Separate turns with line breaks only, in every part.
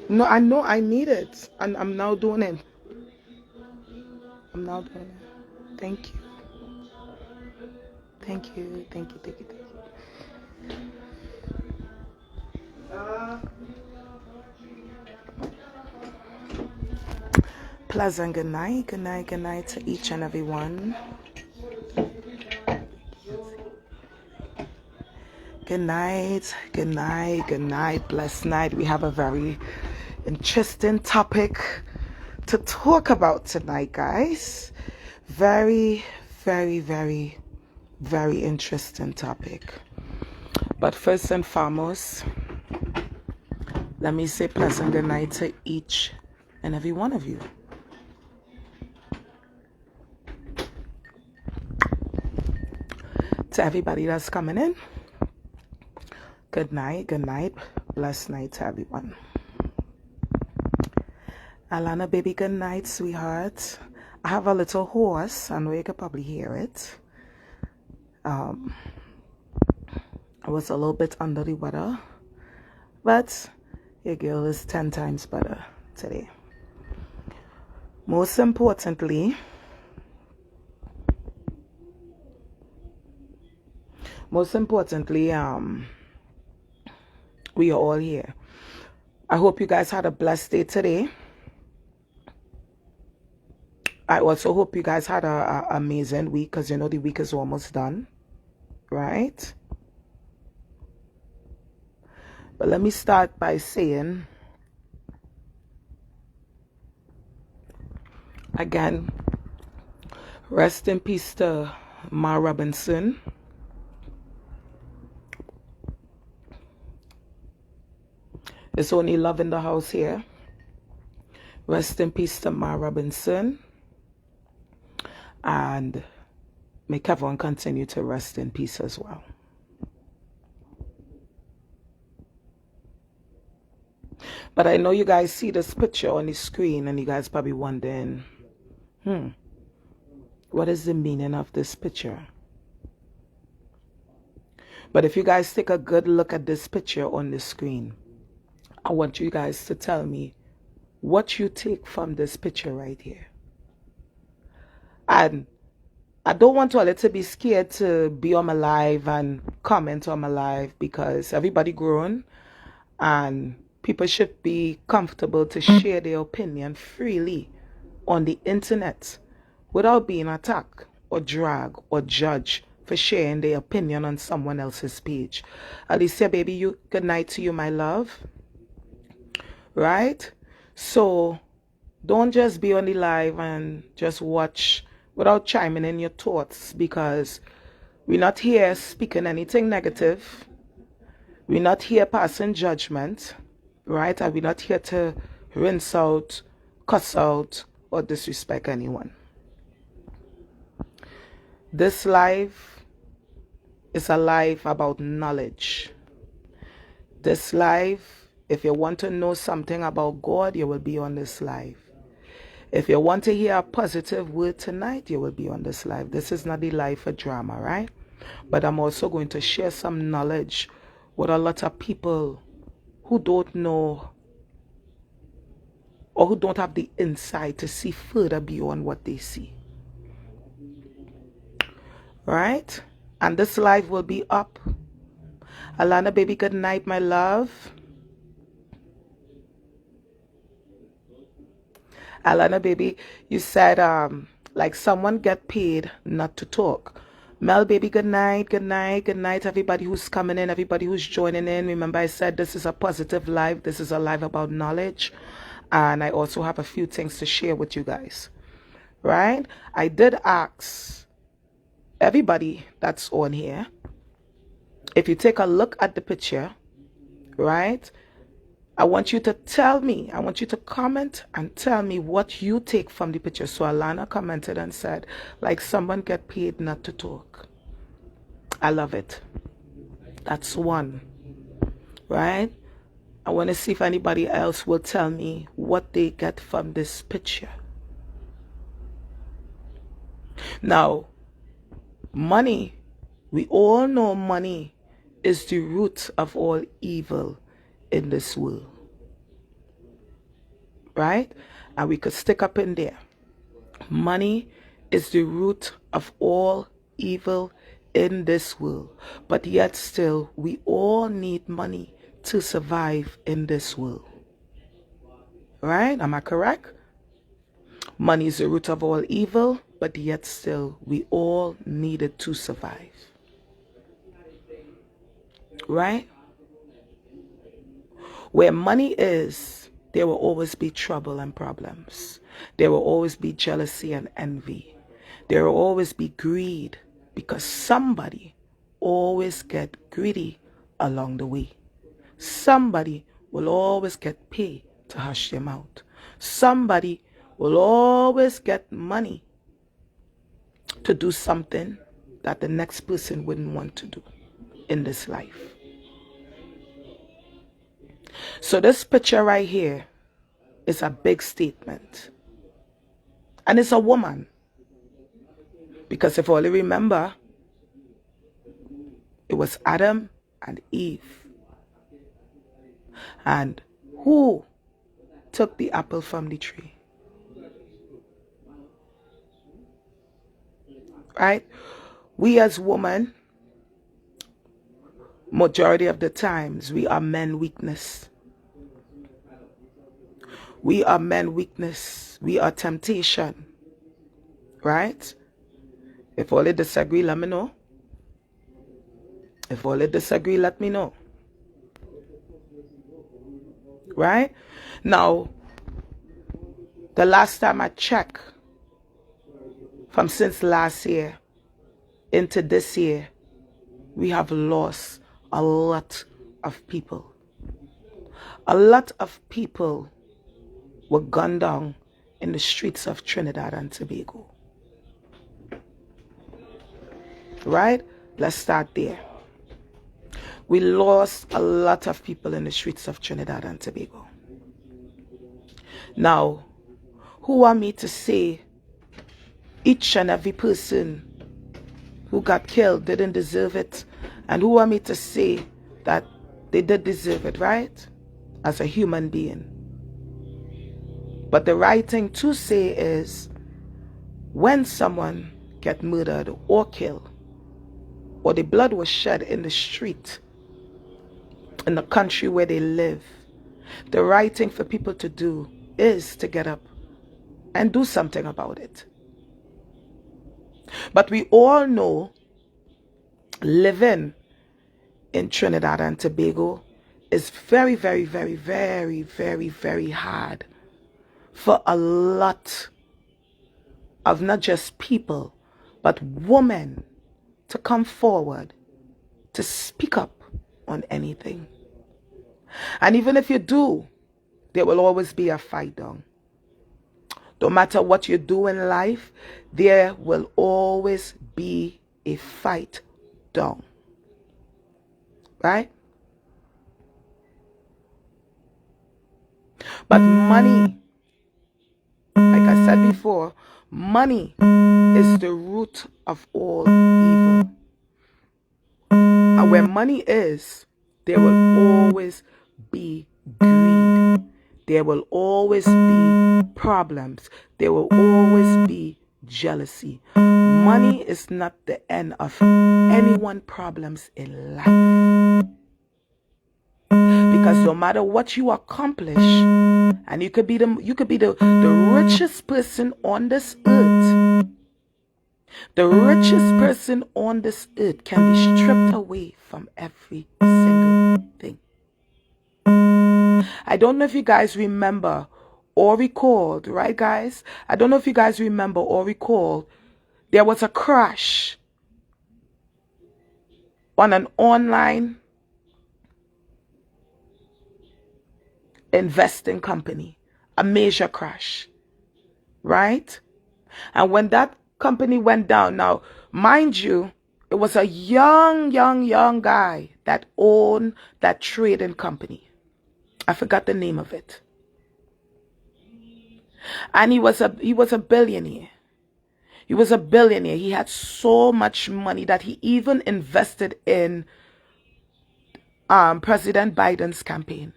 No, I know I need it. And I'm now doing it. I'm now doing it. Thank you. Thank you. Thank you. Thank you. Thank you. Pleasant good night. Good night. Good night to each and every one. Good night. Good night. Good night. Blessed night. We have a very interesting topic to talk about tonight, guys. Very, very, very, very interesting topic. But first and foremost, let me say pleasant good night to each and every one of you. To everybody that's coming in, good night, blessed night to everyone. Alana, baby, good night, sweetheart. I have a little hoarse. I know you could probably hear it. I was a little bit under the weather, but your girl is 10 times better today. Most importantly, we are all here. I hope you guys had a blessed day today. I also hope you guys had an amazing week, because you know the week is almost done, right? But let me start by saying, again, rest in peace to Ma Robinson. It's only love in the house here. Rest in peace to Ma Robinson. And may Kevon continue to rest in peace as well. But I know you guys see this picture on the screen and you guys probably wondering, what is the meaning of this picture? But if you guys take a good look at this picture on the screen, I want you guys to tell me what you take from this picture right here. And I don't want y'all to be scared to be on my live and comment on my live, because everybody grown and people should be comfortable to share their opinion freely on the internet without being attacked or dragged or judged for sharing their opinion on someone else's page. Alicia, baby, good night to you, my love. Right? So don't just be on the live and just watch without chiming in your thoughts, because we're not here speaking anything negative. We're not here passing judgment, right? And we're not here to rinse out, cuss out, or disrespect anyone. This live is a live about knowledge. This live, if you want to know something about God, you will be on this live. If you want to hear a positive word tonight, you will be on this live. This is not the live for drama, right? But I'm also going to share some knowledge with a lot of people who don't know or who don't have the insight to see further beyond what they see. Right? And this live will be up. Alana, baby, good night, my love. Alana, baby, you said like someone get paid not to talk. Mel, baby, good night, good night, good night, everybody who's coming in, everybody who's joining in. Remember, I said this is a positive live. This is a live about knowledge. And I also have a few things to share with you guys. Right? I did ask everybody that's on here, if you take a look at the picture, right? I want you to tell me, I want you to comment and tell me what you take from the picture. So Alana commented and said, like someone get paid not to talk. I love it. That's one, right? I want to see if anybody else will tell me what they get from this picture. Now, money, we all know money is the root of all evil in this world. right? And we could stick up in there. Money is the root of all evil in this world. But yet still, we all need money to survive in this world. Right? Am I correct? Money is the root of all evil, but yet still, we all need it to survive. Right? Where money is, there will always be trouble and problems. There will always be jealousy and envy. There will always be greed, because somebody always get greedy along the way. Somebody will always get paid to hush them out. Somebody will always get money to do something that the next person wouldn't want to do in this life. So this picture right here is a big statement. And it's a woman. Because if only remember, it was Adam and Eve. And who took the apple from the tree? Right? We as women, majority of the times, we are men weakness. We are men weakness. We are temptation. Right? If all disagree, let me know. If all disagree, let me know. Right? Now, the last time I checked, from since last year into this year, we have lost a lot of people. A lot of people were gunned down in the streets of Trinidad and Tobago. Right? Let's start there. We lost a lot of people in the streets of Trinidad and Tobago. Now, who are me to say each and every person who got killed didn't deserve it? And who are me to say that they did deserve it, right? As a human being. But the right thing to say is, when someone get murdered or killed, or the blood was shed in the street, in the country where they live, the right thing for people to do is to get up and do something about it. But we all know living in Trinidad and Tobago is very, very, very, very, very, very hard for a lot of not just people, but women to come forward to speak up on anything. And even if you do, there will always be a fight down. No matter what you do in life, there will always be a fight down. Right? But money, like I said before, money is the root of all evil. And where money is, there will always be greed. There will always be problems. There will always be jealousy. Money is not the end of anyone's problems in life. Because no matter what you accomplish, and you could be the richest person on this earth. The richest person on this earth can be stripped away from every single thing. I don't know if you guys remember or recalled, right guys? I don't know if you guys remember or recall, there was a crash on an online investing company, a major crash, right? And when that company went down, now, mind you, it was a young guy that owned that trading company. I forgot the name of it. And he was a billionaire. He was a billionaire. He had so much money that he even invested in President Biden's campaign.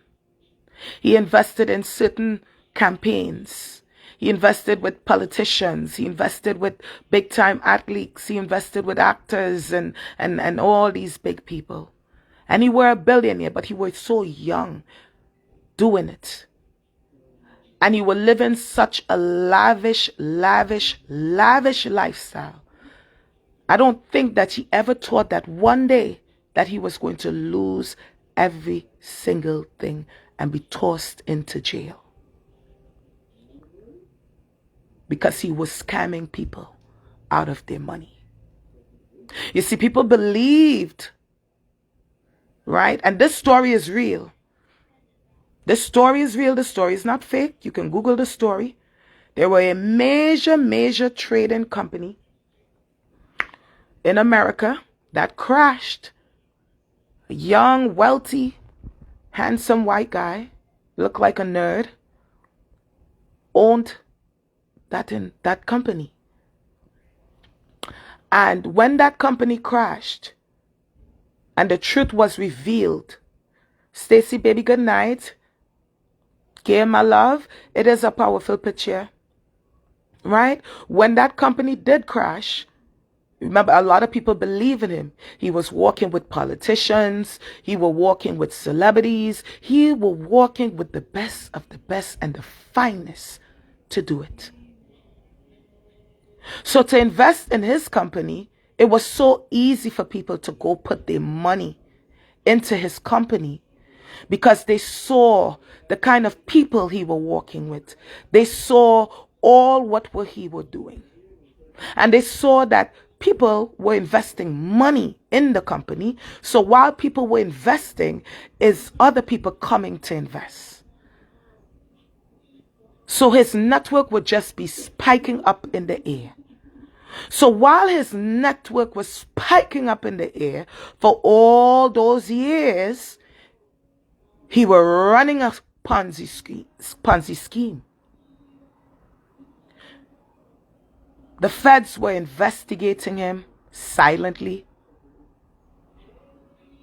He invested in certain campaigns. He invested with politicians. He invested with big-time athletes. He invested with actors and all these big people. And he were a billionaire, but he was so young doing it. And he was living such a lavish lifestyle. I don't think that he ever thought that one day that he was going to lose every single thing and be tossed into jail. Because he was scamming people out of their money. You see, people believed, right? And this story is real. This story is real. The story is not fake. You can Google the story. There were a major trading company in America that crashed. A young, wealthy, handsome white guy, looked like a nerd, owned that company. And when that company crashed and the truth was revealed, Stacy, baby, good night. Gail, my love, it is a powerful picture, right? When that company did crash, remember, a lot of people believe in him. He was walking with politicians. He was walking with celebrities. He was walking with the best of the best and the finest to do it. So to invest in his company, it was so easy for people to go put their money into his company because they saw the kind of people he was walking with. They saw all what he was doing. And they saw that people were investing money in the company. So while people were investing, is other people coming to invest. So his network would just be spiking up in the air. So while his network was spiking up in the air for all those years, he was running a Ponzi scheme. The feds were investigating him silently,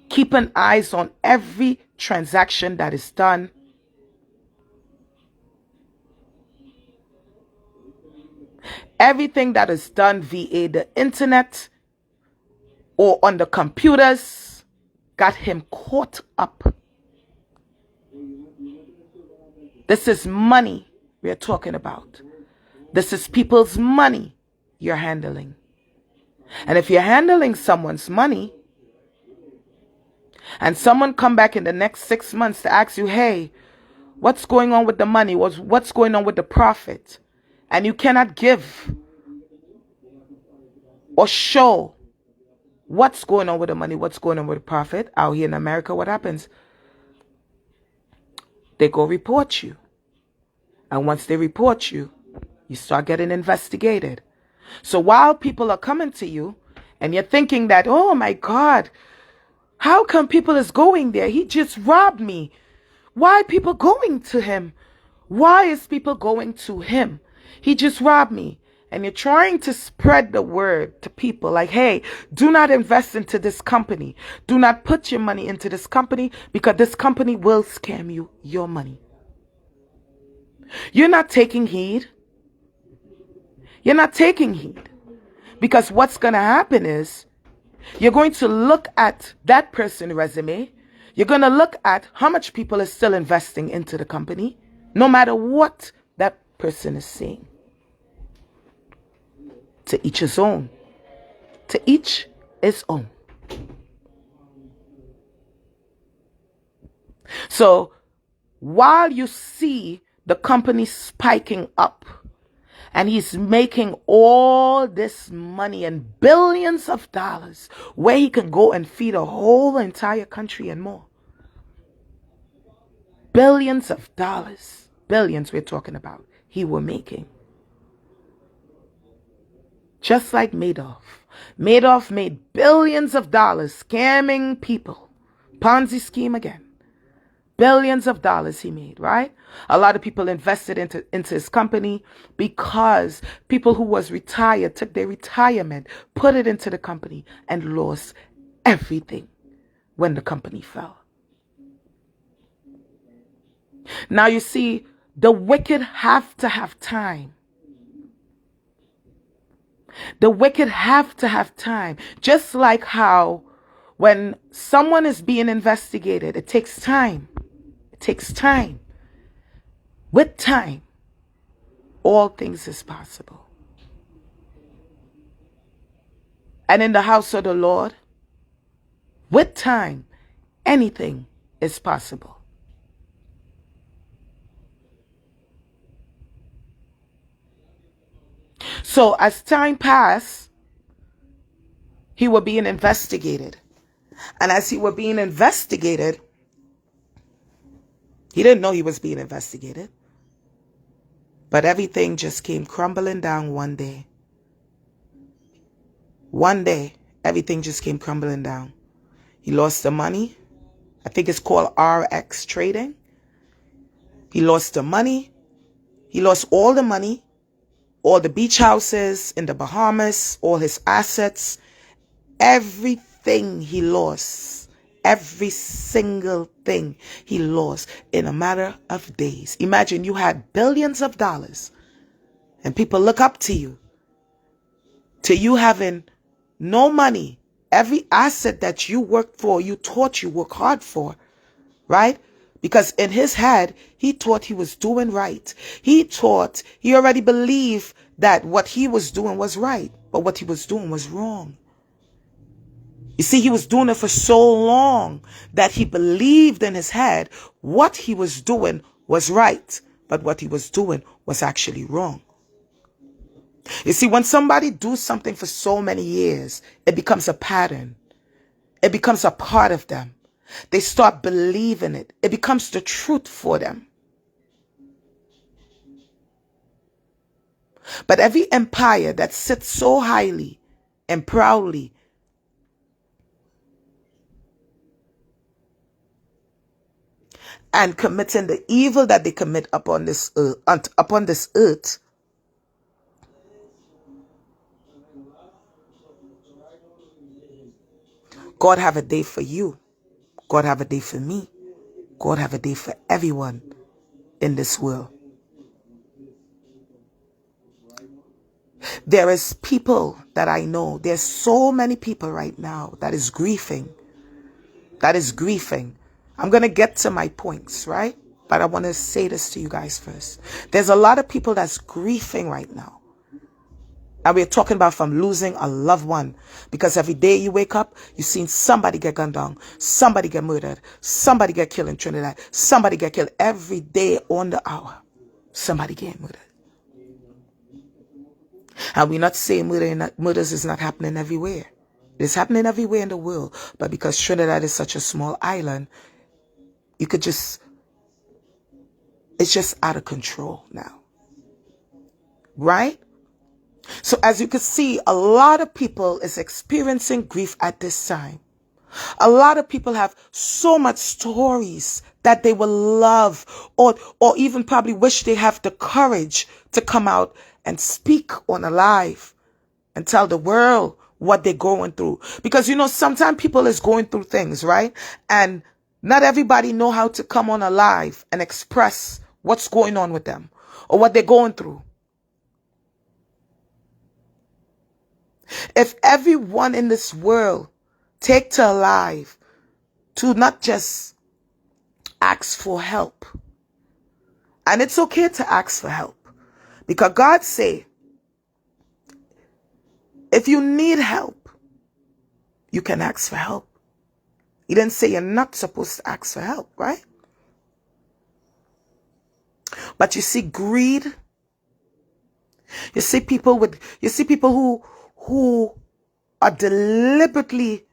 keeping eyes on every transaction that is done. Everything that is done via the internet or on the computers got him caught up. This is money we're talking about. This is people's money you're handling. And if you're handling someone's money and someone come back in the next 6 months to ask you, hey, what's going on with the money? What's going on with the profit? And you cannot give or show what's going on with the money, what's going on with the profit. Out here in America, what happens? They go report you. And once they report you, you start getting investigated. So while people are coming to you and you're thinking that, oh my God, how come people is going there? He just robbed me. Why are people going to him? Why is people going to him? He just robbed me. And you're trying to spread the word to people like, hey, do not invest into this company. Do not put your money into this company because this company will scam you your money. You're not taking heed. You're not taking heed. Because what's going to happen is you're going to look at that person's resume. You're going to look at how much people are still investing into the company, no matter what that person is saying. To each his own. To each his own. So while you see the company spiking up and he's making all this money and billions of dollars where he can go and feed a whole entire country and more. Billions of dollars. Billions we're talking about. He was making. Just like Madoff. Madoff made billions of dollars scamming people. Ponzi scheme again. Billions of dollars he made, right? A lot of people invested into his company because people who was retired took their retirement, put it into the company, and lost everything when the company fell. Now you see, The wicked have to have time. The wicked have to have time. Just like how when someone is being investigated, it takes time. It takes time. With time, all things is possible. And in the house of the Lord, with time, anything is possible. So as time passed, he was being investigated. And as he was being investigated, he didn't know he was being investigated. But everything just came crumbling down one day. One day, everything just came crumbling down. He lost the money. I think it's called RX trading. He lost the money. He lost all the money, all the beach houses in the Bahamas, all his assets, everything he lost. Every single thing he lost in a matter of days. Imagine you had billions of dollars and people look up to you having no money. Every asset that you worked for, you thought you worked hard for, right? Because in his head, he thought he was doing right. He already believed that what he was doing was right, but what he was doing was wrong. You see, he was doing it for so long that he believed in his head what he was doing was right, but what he was doing was actually wrong. You see, when somebody does something for so many years, it becomes a pattern. It becomes a part of them. They start believing it. It becomes the truth for them. But every empire that sits so highly and proudly and committing the evil that they commit upon this earth, God have a day for you. God have a day for me. God have a day for everyone in this world. There is people that I know. There's so many people right now that is grieving. I'm going to get to my points, right? But I want to say this to you guys first. There's a lot of people that's grieving right now. And we're talking about from losing a loved one. Because every day you wake up, you've seen somebody get gunned down, somebody get murdered, somebody get killed in Trinidad, somebody get killed every day on the hour. Somebody get murdered. And we're not saying murders is not happening everywhere. It's happening everywhere in the world. But because Trinidad is such a small island, it's just out of control now. Right? So as you can see, a lot of people is experiencing grief at this time. A lot of people have so much stories that they will love or even probably wish they have the courage to come out and speak on Allyuh and tell the world what they're going through. Because, sometimes people is going through things, right? And not everybody know how to come on Allyuh and express what's going on with them or what they're going through. If everyone in this world take to Allyuh to not just ask for help, and it's okay to ask for help, because God say, if you need help, you can ask for help. He didn't say you're not supposed to ask for help, right? But you see greed. You see people who are deliberately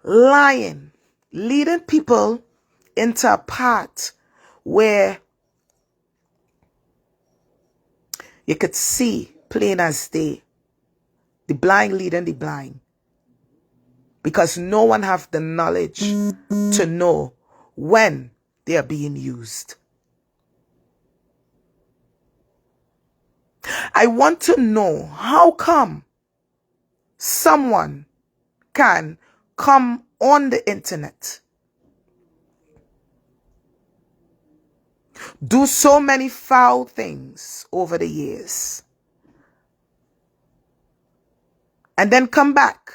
lying, leading people into a path where you could see plain as day, the blind leading the blind, because no one have the knowledge to know when they are being used. I want to know, how come someone can come on the internet, do so many foul things over the years, and then come back,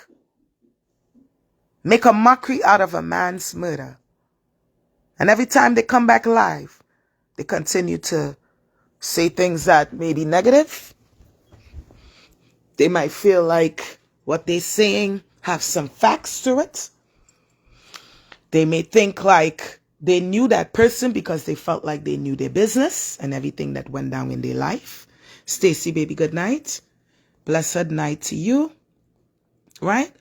make a mockery out of a man's murder. And every time they come back live, they continue to say things that may be negative. They might feel like what they're saying have some facts to it. They may think like they knew that person because they felt like they knew their business and everything that went down in their life. Stacy, baby, good night. Blessed night to you. Right?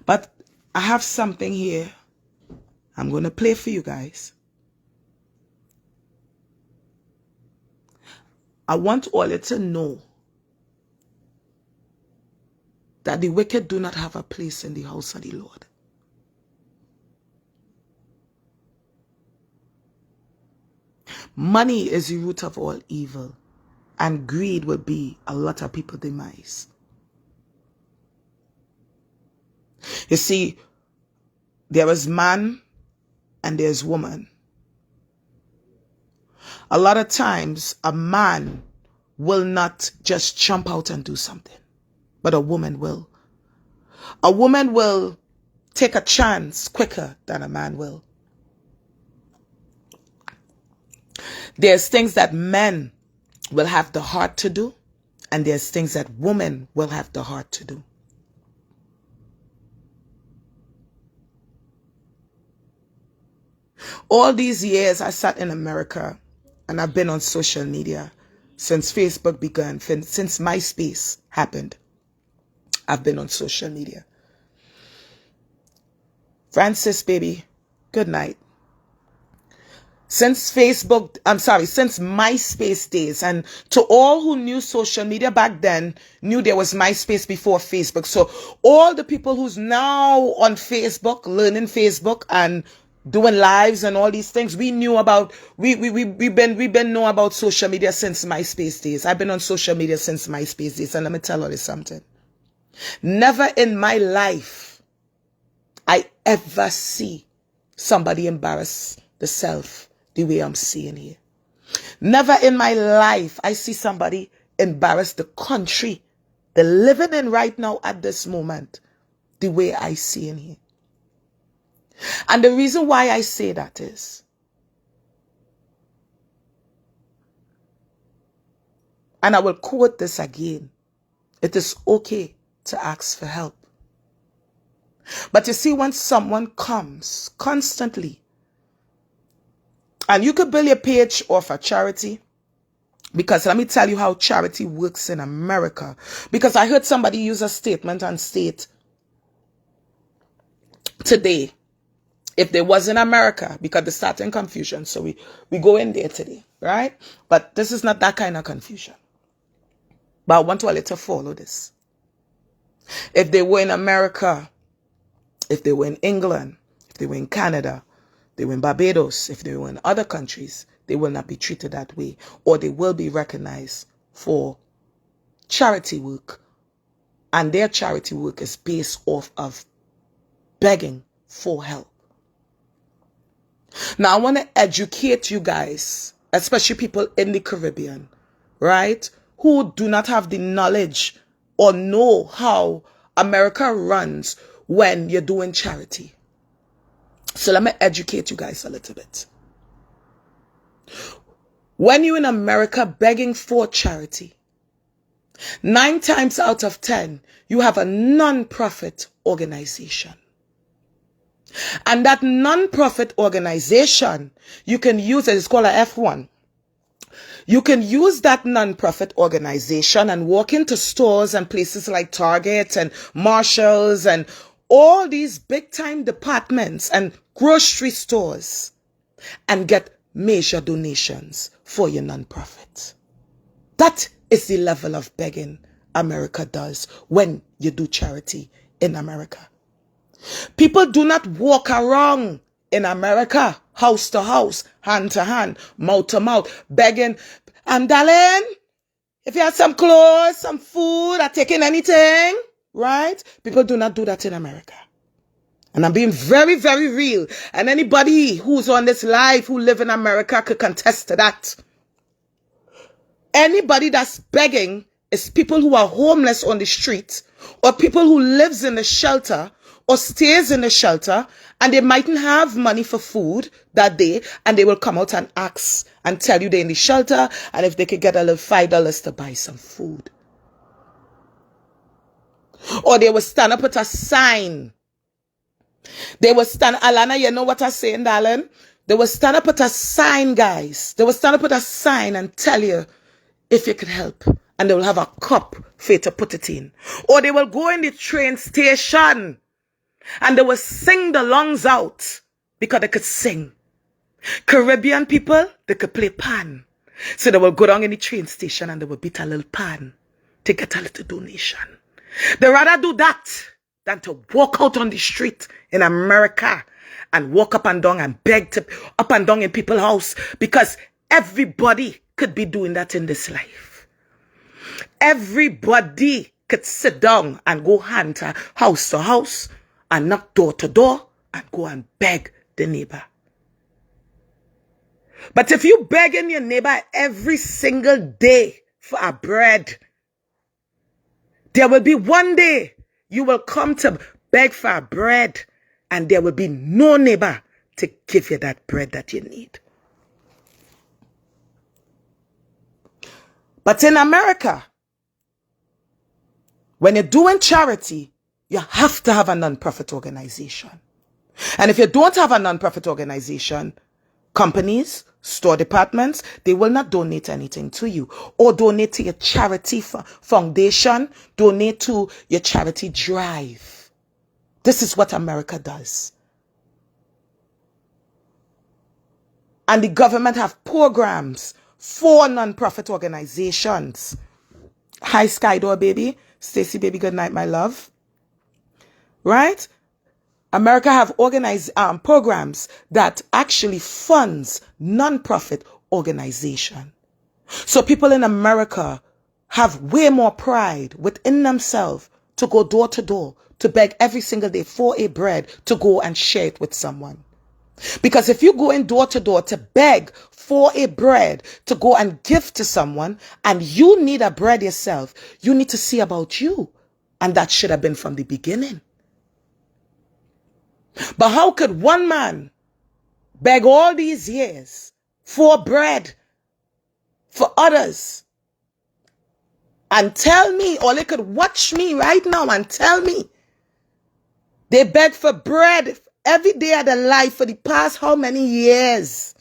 But I have something here I'm going to play for you guys. I want all you to know that the wicked do not have a place in the house of the Lord. Money is the root of all evil, and greed will be a lot of people's demise. You see, there is man and there's woman. A lot of times, a man will not just jump out and do something, but a woman will. A woman will take a chance quicker than a man will. There's things that men will have the heart to do, and there's things that women will have the heart to do. All these years I sat in America, and I've been on social media since Facebook began, since MySpace happened. I've been on social media. Francis, baby, good night. Since MySpace days, and to all who knew social media back then, knew there was MySpace before Facebook. So all the people who's now on Facebook, learning Facebook and doing lives and all these things, we knew about, we've been know about social media since MySpace days. I've been on social media since MySpace days, and let me tell you something. Never in my life I ever see somebody embarrass the self the way I'm seeing here. Never in my life I see somebody embarrass the country they're living in right now at this moment the way I see in here. And the reason why I say that is, and I will quote this again, it is okay to ask for help. But you see, when someone comes constantly, and you could build your page off a charity, because let me tell you how charity works in America. Because I heard somebody use a statement and state today, if there was in America, because they're starting confusion, so we go in there today, right? But this is not that kind of confusion. But I want all you to follow this. If they were in America, if they were in England, if they were in Canada, they were in Barbados, if they were in other countries, they will not be treated that way, or they will be recognized for charity work, and their charity work is based off of begging for help. Now, I want to educate you guys, especially people in the Caribbean, right, who do not have the knowledge or know how America runs when you're doing charity. So let me educate you guys a little bit. When you're in America begging for charity, 9 times out of 10, you have a non-profit organization. And that non-profit organization, you can use it, it's called a F1. You can use that non-profit organization and walk into stores and places like Target and Marshalls and all these big-time departments and grocery stores and get major donations for your non-profit. That is the level of begging America does when you do charity in America. People do not walk around in America, house to house, hand to hand, mouth to mouth, begging, darling, if you have some clothes, some food, or taking anything, right? People do not do that in America. And I'm being very, very real. And anybody who's on this live who live in America could contest to that. Anybody that's begging is people who are homeless on the street, or people who lives in the shelter or stays in the shelter, and they mightn't have money for food that day, and they will come out and ask and tell you they're in the shelter, and if they could get a little $5 to buy some food. Or they will stand up with a sign. They will stand, Alana, you know what I'm saying, darling? They will stand up with a sign, guys. They will stand up with a sign and tell you if you could help. And they will have a cup for you to put it in. Or they will go in the train station and they will sing the lungs out because they could sing. Caribbean people, they could play pan. So they will go down in the train station and they will beat a little pan to get a little donation. They rather do that than to walk out on the street in America and walk up and down and beg to up and down in people's house, because everybody could be doing that in this life. Everybody could sit down and go hand to house and knock door to door and go and beg the neighbor. But if you begging your neighbor every single day for a bread, there will be one day you will come to beg for a bread and there will be no neighbor to give you that bread that you need. But in America, when you're doing charity, you have to have a non-profit organization. And if you don't have a non-profit organization, companies, store departments, they will not donate anything to you, or donate to your charity foundation, donate to your charity drive. This is what America does. And the government have programs for non-profit organizations. Hi, Skydor baby. Stacy baby, good night, my love. Right? America have organized programs that actually funds non-profit organization. So people in America have way more pride within themselves to go door to door, to beg every single day for a bread to go and share it with someone. Because if you go in door to door to beg for a bread to go and give to someone, and you need a bread yourself, you need to see about you. And that should have been from the beginning. But how could one man beg all these years for bread for others and tell me, or they could watch me right now and tell me they beg for bread every day of their life for the past how many years?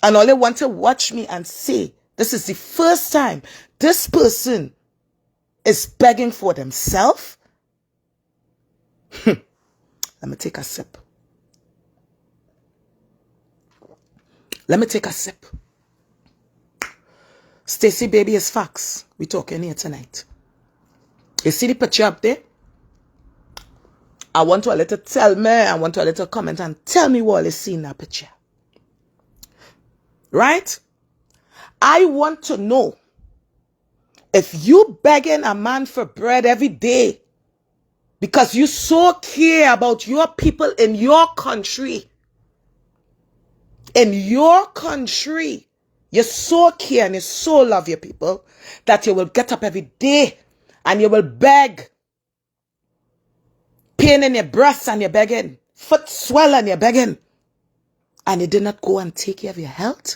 And all they want to watch me and say, this is the first time this person is begging for themselves? Let me take a sip. Let me take a sip. Stacy baby is facts. We talking here tonight. You see the picture up there? I want to a little tell me, I want to a little comment and tell me what you see in that picture. Right? I want to know if you begging a man for bread every day because you so care about your people in your country. In your country, you so care and you so love your people that you will get up every day and you will beg. Pain in your breasts and you're begging. Foot swell and you're begging. And you did not go and take care of your health.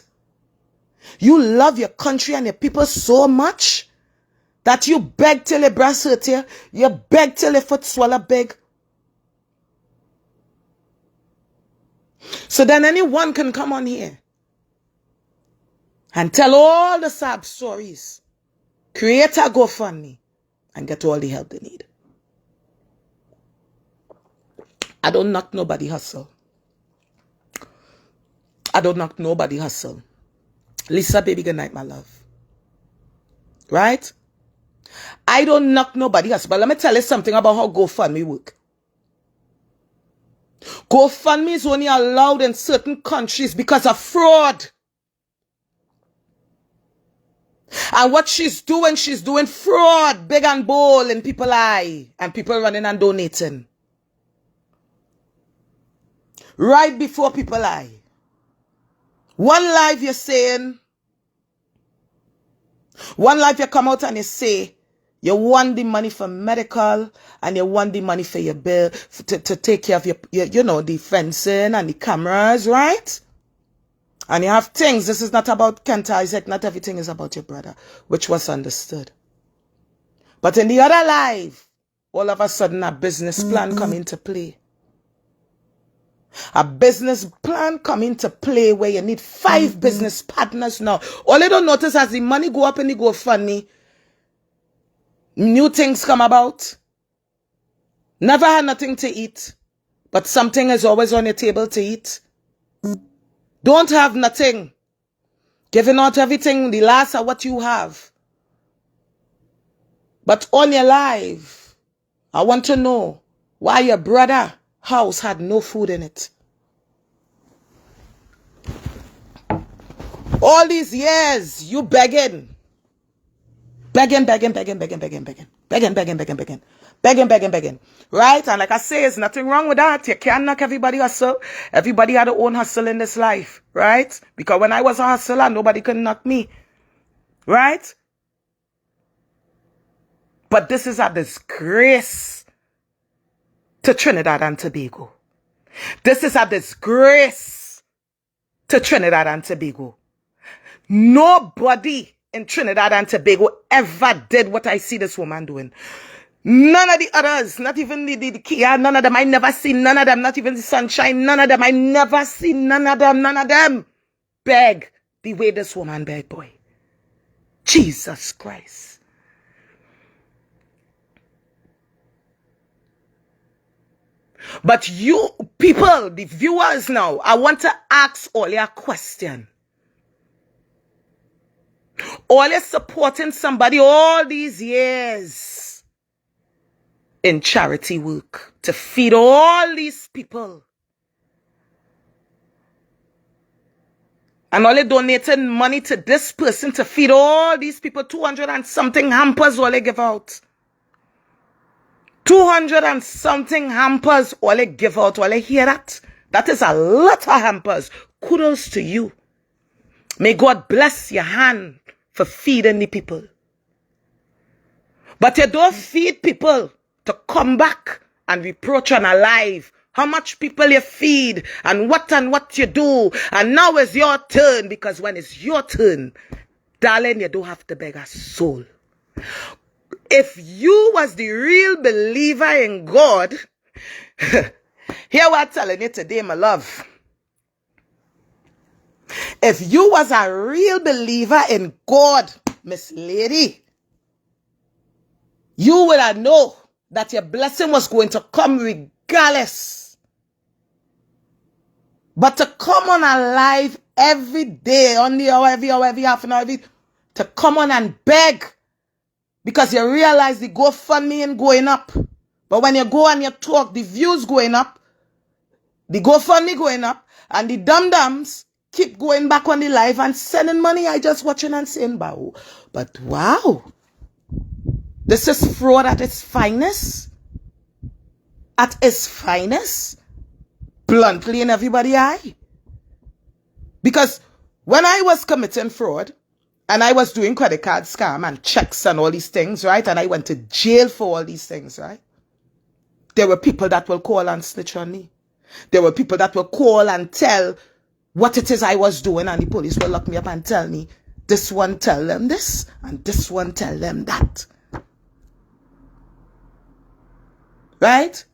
You love your country and your people so much that you beg till your breast hurt you. You beg till your foot swell big. So then anyone can come on here and tell all the sad stories. Create a Gofundme and get all the help they need. I don't knock nobody hustle. I don't knock nobody hustle. Lisa, baby, good night, my love. Right? I don't knock nobody hustle. But let me tell you something about how Gofundme work. Gofundme is only allowed in certain countries because of fraud. And what she's doing fraud, big and bold in people's eye. And people running and donating. Right before people's eye. One live you're saying, one live you come out and you say, you want the money for medical and you want the money for your bill, to take care of your the fencing and the cameras, right? And you have things. This is not about Kent Isaac. Not everything is about your brother, which was understood. But in the other life, all of a sudden a business plan come into play. A business plan come into play where you need 5 business partners now. All you don't notice as the money go up in the Gofundme, new things come about. Never had nothing to eat, but something is always on your table to eat. Don't have nothing. Giving out everything, the last of what you have. But on your life, I want to know why your brother house had no food in it. All these years, you begging. Begging. Right? And like I say, there's nothing wrong with that. You can't knock everybody hustle. Everybody had their own hustle in this life. Right? Because when I was a hustler, nobody could knock me. Right? But this is a disgrace to Trinidad and Tobago. This is a disgrace to Trinidad and Tobago. Nobody in Trinidad and Tobago ever did what I see this woman doing. None of the others, not even the Kia, none of them. I never seen none of them, not even the Sunshine, none of them. I never seen none of them beg the way this woman begged, boy. Jesus Christ. But you people, the viewers now, I want to ask all your question. All you supporting somebody all these years in charity work to feed all these people. And all you donating money to this person to feed all these people, 200 and something hampers all they give out. 200 and something hampers all they give out. All they hear that? That is a lot of hampers. Kudos to you. May God bless your hand for feeding the people. But you don't feed people to come back and reproach Unalive how much people you feed and what you do. And now is your turn, because when it's your turn, darling, you don't have to beg a soul. If you was the real believer in God, hear what I'm telling you today, my love. If you was a real believer in God, Miss Lady, you would have known that your blessing was going to come regardless. But to come on Unalive every day, on the hour, every half an hour, to come on and beg, because you realize the GoFundMe ain't going up. But when you go and you talk, the views going up, the GoFundMe going up, and the dum-dums keep going back on the live and sending money. I just watching and saying, wow. But wow. This is fraud at its finest. At its finest. Bluntly in everybody's eye. Because when I was committing fraud, and I was doing credit card scam and checks and all these things, right? And I went to jail for all these things, right? There were people that will call and snitch on me. There were people that will call and tell what it is I was doing, and the police will lock me up and tell me, this one tell them this, and this one tell them that. Right?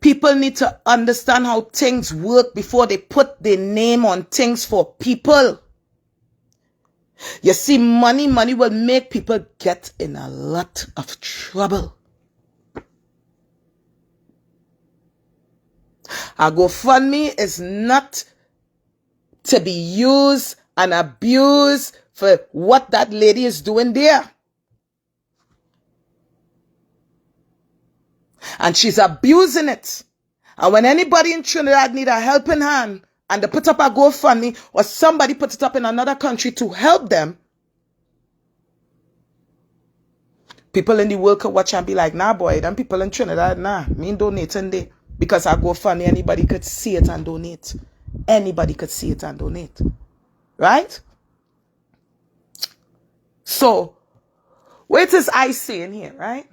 People need to understand how things work before they put their name on things for people. You see, money will make people get in a lot of trouble. A GoFundMe is not to be used and abused for what that lady is doing there. And she's abusing it. And when anybody in Trinidad need a helping hand, and they put up a GoFundMe, or somebody put it up in another country to help them, people in the world could watch and be like, nah, boy, them people in Trinidad, nah, me ain't donating there. Because I GoFundMe, anybody could see it and donate. Anybody could see it and donate. Right? So, what is I saying here, right?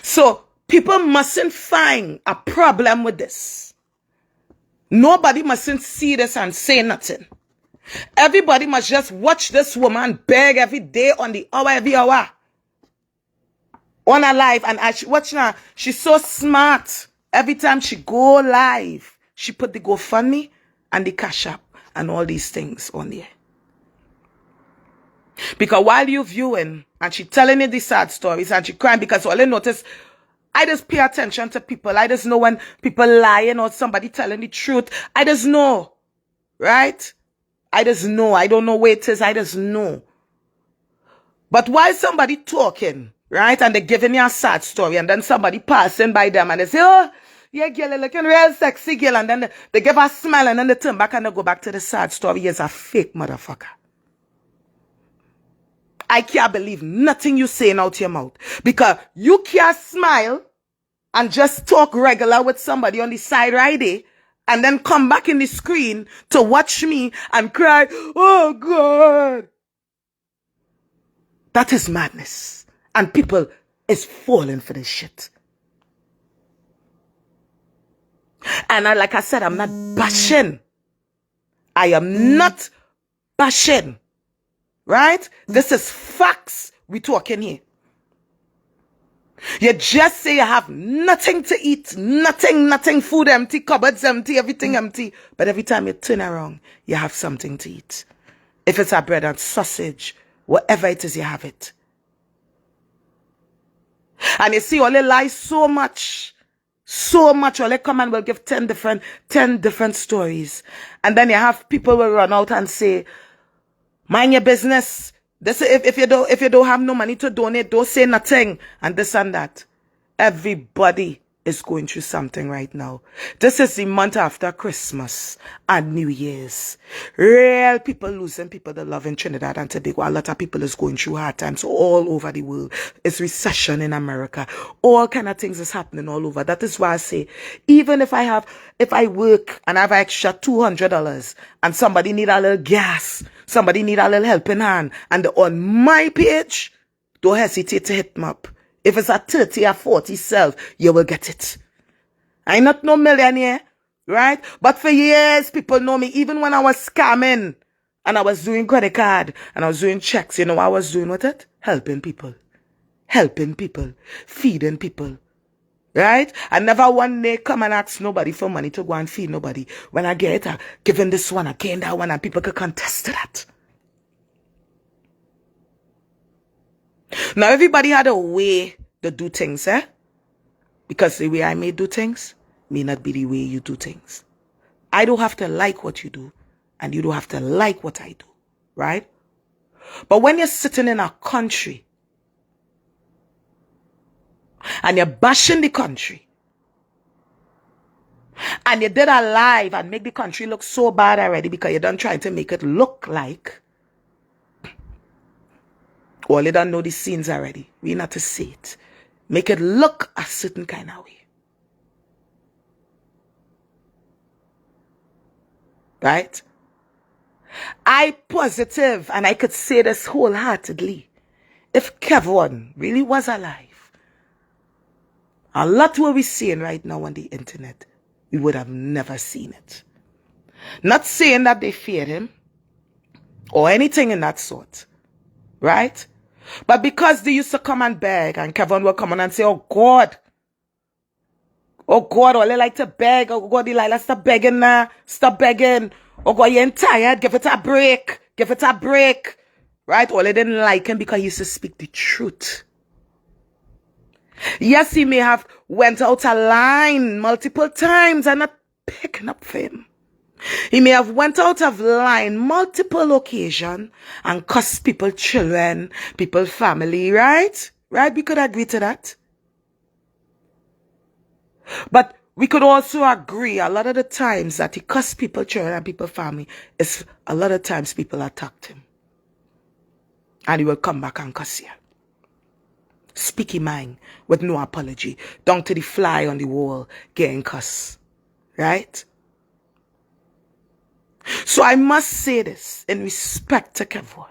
So, people mustn't find a problem with this. Nobody mustn't see this and say nothing. Everybody must just watch this woman beg every day on the hour, every hour. On her live. And as she watch now, she's so smart. Every time she go live, she put the GoFundMe and the Cash App and all these things on there. Because while you viewing and she telling you the sad stories and she crying, because all I notice, I just pay attention to people. I just know when people lying or somebody telling the truth. I just know. Right? I just know. I don't know where it is. I just know. But while somebody talking, right, and they're giving you a sad story, and then somebody passing by them and they say, oh, yeah, girl, you're looking real sexy, girl. And then they give a smile and then they turn back and they go back to the sad story. You're a fake motherfucker. I can't believe nothing you saying out your mouth. Because you can't smile and just talk regular with somebody on the side right there, and then come back in the screen to watch me and cry, oh God. That is madness. And people is falling for this shit. And like I said, I'm not bashing. I am not bashing. Right? This is facts we talking here. You just say you have nothing to eat, nothing, food empty, cupboards empty, everything empty. But every time you turn around, you have something to eat. If it's a bread and sausage, whatever it is, you have it. And you see, all they lie so much, all they come and will give 10 different stories. And then you have people will run out and say, mind your business. This, if you don't have no money to donate, don't say nothing. And this and that. Everybody is going through something right now. This is the month after Christmas and New Year's. Real people losing people they love in Trinidad and Tobago. A lot of people is going through hard times all over the world. It's recession in America. All kind of things is happening all over. That is why I say, even if I work and I have extra $200 and somebody need a little gas, somebody need a little helping hand, and they're on my page, don't hesitate to hit them up. If it's a 30 or 40 self, you will get it. I'm not no millionaire, right? But for years, people know me. Even when I was scamming and I was doing credit card and I was doing checks, you know what I was doing with it? Helping people. Feeding people. Right? I never one day come and ask nobody for money to go and feed nobody. When I get it, I give them this one, I gain that one, and people could contest to that. Now, everybody had a way to do things, eh? Because the way I may do things may not be the way you do things. I don't have to like what you do, and you don't have to like what I do, right? But when you're sitting in a country, and you're bashing the country, and you did a live and make the country look so bad already because you're done trying to make it look like, well, you don't know the scenes already. We not to see it. Make it look a certain kind of way. Right? I positive, and I could say this wholeheartedly, if Kevon really was alive, a lot what we're seeing right now on the internet, we would have never seen it. Not saying that they feared him or anything in that sort. Right? But because they used to come and beg, and Kevon will come on and say, oh God, all they like to beg, oh God, Delilah, stop begging now, stop begging, oh God, you're tired, give it a break, right? All they didn't like him because he used to speak the truth. Yes, he may have went out a line multiple times and not picking up for him. He may have went out of line multiple occasions and cussed people, children, people, family, right? Right? We could agree to that. But we could also agree a lot of the times that he cussed people, children, and people, family, is a lot of times people attacked him. And he will come back and cuss you. Speak his mind with no apology. Down to the fly on the wall getting cussed. Right? So I must say this in respect to Kevon.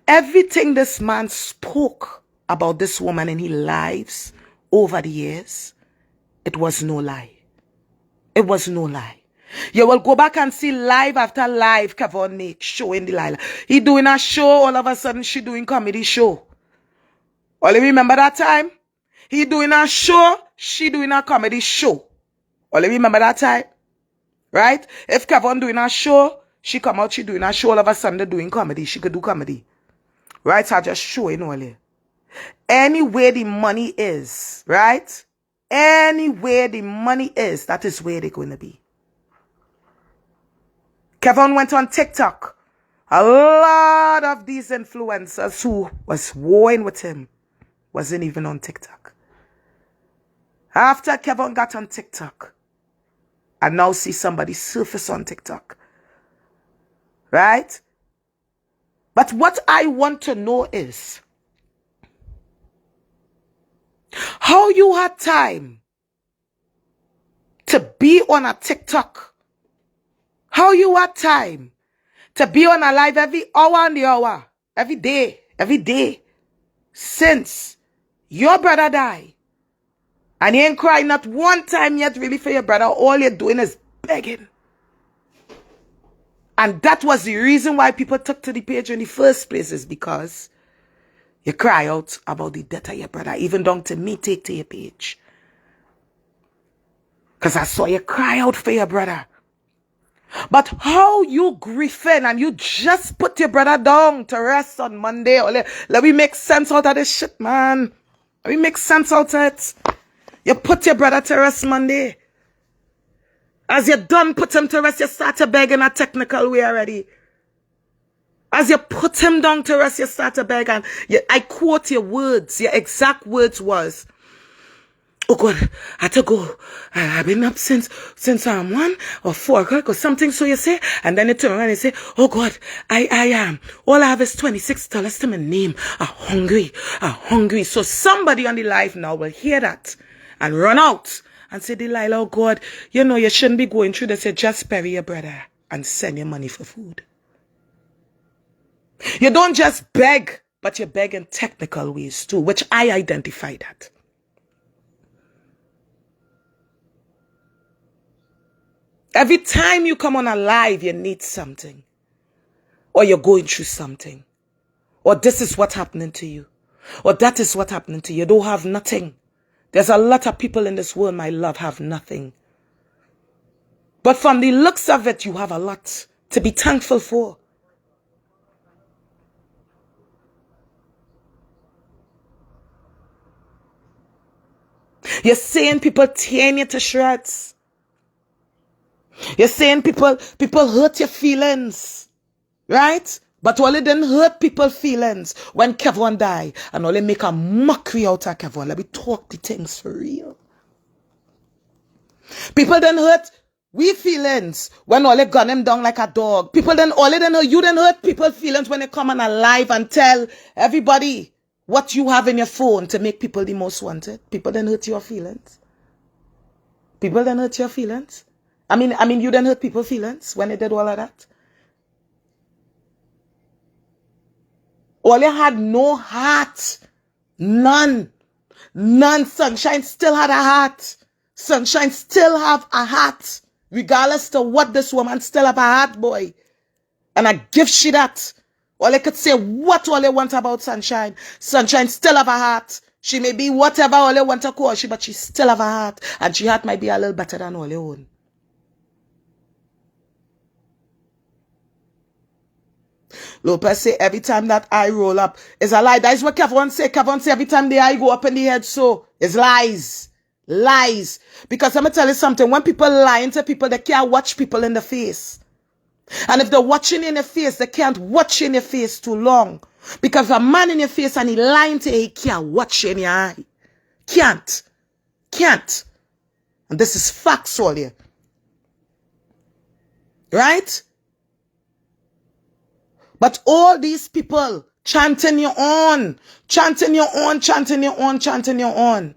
Everything this man spoke about this woman in his lives over the years, it was no lie. It was no lie. You will go back and see live after live Kevon make showing Delilah. He doing a show, all of a sudden she doing comedy show. Only remember that time? He doing a show, she doing a comedy show. Only remember that time? Right? If Kevon doing a show, she come out, she doing a show, all of a sudden they doing comedy. She could do comedy. Right? So I just showing only. Anywhere the money is, right? Anywhere the money is, that is where they're going to be. Kevon went on TikTok. A lot of these influencers who was warring with him wasn't even on TikTok. After Kevon got on TikTok, I now see somebody surface on TikTok. Right? But what I want to know is, how you had time to be on a TikTok? How you had time to be on a live every hour and the hour, every day, since your brother died? And you ain't crying not one time yet really for your brother. All you're doing is begging. And that was the reason why people took to the page in the first place, is because you cry out about the death of your brother. Even down to me, take to your page. Because I saw you cry out for your brother. But how you grieving and you just put your brother down to rest on Monday? Let me make sense out of this shit, man. Let me make sense out of it. You put your brother to rest Monday. As you done put him to rest, you start to beg in a technical way already. As you put him down to rest, you start to beg. And I quote your words. Your exact words was, oh God, I had to go. I've been up since 1 or 4 o'clock or something. So you say, and then you turn around and you say, oh God, I am. All I have is $26 to my name. I'm hungry. So somebody on the live now will hear that and run out and say, Delilah, oh God, you know you shouldn't be going through this. You just bury your brother and send your money for food. You don't just beg, but you beg in technical ways too, which I identify that. Every time you come on a live, you need something. Or you're going through something. Or this is what's happening to you. Or that is what's happening to you. You don't have nothing. There's a lot of people in this world, my love, have nothing. But from the looks of it, you have a lot to be thankful for. You're saying people tearing you to shreds. You're saying people hurt your feelings. Right? But all it didn't hurt people's feelings when Kevon died. And all they make a mockery out of Kevon. Let me talk the things for real. People didn't hurt we feelings when all they gun him down like a dog. You didn't hurt people's feelings when they come on a live and tell everybody what you have in your phone to make people the most wanted. People didn't hurt your feelings. People didn't hurt your feelings. I mean, you didn't hurt people's feelings when they did all of that. All you had no heart. None. Sunshine still had a heart. Sunshine still have a heart. Regardless to what this woman still have a heart, boy. And I give she that. All I could say what all they want about Sunshine. Sunshine still have a heart. She may be whatever all they want to call she, but she still have a heart. And she heart might be a little better than all your own. Lopez say every time that eye roll up is a lie. That is what Kevon say. Kevon say every time the eye go up in the head, so it's lies. Lies. Because let me tell you something. When people lying to people, they can't watch people in the face. And if they're watching you in the face, they can't watch you in your face too long. Because a man in your face and he lying to you, he can't watch you in your eye. Can't. can't. And this is factual here. Right? But all these people chanting your own, chanting your own, chanting your own, chanting your own.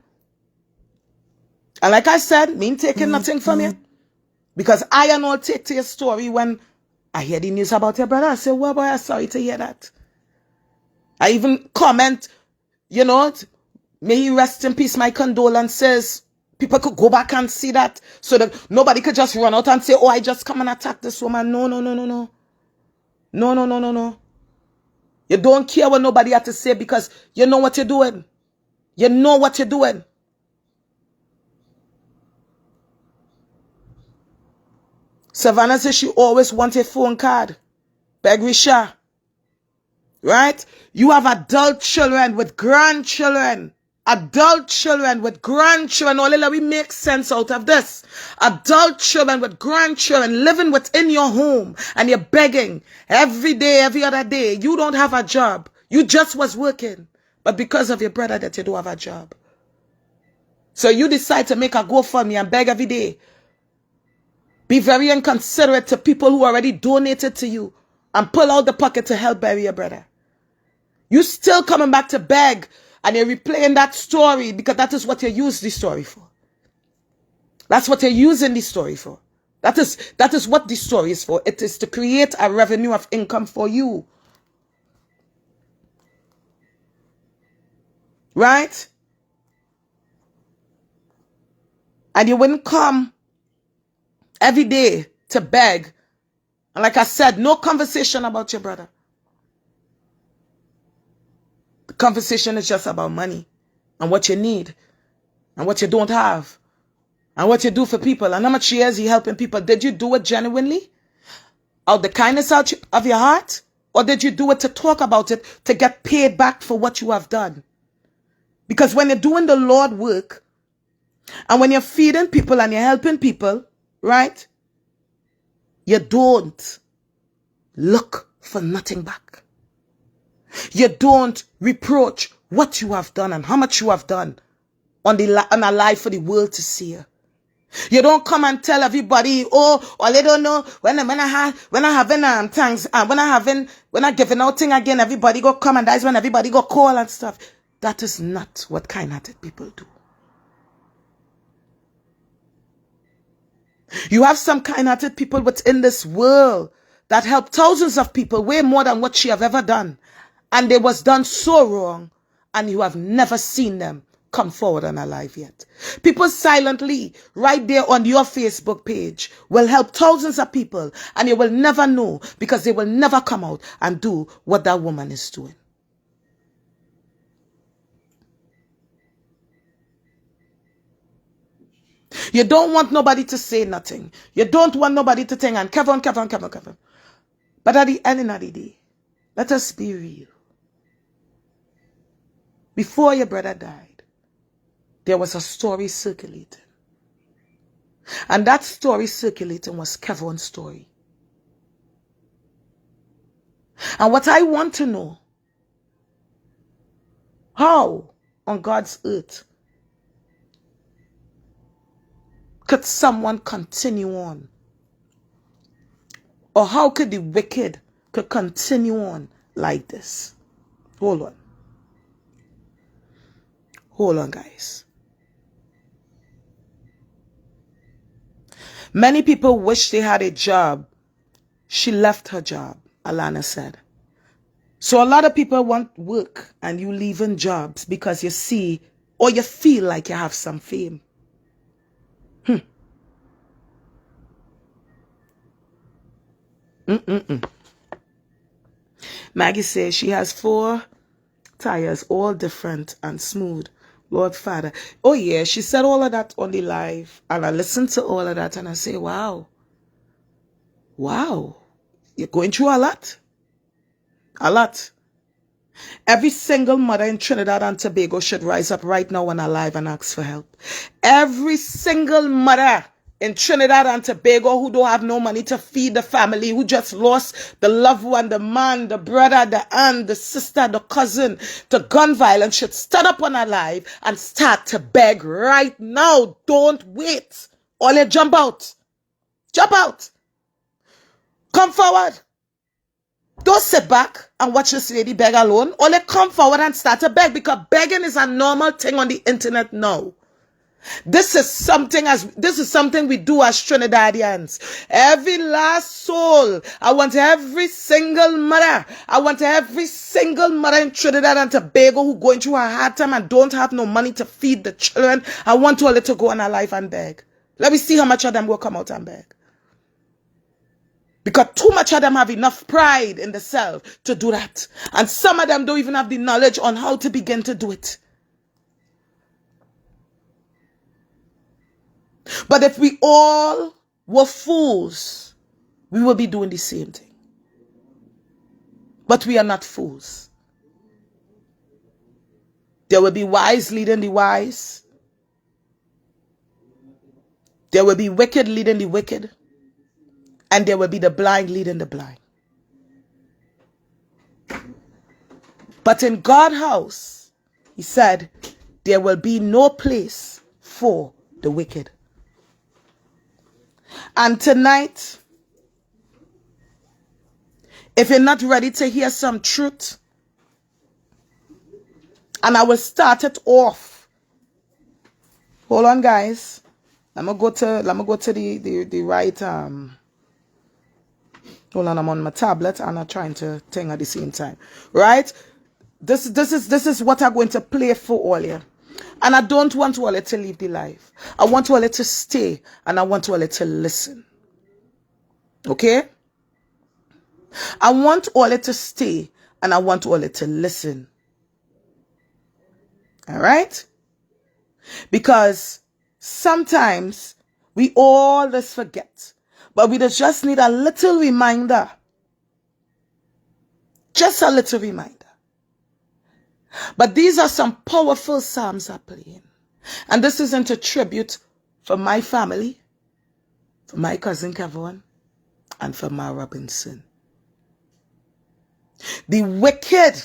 And like I said, me ain't taking nothing from you. Because I and all take to your story when I hear the news about your brother. I say, well, boy, I'm sorry to hear that. I even comment, you know, may he rest in peace, my condolences. People could go back and see that so that nobody could just run out and say, oh, I just come and attack this woman. No, no, no, no, no. No, no, no, no, no. You don't care what nobody has to say because you know what you're doing. You know what you're doing. Savannah says she always wants a phone card. Beg Risha. Right? You have adult children with grandchildren. Adult children with grandchildren. Only let me make sense out of this. Adult children with grandchildren living within your home. And you're begging every day, every other day. You don't have a job. You just was working. But because of your brother that you don't have a job. So you decide to make a GoFundMe and beg every day. Be very inconsiderate to people who already donated to you. And pull out the pocket to help bury your brother. You still coming back to beg. And you're replaying that story because that is what you use the story for. That's what you're using the story for. That is what the story is for. It is to create a revenue of income for you. Right? And you wouldn't come every day to beg. And like I said, no conversation about your brother. The conversation is just about money and what you need and what you don't have and what you do for people and how much years you helping people. Did you do it genuinely? Out the kindness out of your heart? Or did you do it to talk about it to get paid back for what you have done? Because when you're doing the Lord work and when you're feeding people and you're helping people, right? You don't look for nothing back. You don't reproach what you have done and how much you have done on a life for the world to see. You don't come and tell everybody, oh, or they don't know when I having thanks and when I giving out thing again, everybody go come and that's when everybody go call and stuff. That is not what kind-hearted people do. You have some kind-hearted people within this world that help thousands of people way more than what she have ever done. And they was done so wrong, and you have never seen them come forward and alive yet. People silently, right there on your Facebook page, will help thousands of people, and you will never know because they will never come out and do what that woman is doing. You don't want nobody to say nothing. You don't want nobody to think, and Kevon. But at the end of the day, let us be real. Before your brother died, there was a story circulating. And that story circulating was Kevon's story. And what I want to know, how on God's earth could someone continue on? Or how could the wicked could continue on like this? Hold on. Hold on, guys. Many people wish they had a job. She left her job, Alana said. So a lot of people want work and you leaving jobs because you see or you feel like you have some fame. Maggie says she has 4 tires, all different and smooth. Lord Father. Oh yeah, she said all of that on the live. And I listened to all of that and I say, wow. Wow. You're going through a lot. A lot. Every single mother in Trinidad and Tobago should rise up right now on Unalive and ask for help. Every single mother in Trinidad and Tobago who don't have no money to feed the family, who just lost the loved one, the man, the brother, the aunt, the sister, the cousin to gun violence should stand up on Unalive and start to beg right now. Don't wait. Only jump out. Jump out. Come forward. Don't sit back and watch this lady beg alone. Only come forward and start to beg, because begging is a normal thing on the internet now. This is something we do as Trinidadians. Every last soul. I want every single mother. I want every single mother in Trinidad and Tobago who going through a hard time and don't have no money to feed the children. I want all to go on a life and beg. Let me see how much of them will come out and beg. Because too much of them have enough pride in themselves to do that. And some of them don't even have the knowledge on how to begin to do it. But if we all were fools, we will be doing the same thing. But we are not fools. There will be wise leading the wise. There will be wicked leading the wicked. And there will be the blind leading the blind. But in God's house, he said, there will be no place for the wicked. And tonight, if you're not ready to hear some truth, and I will start it off. Hold on, guys. Let me go to the right hold on, I'm on my tablet and I'm trying to think at the same time. Right? This is what I'm going to play for all you. And I don't want all to leave the life. I want all to stay, and I want all to listen. Okay? I want all to stay, and I want all to listen. All right? Because sometimes we always forget, but we just need a little reminder. Just a little reminder. But these are some powerful psalms I'm playing. And this isn't a tribute for my family, for my cousin Kevon, and for Ma Robinson. The wicked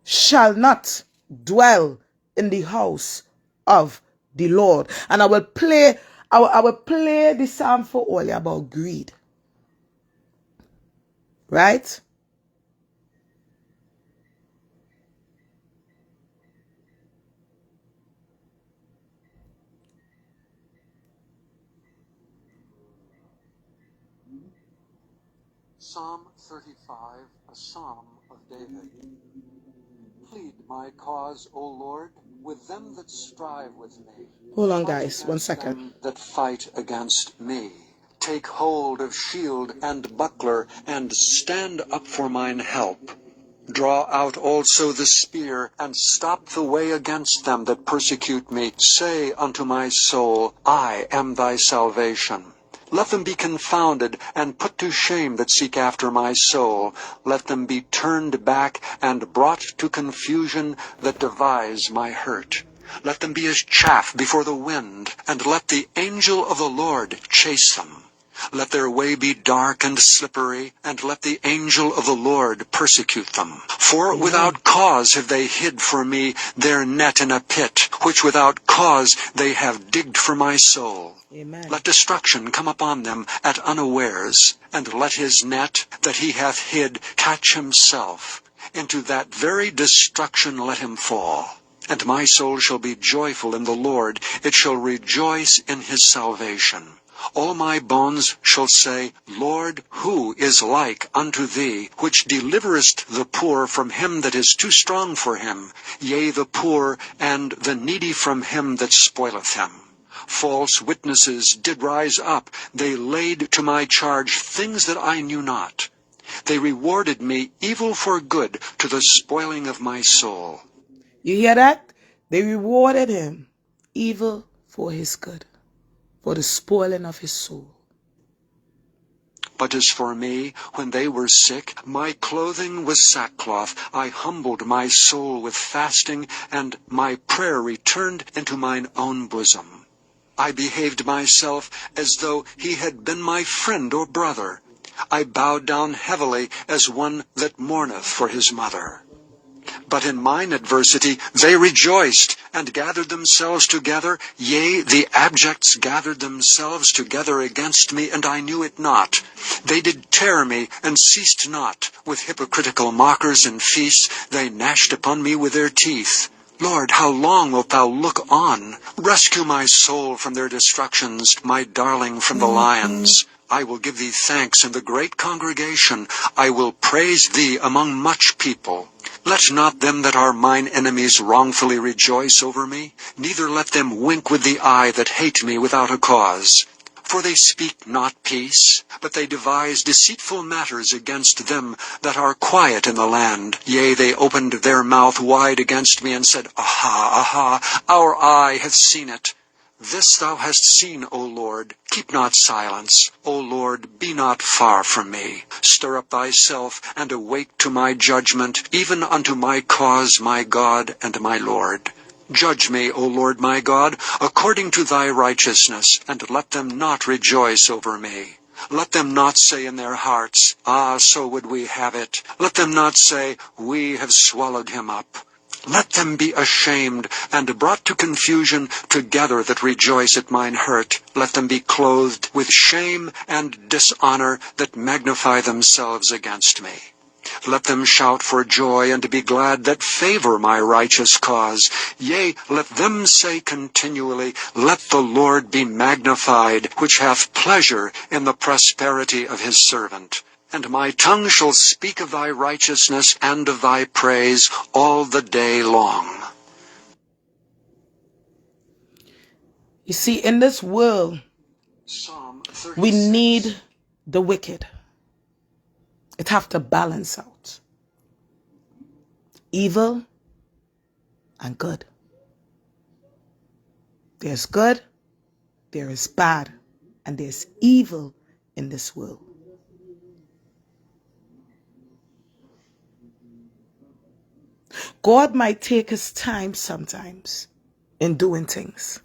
shall not dwell in the house of the Lord. And I will play the psalm for all you about greed. Right?
Psalm 35, a psalm of David. Plead my cause, O Lord, with them that strive with me.
Hold on, guys, 1 second.
Them that fight against me. Take hold of shield and buckler, and stand up for mine help. Draw out also the spear, and stop the way against them that persecute me. Say unto my soul, I am thy salvation. Let them be confounded and put to shame that seek after my soul. Let them be turned back and brought to confusion that devise my hurt. Let them be as chaff before the wind, and let the angel of the Lord chase them. Let their way be dark and slippery, and let the angel of the Lord persecute them. For without cause have they hid for me their net in a pit, which without cause they have digged for my soul.
Amen.
Let destruction come upon them at unawares, and let his net that he hath hid catch himself. Into that very destruction let him fall. And my soul shall be joyful in the Lord, it shall rejoice in his salvation. All my bones shall say, Lord, who is like unto thee, which deliverest the poor from him that is too strong for him, yea, the poor and the needy from him that spoileth him? False witnesses did rise up. They laid to my charge things that I knew not. They rewarded me evil for good, to the spoiling of my soul.
You hear that? They rewarded him evil for his good, for the spoiling of his soul.
But as for me, when they were sick, my clothing was sackcloth. I humbled my soul with fasting, and my prayer returned into mine own bosom. I behaved myself as though he had been my friend or brother. I bowed down heavily as one that mourneth for his mother. But in mine adversity they rejoiced, and gathered themselves together. Yea, the abjects gathered themselves together against me, and I knew it not. They did tear me, and ceased not. With hypocritical mockers and feasts they gnashed upon me with their teeth. Lord, how long wilt thou look on? Rescue my soul from their destructions, my darling from the lions. I will give thee thanks in the great congregation. I will praise thee among much people. Let not them that are mine enemies wrongfully rejoice over me, neither let them wink with the eye that hate me without a cause. For they speak not peace, but they devise deceitful matters against them that are quiet in the land. Yea, they opened their mouth wide against me, and said, Aha, aha, our eye hath seen it. This thou hast seen, O Lord. Keep not silence. O Lord, be not far from me. Stir up thyself, and awake to my judgment, even unto my cause, my God and my Lord. Judge me, O Lord my God, according to thy righteousness, and let them not rejoice over me. Let them not say in their hearts, Ah, so would we have it. Let them not say, We have swallowed him up. Let them be ashamed, and brought to confusion together that rejoice at mine hurt. Let them be clothed with shame and dishonor that magnify themselves against me. Let them shout for joy and be glad that favor my righteous cause. Yea, let them say continually, Let the Lord be magnified, which hath pleasure in the prosperity of his servant. And my tongue shall speak of thy righteousness and of thy praise all the day long.
You see, in this world, we need the wicked. It have to balance out evil and good. There's good, there is bad, and there's evil in this world. God might take his time sometimes in doing things,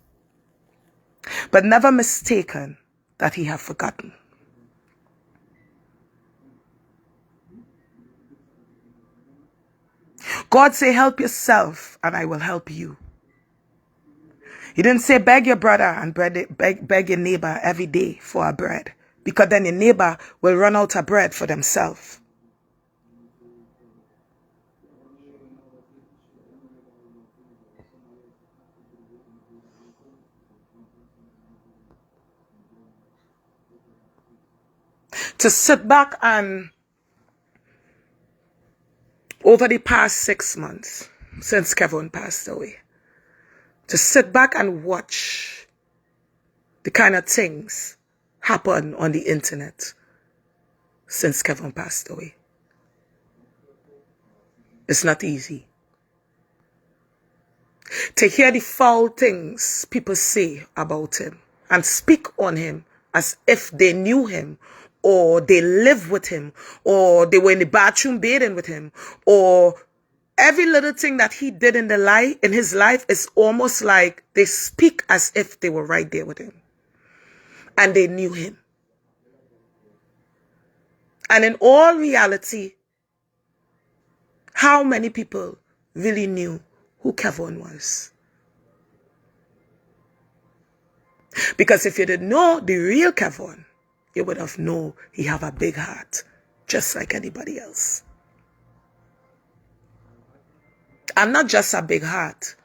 but never mistaken that he have forgotten. God say, help yourself and I will help you. He didn't say beg your brother and beg your neighbor every day for a bread, because then your neighbor will run out of bread for themselves. To sit back and over the past 6 months since Kevon passed away, to sit back and watch the kind of things happen on the internet since Kevon passed away. It's not easy. To hear the foul things people say about him and speak on him as if they knew him, or they live with him, or they were in the bathroom bathing with him, or every little thing that he did in his life is almost like they speak as if they were right there with him and they knew him. And in all reality, how many people really knew who Kevon was? Because if you didn't know the real Kevon, you would have known he have a big heart, just like anybody else. And not just a big heart,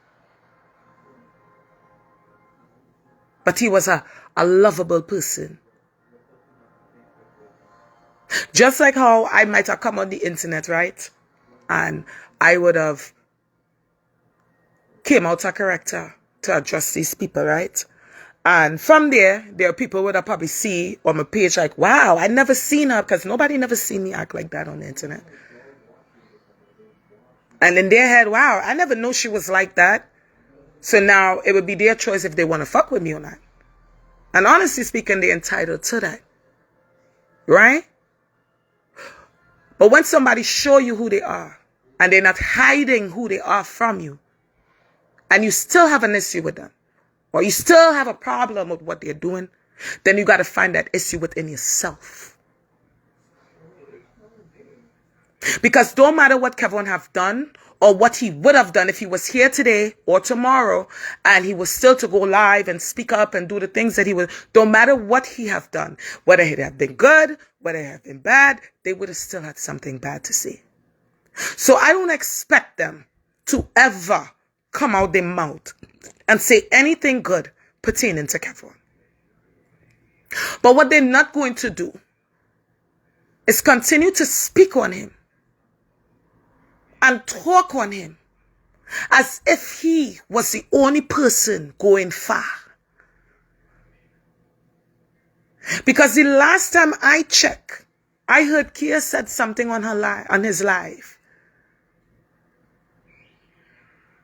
but he was a lovable person. Just like how I might have come on the internet, right? And I would have came out of character to address these people, right? And from there are people would have probably see on my page like, wow, I never seen her, because nobody never seen me act like that on the internet. And in their head, wow, I never knew she was like that. So now it would be their choice if they want to fuck with me or not. And honestly speaking, they're entitled to that. Right? But when somebody show you who they are, and they're not hiding who they are from you, and you still have an issue with them, or you still have a problem with what they're doing, then you got to find that issue within yourself. Because don't matter what Kevon have done or what he would have done if he was here today or tomorrow and he was still to go live and speak up and do the things that he would, don't matter what he have done, whether it have been good, whether it have been bad, they would have still had something bad to say. So I don't expect them to ever come out their mouth and say anything good pertaining to Kevon. But what they're not going to do is continue to speak on him and talk on him as if he was the only person going far. Because the last time I checked, I heard Kia said something on his live.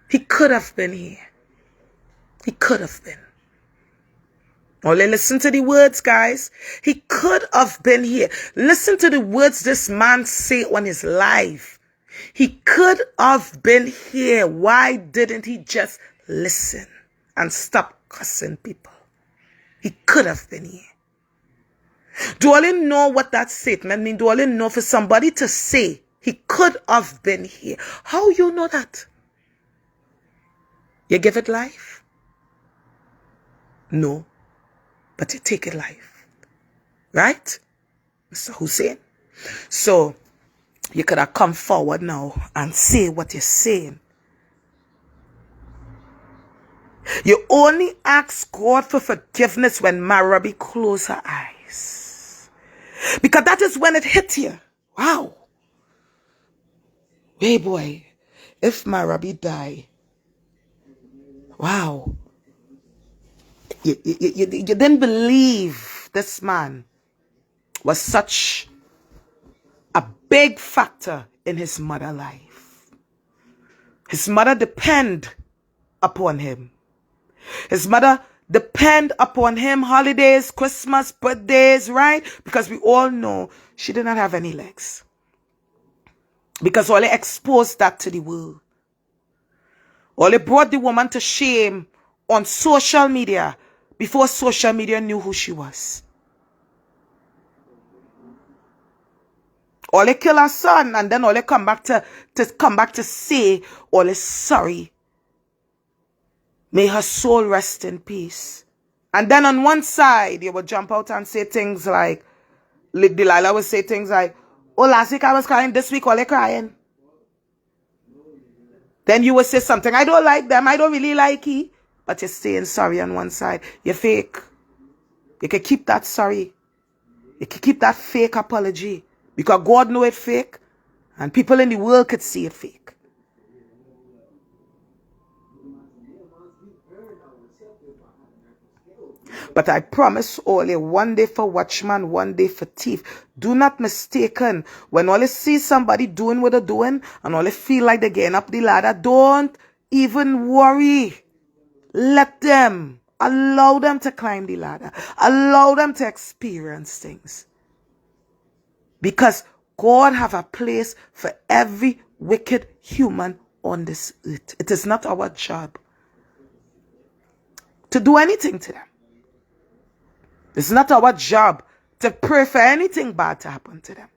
He could have been here. He could have been. Only listen to the words, guys. He could have been here. Listen to the words this man say on his live. He could have been here. Why didn't he just listen and stop cussing people? He could have been here. Do all you know what that statement means? Do all you know for somebody to say he could have been here? How you know that? You give it life? No. But you take it life. Right? Mr. Hussein? So, you could have come forward now and say what you're saying. You only ask God for forgiveness when Marabi closed her eyes. Because that is when it hit you. Wow. Hey boy, if Marabi die, wow. You didn't believe this man was such a big factor in his mother's life. His mother depend upon him. His mother depend upon him holidays, Christmas, birthdays, right? Because we all know she did not have any legs. Because all they exposed that to the world. All they brought the woman to shame on social media before social media knew who she was. All they kill her son and then all they come back to say all is sorry. May her soul rest in peace. And then on one side, you would jump out and say things like Delilah would say things like, oh, last week I was crying, this week all they crying. Then you would say something, I don't like them, I don't really like he. But you're saying sorry on one side. You're fake. You can keep that sorry. You can keep that fake apology. Because God know it fake. And people in the world could see it fake. But I promise all you, one day for watchman, one day for thief. Do not mistaken. When all you see somebody doing what they're doing, and all you feel like they're getting up the ladder, don't even worry. Let them. Allow them to climb the ladder. Allow them to experience things. Because God have a place for every wicked human on this earth. It is not our job to do anything to them. It's not our job to pray for anything bad to happen to them.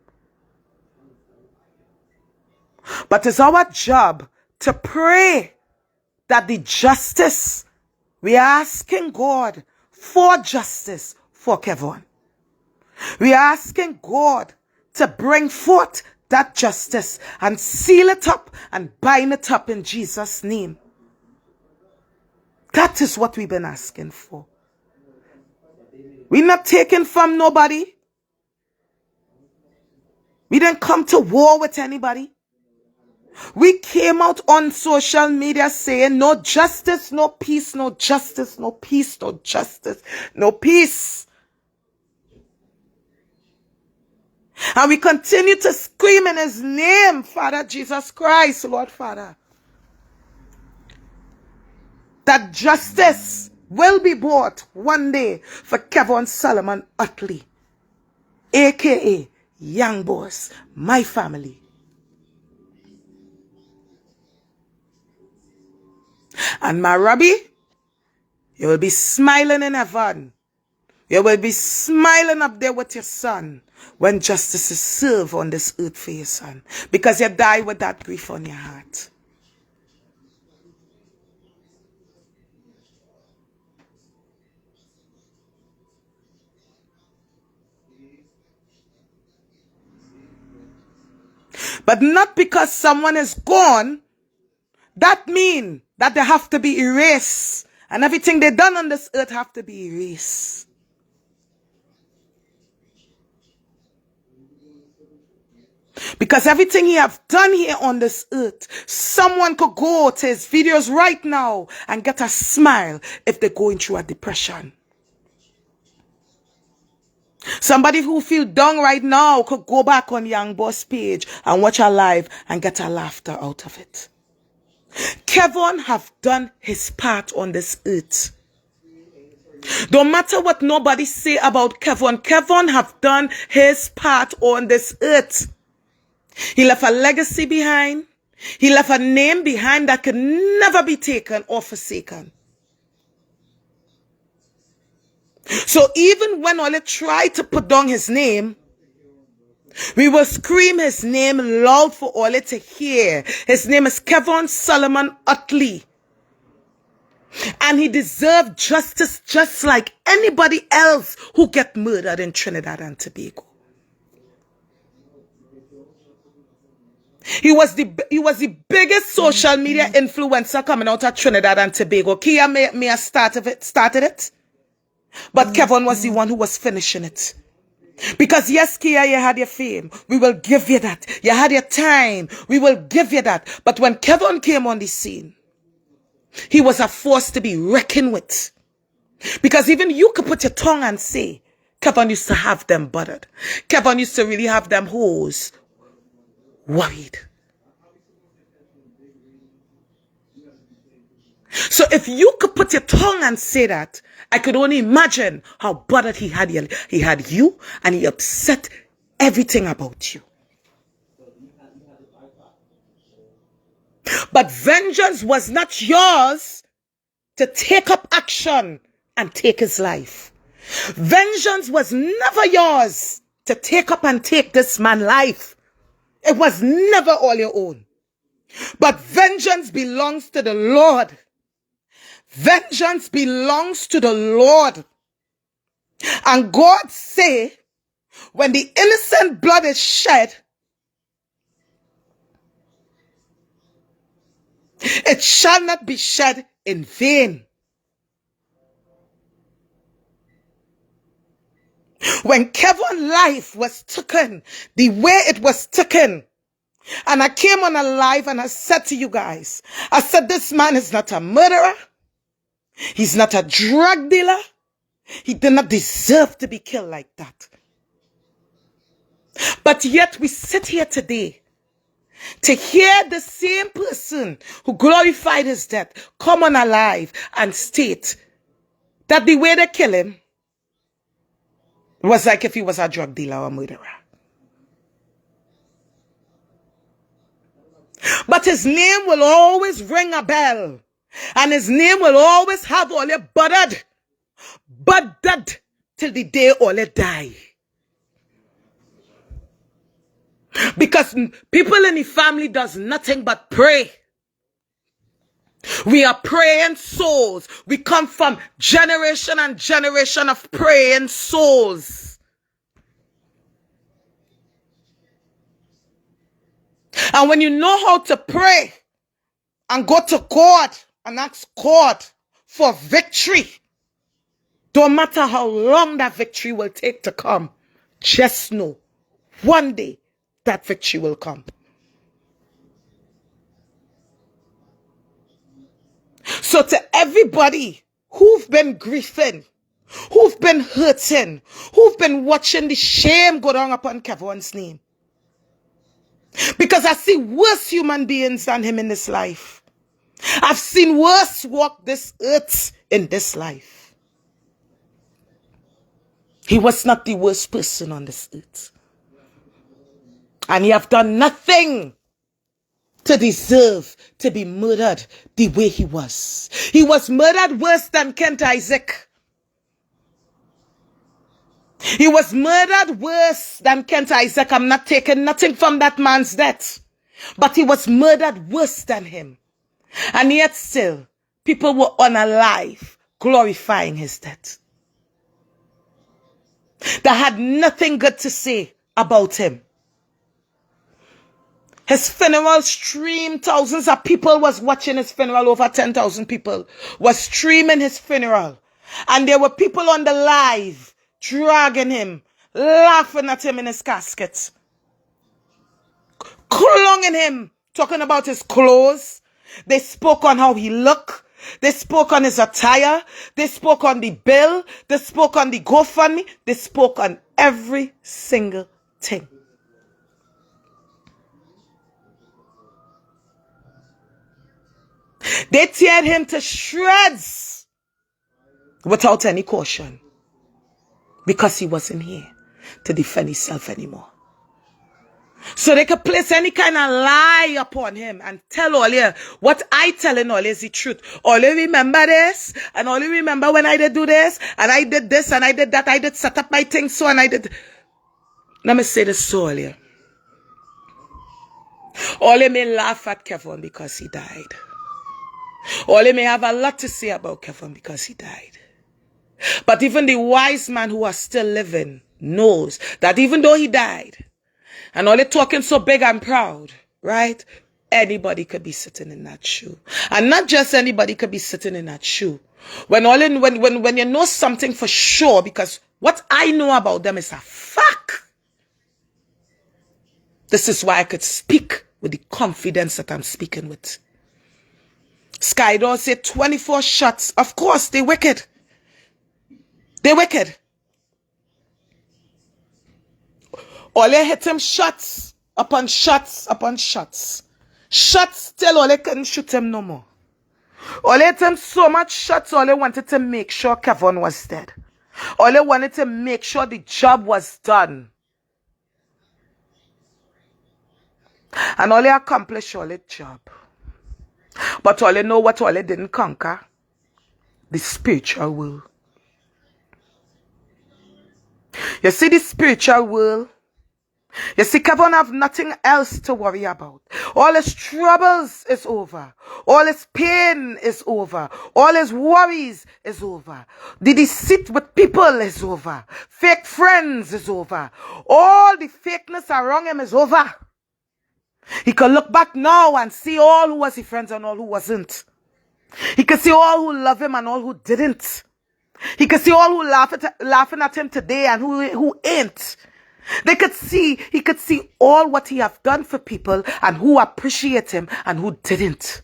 But it's our job to pray that the justice, we are asking God for justice for Kevon. We are asking God to bring forth that justice and seal it up and bind it up in Jesus' name. That is what we've been asking for. We're not taking from nobody. We didn't come to war with anybody. We came out on social media saying no justice, no peace, no justice, no peace, no justice, no peace. And we continue to scream in his name, Father Jesus Christ, Lord Father, that justice will be brought one day for Kevon Solomon Utley, a.k.a. Yank Boss, my family. And my Rabbi, You will be smiling in heaven. You will be smiling up there with your son when justice is served on this earth for your son. Because you die with that grief on your heart. But not because someone is gone, that mean that they have to be erased. And everything they done on this earth have to be erased. Because everything he have done here on this earth, someone could go to his videos right now and get a smile if they're going through a depression. Somebody who feel down right now could go back on Yank Boss page and watch a live and get a laughter out of it. Kevon have done his part on this earth. Don't matter what nobody say about Kevon, Kevon have done his part on this earth. He left a legacy behind. He left a name behind that could never be taken or forsaken. So even when Ole tried to put down his name, we will scream his name loud for Ole to hear. His name is Kevon Solomon Utley. And he deserved justice just like anybody else who get murdered in Trinidad and Tobago. He was the biggest social media influencer coming out of Trinidad and Tobago. Kia may have started it. But Kevon was the one who was finishing it. Because yes, Kia, you had your fame. We will give you that. You had your time. We will give you that. But when Kevon came on the scene, he was a force to be reckoned with. Because even you could put your tongue and say, Kevon used to have them buttered. Kevon used to really have them hoes worried. So if you could put your tongue and say that, I could only imagine how bothered he had you, and he upset everything about you. But vengeance was not yours to take up action and take his life. Vengeance was never yours to take up and take this man's life. It was never all your own. But vengeance belongs to the Lord. Vengeance belongs to the Lord. And God say, when the innocent blood is shed, it shall not be shed in vain. When Kevon's life was taken, the way it was taken, and I came on a live and I said to you guys, I said, this man is not a murderer. He's not a drug dealer. He did not deserve to be killed like that. But yet we sit here today to hear the same person who glorified his death come on alive and state that the way they kill him was like if he was a drug dealer or a murderer. But his name will always ring a bell. And his name will always have Ole buttered till the day Ole die. Because people in the family does nothing but pray. We are praying souls. We come from generation and generation of praying souls. And when you know how to pray and go to God and ask God for victory, don't matter how long that victory will take to come, just know one day that victory will come. So to everybody who've been grieving, who've been hurting, who've been watching the shame go down upon Kevon's name, because I see worse human beings than him in this life. I've seen worse walk this earth in this life. He was not the worst person on this earth. And he have done nothing to deserve to be murdered the way he was. He was murdered worse than Kent Isaac. He was murdered worse than Kent Isaac. I'm not taking nothing from that man's death. But he was murdered worse than him. And yet still, people were unalive, glorifying his death. They had nothing good to say about him. His funeral streamed. Thousands of people was watching his funeral. Over 10,000 people was streaming his funeral. And there were people on the live dragging him, laughing at him in his casket, clunging him, talking about his clothes. They spoke on how he looked. They spoke on his attire. They spoke on the bill. They spoke on the Gofundme. They spoke on every single thing. They teared him to shreds without any caution because he wasn't here to defend himself anymore. So they could place any kind of lie upon him and tell Allyuh what I telling Allyuh is the truth. Allyuh remember this, and Allyuh remember when I did do this, and I did this, and I did that, I did set up my things so, and I did. Let me say this to Allyuh. Allyuh may laugh at Kevon because he died. Allyuh may have a lot to say about Kevon because he died. But even the wise man who are still living knows that even though he died, and Allyuh talking so big and proud, right? Anybody could be sitting in that shoe. And not just anybody could be sitting in that shoe. When you know something for sure, because what I know about them is a fact. This is why I could speak with the confidence that I'm speaking with. Skydor said 24 shots. Of course, they wicked. They wicked. Allyuh hit him shots upon shots upon shots. Shots till Allyuh couldn't shoot him no more. Allyuh hit him so much shots, Allyuh wanted to make sure Kevon was dead. Allyuh wanted to make sure the job was done. And Allyuh accomplished Allyuh's job. But Allyuh know what Allyuh didn't conquer? The spiritual world. You see the spiritual world? You see, Kevon have nothing else to worry about. All his troubles is over. All his pain is over. All his worries is over. The deceit with people is over. Fake friends is over. All the fakeness around him is over. He can look back now and see all who was his friends and all who wasn't. He can see all who love him and all who didn't. He can see all who laughing at him today and who ain't. He could see all what he have done for people and who appreciate him and who didn't.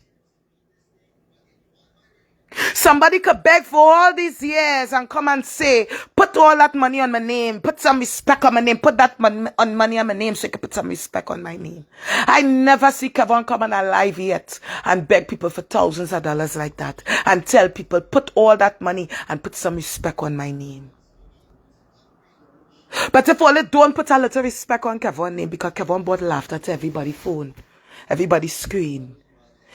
Somebody could beg for all these years and come and say, put all that money on my name, put some respect on my name, put that money on my name so you can put some respect on my name. I never see Kevon come on alive yet and beg people for thousands of dollars like that and tell people, put all that money and put some respect on my name. But if Allyuh don't put a little respect on Kevon's name because Kevon brought laughter to everybody's phone, everybody's screen.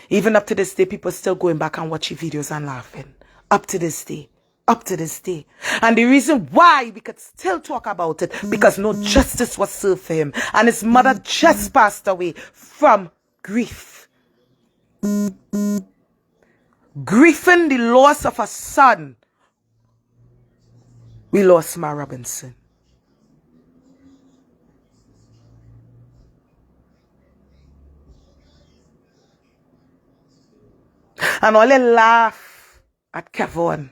Even up to this day, people still going back and watching videos and laughing. Up to this day. Up to this day. And the reason why we could still talk about it, because no justice was served for him. And his mother just passed away from grief. Grieving the loss of a son. We lost Ma Robinson. And Allyuh laugh at Kevon.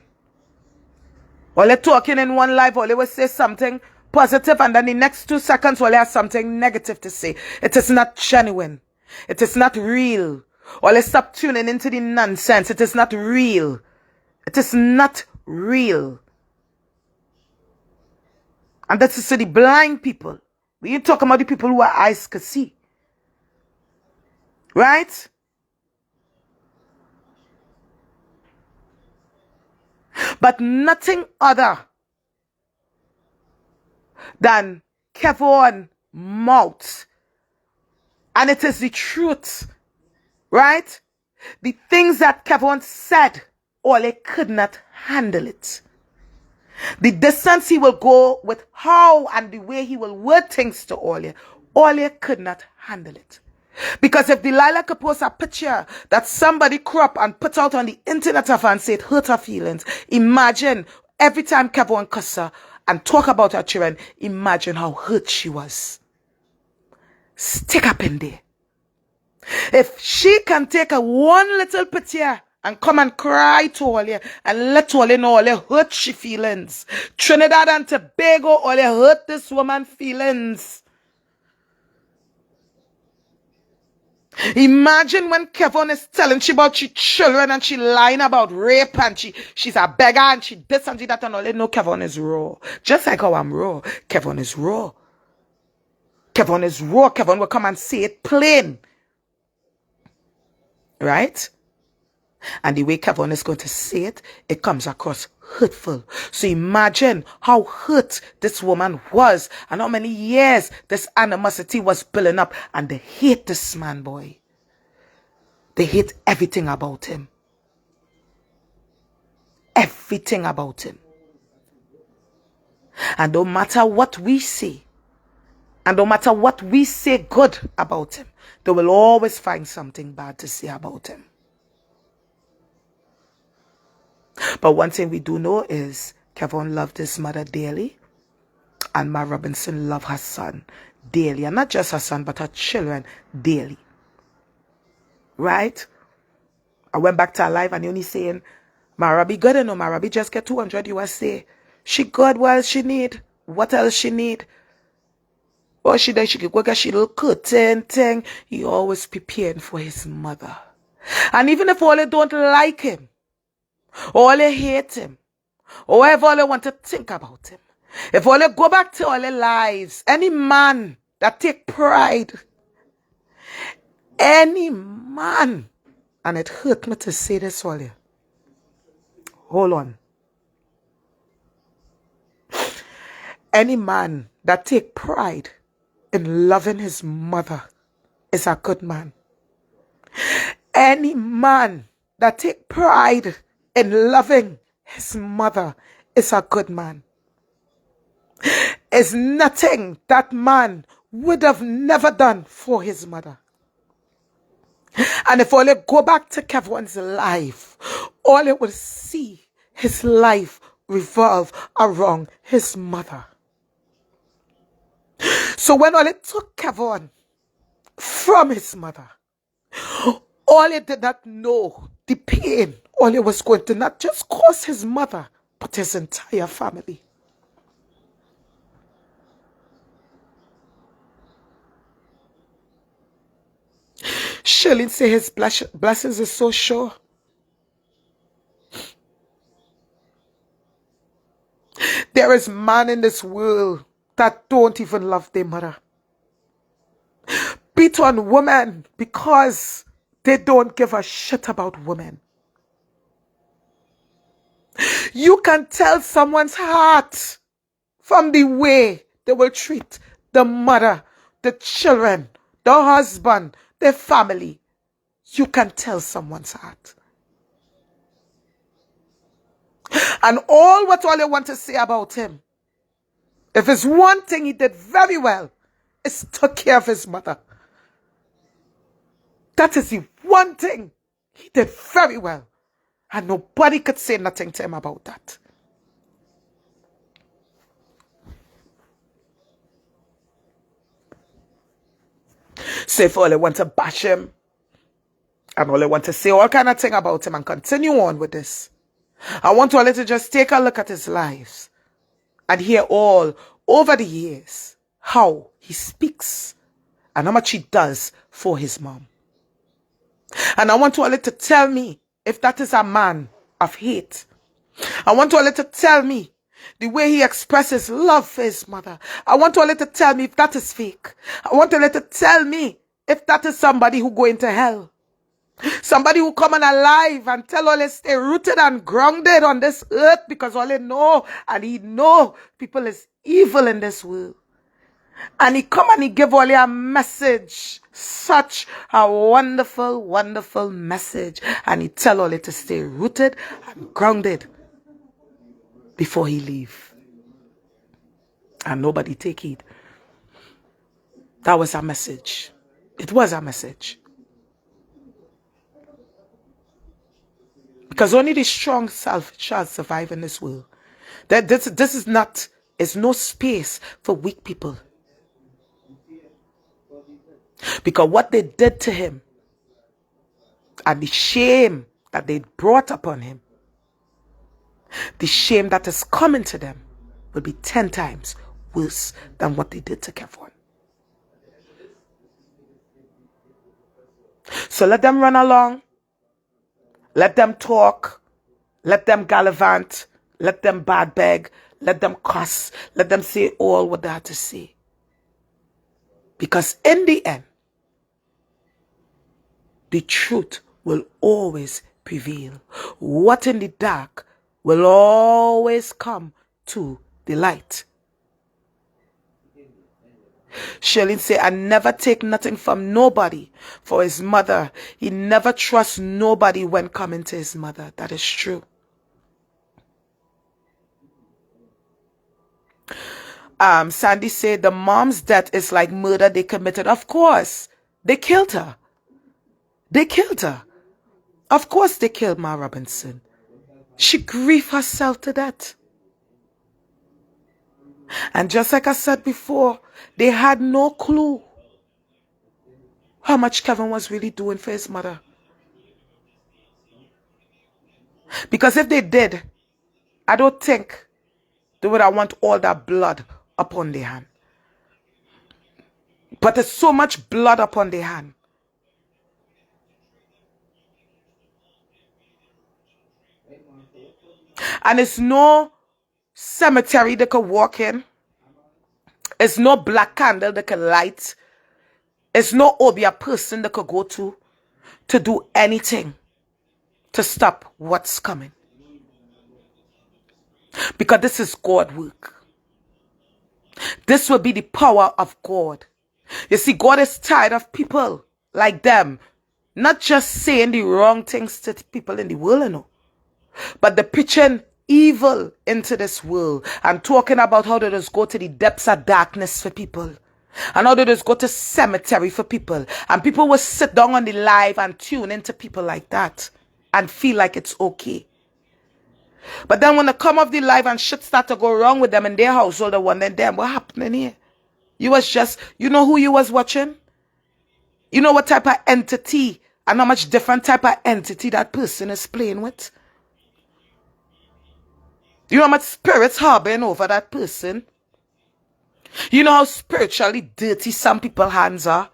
Allyuh talking in one live, Allyuh will say something positive and then the next 2 seconds Allyuh has something negative to say. It is not genuine. It is not real. Allyuh stop tuning into the nonsense. It is not real. It is not real. And that is to the blind people. We ain't talking about the people who are eyes could see. Right? But nothing other than Kevon mouth. And it is the truth right? The things that Kevon said, Ole could not handle it. The distance he will go with how and the way he will word things to Ole could not handle it. Because if Delilah could post a picture that somebody crop and put out on the internet of her and say it hurt her feelings, imagine every time Kevon cuss her and talk about her children, imagine how hurt she was. Stick up in there. If she can take a one little picture and come and cry to Ole and let Ole know Ole hurt she feelings. Trinidad and Tobago, Ole hurt this woman feelings. Imagine when Kevon is telling she about she children and she lying about rape and she's a beggar and she this and she that and Ole know Kevon is raw. Just like how I'm raw, Kevon is raw. Kevon is raw. Kevon will come and say it plain. Right? And the way Kevon is going to say it, it comes across hurtful. So imagine how hurt this woman was and how many years this animosity was building up. And they hate this man, boy. They hate everything about him. Everything about him. And no matter what we say, and no matter what we say good about him, they will always find something bad to say about him. But one thing we do know is Kevon loved his mother dearly, and Ma Robinson loved her son dearly. And not just her son, but her children dearly. Right? I went back to her live and only saying, Ma Robbie good enough, Ma Robbie just get 200 USA. She good while she need. What else she need? Or she could go get she little curtain thing. He always preparing for his mother. And even if Ole don't like him, Ole hate him, or if Ole want to think about him, if Ole go back to Ole lives, any man that take pride, any man, and it hurt me to say this, Ole. Hold on. Any man that take pride in loving his mother is a good man. Any man that take pride in loving his mother is a good man. Is nothing that man would have never done for his mother. And if Ole go back to Kevon's life, Ole will see his life revolve around his mother. So when Ole took Kevon from his mother, Ole did not know the pain Ole was going to not just cause his mother, but his entire family. Shirley say his blessings is so sure. There is man in this world that don't even love their mother. Beat on women because they don't give a shit about women. You can tell someone's heart from the way they will treat the mother, the children, the husband, their family. You can tell someone's heart. And all they want to say about him, if it's one thing he did very well, is took care of his mother. That is the one thing he did very well. And nobody could say nothing to him about that. So if all they want to bash him, and all they want to say all kind of thing about him and continue on with this, I want all to just take a look at his lives and hear all over the years how he speaks and how much he does for his mom. And I want all to tell me if that is a man of hate. I want all to tell me the way he expresses love for his mother. I want all to tell me if that is fake. I want all to tell me if that is somebody who go into hell. Somebody who come on alive and tell all stay rooted and grounded on this earth because all they know and he know people is evil in this world. And he come and he give all a message. Such a wonderful, wonderful message. And he tell all it to stay rooted and grounded before he leave. And nobody take heed. That was our message. It was our message. Because only the strong shall survive in this world. This is not, it's no space for weak people. Because what they did to him and the shame that they brought upon him, the shame that is coming to them will be 10 times worse than what they did to Kevon. So let them run along. Let them talk. Let them gallivant. Let them bad beg. Let them cuss. Let them say all what they have to say. Because in the end, the truth will always prevail. What in the dark will always come to the light. Shirley say, I never take nothing from nobody for his mother. He never trusts nobody when coming to his mother. That is true. Sandy said, the mom's death is like murder they committed. Of course. They killed her. They killed her. Of course they killed Ma Robinson. She grieved herself to death. And just like I said before, they had no clue how much Kevon was really doing for his mother. Because if they did, I don't think they would have want all that blood upon their hand. But there's so much blood upon their hand. And it's no cemetery they could walk in. It's no black candle they could light. It's no obia person they could go to do anything to stop what's coming. Because this is God work. This will be the power of God. You see, God is tired of people like them not just saying the wrong things to people in the world, you know, but the preaching evil into this world and talking about how they just go to the depths of darkness for people and how they just go to cemetery for people, and people will sit down on the live and tune into people like that and feel like it's okay. But then when they come off the live and shit start to go wrong with them in their household, they wondering, damn, what happening here? You was just, you know who you was watching? You know what type of entity and how much different type of entity that person is playing with? You know how much spirits harboring over that person? You know how spiritually dirty some people's hands are?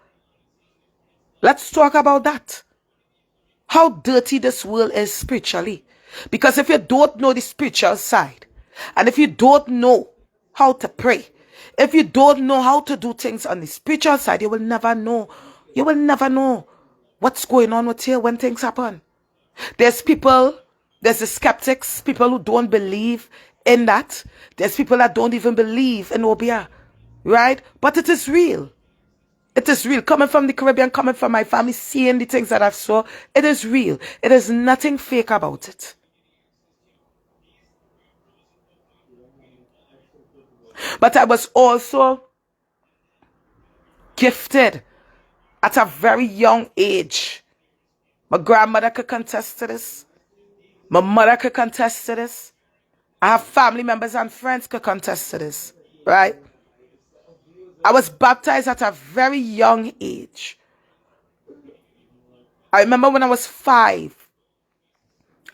Let's talk about that. How dirty this world is spiritually. Because if you don't know the spiritual side, and if you don't know how to pray, if you don't know how to do things on the spiritual side, you will never know. You will never know what's going on with you when things happen. There's people, there's the skeptics, people who don't believe in that. There's people that don't even believe in Obia, right? But it is real. It is real. Coming from the Caribbean, coming from my family, seeing the things that I've saw, it is real. It is nothing fake about it. But I was also gifted at a very young age. My grandmother could contest to this. My mother could contest to this. I have family members and friends could contest to this, right? I was baptized at a very young age. I remember when I was 5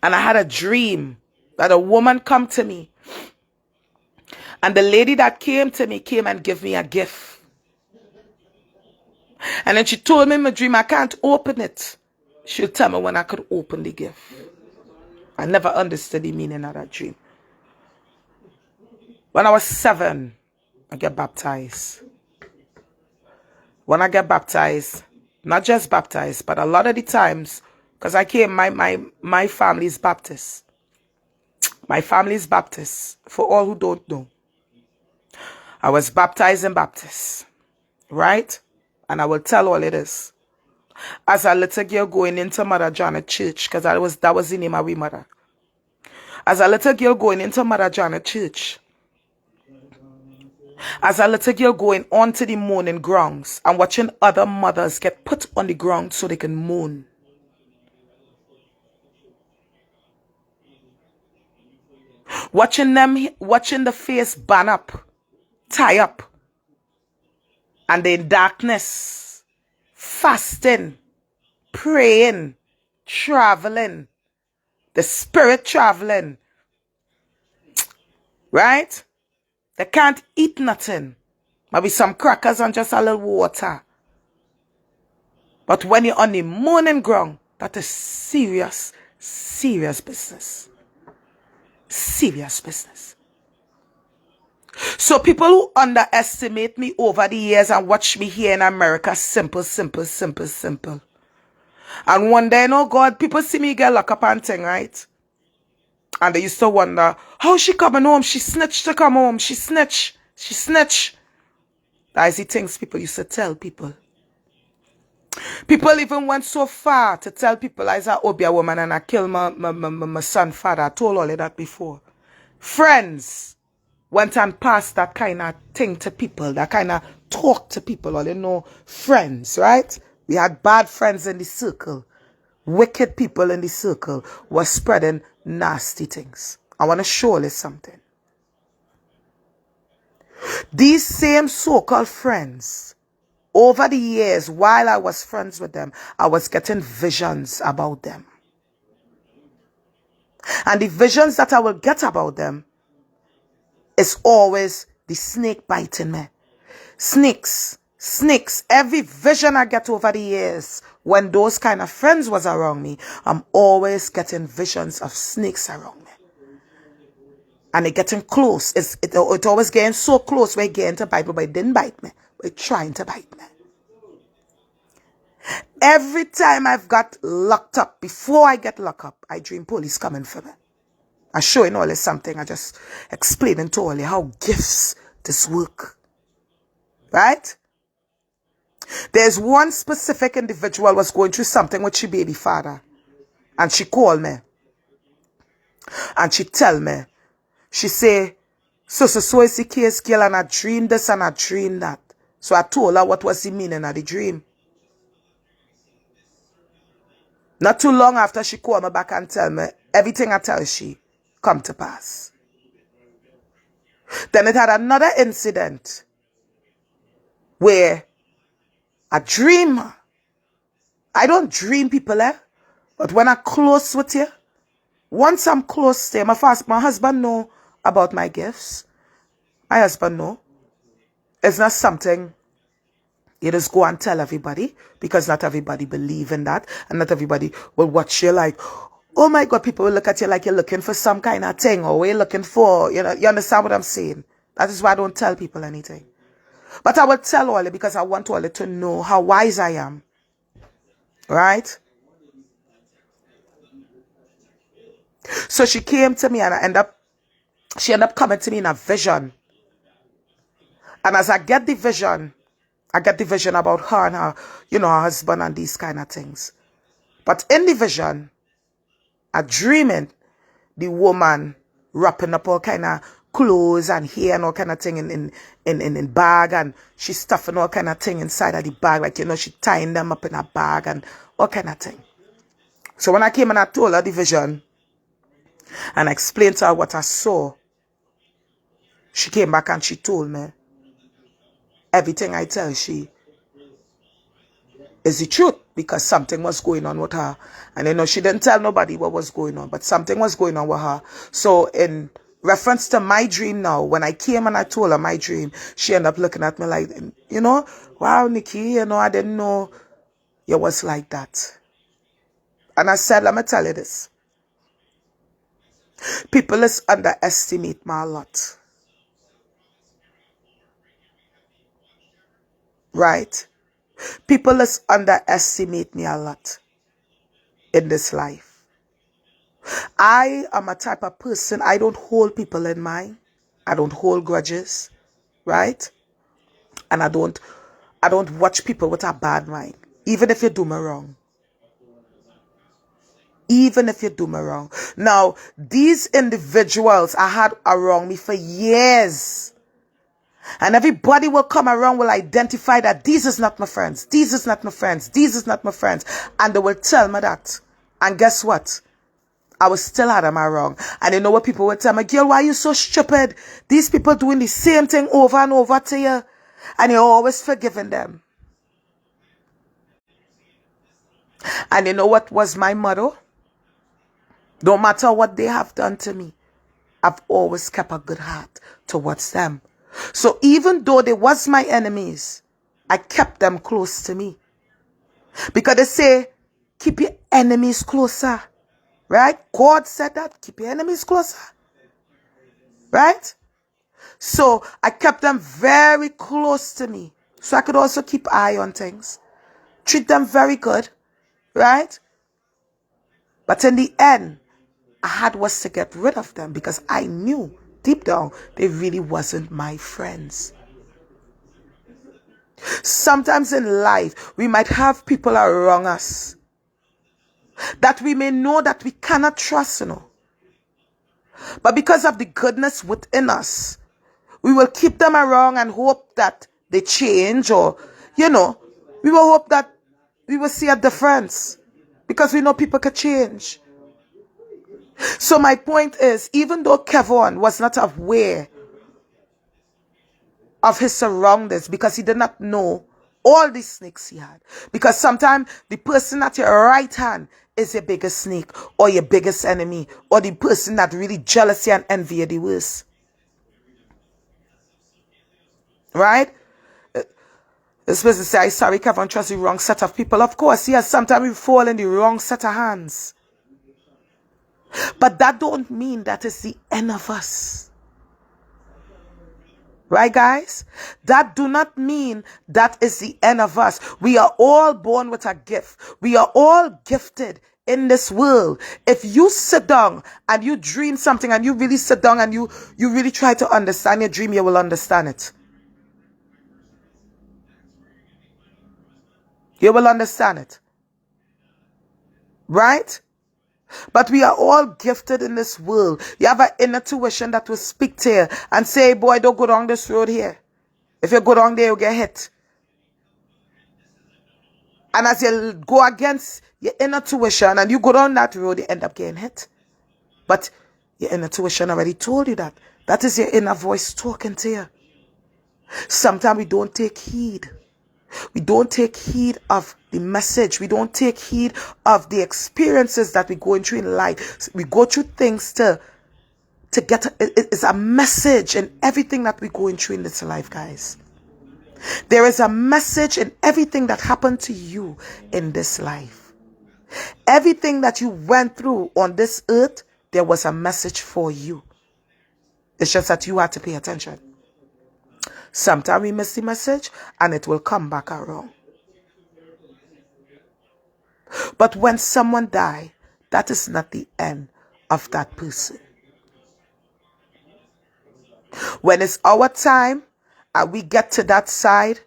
and I had a dream that a woman come to me. And the lady that came to me came and gave me a gift. And then she told me in my dream I can't open it. She'll tell me when I could open the gift. I never understood the meaning of that dream. When I was 7, I get baptized. When I get baptized, not just baptized, but a lot of the times, because I came, my family is Baptist. My family is Baptist, for all who don't know. I was baptized in Baptist, right? And I will tell all it is. As a little girl going into Mother Janet Church, because that was the name of we mother. As a little girl going into Mother Janet Church, as a little girl going onto the mourning grounds and watching other mothers get put on the ground so they can mourn. Watching the face burn up, tie up, and they in darkness, fasting, praying, traveling, the spirit traveling, right? They can't eat nothing. Maybe some crackers and just a little water. But when you're on the mourning ground, that is serious, serious business. Serious business. So people who underestimate me over the years and watch me here in America, simple. And one day, no God, people see me get locked up and thing, right? And they used to wonder, how she coming home? She snitched to come home. She snitched. That is the things people used to tell people. People even went so far to tell people I was a Obia woman and I killed my son father. I told all of that before. Friends went and passed that kind of thing to people, that kind of talk to people, all you know, friends, right? We had bad friends in the circle. Wicked people in the circle were spreading nasty things. I want to show you something. These same so-called friends, over the years, while I was friends with them, I was getting visions about them. And the visions that I will get about them is always the snake biting me. Snakes. Every vision I get over the years, when those kind of friends was around me, I'm always getting visions of snakes around me. And it getting close. It always getting so close where it getting to bite me, but it didn't bite me. But it trying to bite me. Every time I've got locked up, before I get locked up, I dream police coming for me. I'm showing all this something. I just explaining to all you how gifts this work. Right? There's one specific individual was going through something with her baby father. And she called me. And she tell me. She say, so is the case, girl, and I dreamed this and I dreamed that. So I told her what was the meaning of the dream. Not too long after she called me back and tell me, everything I tell she come to pass. Then it had another incident where I dream. I don't dream people, but when I'm close with you, once I'm close to you, my husband know about my gifts. My husband know. It's not something you just go and tell everybody, because not everybody believe in that, and not everybody will watch you like, oh my God, people will look at you like you're looking for some kind of thing, or what you're looking for, you know, you understand what I'm saying? That is why I don't tell people anything. But I will tell all because I want all to know how wise I am. Right? So she came to me and she ended up coming to me in a vision. And as I get the vision about her and her, you know, her husband and these kind of things. But in the vision, I dreaming the woman wrapping up all kind of clothes and hair and all kind of thing in bag, and she stuffing all kind of thing inside of the bag, like, you know, she tying them up in a bag and all kind of thing. So when I came and I told her the vision and I explained to her what I saw, she came back and she told me everything I tell she is the truth, because something was going on with her. And you know, she didn't tell nobody what was going on, but something was going on with her. So in reference to my dream now, when I came and I told her my dream, she ended up looking at me like, you know, wow, Nikki, you know, I didn't know you was like that. And I said, let me tell you this. People is underestimate me a lot. Right? People is underestimate me a lot in this life. I am a type of person, I don't hold people in mind. I don't hold grudges. right? And I don't watch people with a bad mind, even if you do me wrong. Even if you do me wrong. Now, these individuals I had around me for years. And everybody will come around, will identify that these is not my friends. These is not my friends. These is not my friends. And they will tell me that. And guess what? I was still had them around. And you know what people would tell me? Girl, why are you so stupid? These people doing the same thing over and over to you. And you're always forgiving them. And you know what was my motto? No matter what they have done to me, I've always kept a good heart towards them. So even though they was my enemies, I kept them close to me. Because they say, keep your enemies closer. Right? God said that. Keep your enemies closer. Right? So I kept them very close to me. So I could also keep eye on things. Treat them very good. Right? But in the end, I had was to get rid of them because I knew deep down they really wasn't my friends. Sometimes in life, we might have people around us that we may know that we cannot trust, But because of the goodness within us, we will keep them around and hope that they change, or, we will hope that we will see a difference because we know people can change. So my point is, even though Kevon was not aware of his surroundings because he did not know all the snakes he had, because sometimes the person at your right hand is your biggest snake or your biggest enemy or the person that really jealousy and envy you the worst. Right? This person say, sorry, Kevon, trust the wrong set of people. Of course, yes, sometimes we fall in the wrong set of hands. But that don't mean that is the end of us. Right, guys? That do not mean that is the end of us. We are all born with a gift. We are all gifted in this world. If you sit down and you dream something and you really sit down and you really try to understand your dream, you will understand it. You will understand it. Right? But we are all gifted in this world. You have an inner tuition that will speak to you and say, boy, don't go down this road here. If you go down there, you'll get hit. And as you go against your inner tuition and you go down that road, you end up getting hit. But your inner tuition already told you that. That is your inner voice talking to you. Sometimes we don't take heed. We don't take heed of the message. We don't take heed of the experiences that we're going through in life. We go through things to get, it's a message in everything that we're going through in this life, guys. There is a message in everything that happened to you in this life. Everything that you went through on this earth, there was a message for you. It's just that you had to pay attention. Sometimes we miss the message and it will come back around. But when someone dies, that is not the end of that person. When it's our time and we get to that side,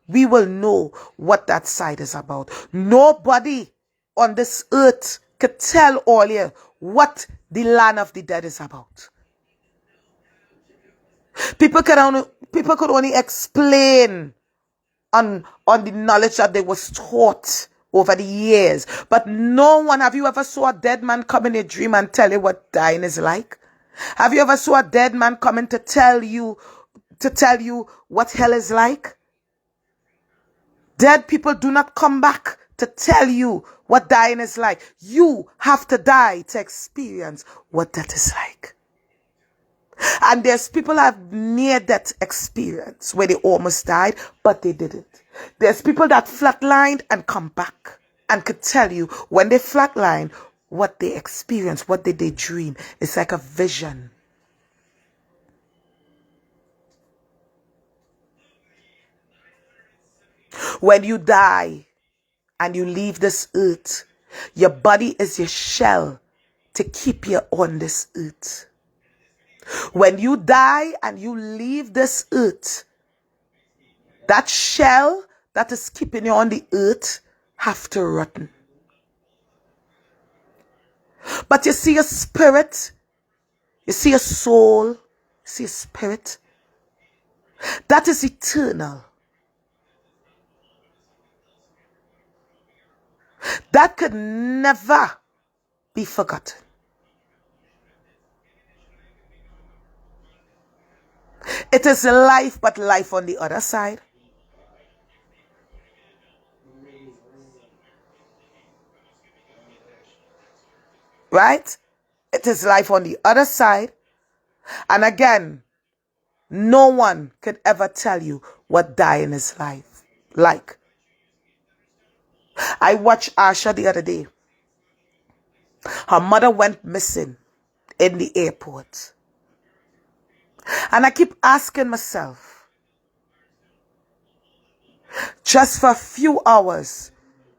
we will know what that side is about. Nobody on this earth could tell all you what the land of the dead is about. People could only explain on the knowledge that they was taught over the years. But no one, have you ever saw a dead man come in a dream and tell you what dying is like? Have you ever saw a dead man coming to tell you what hell is like? Dead people do not come back to tell you what dying is like. You have to die to experience what that is like. And there's people that have near-death experience where they almost died, but they didn't. There's people that flatlined and come back and could tell you when they flatline what they experienced, what did they dream. It's like a vision. When you die and you leave this earth, your body is your shell to keep you on this earth. When you die and you leave this earth, That shell that is keeping you on the earth have to rotten. But you see a spirit, you see a soul, you see a spirit. That is eternal. That could never be forgotten. It is life, but life on the other side. Right? It is life on the other side. And again, no one could ever tell you what dying is like. I watched Asha the other day. Her mother went missing in the airport. And I keep asking myself, just for a few hours,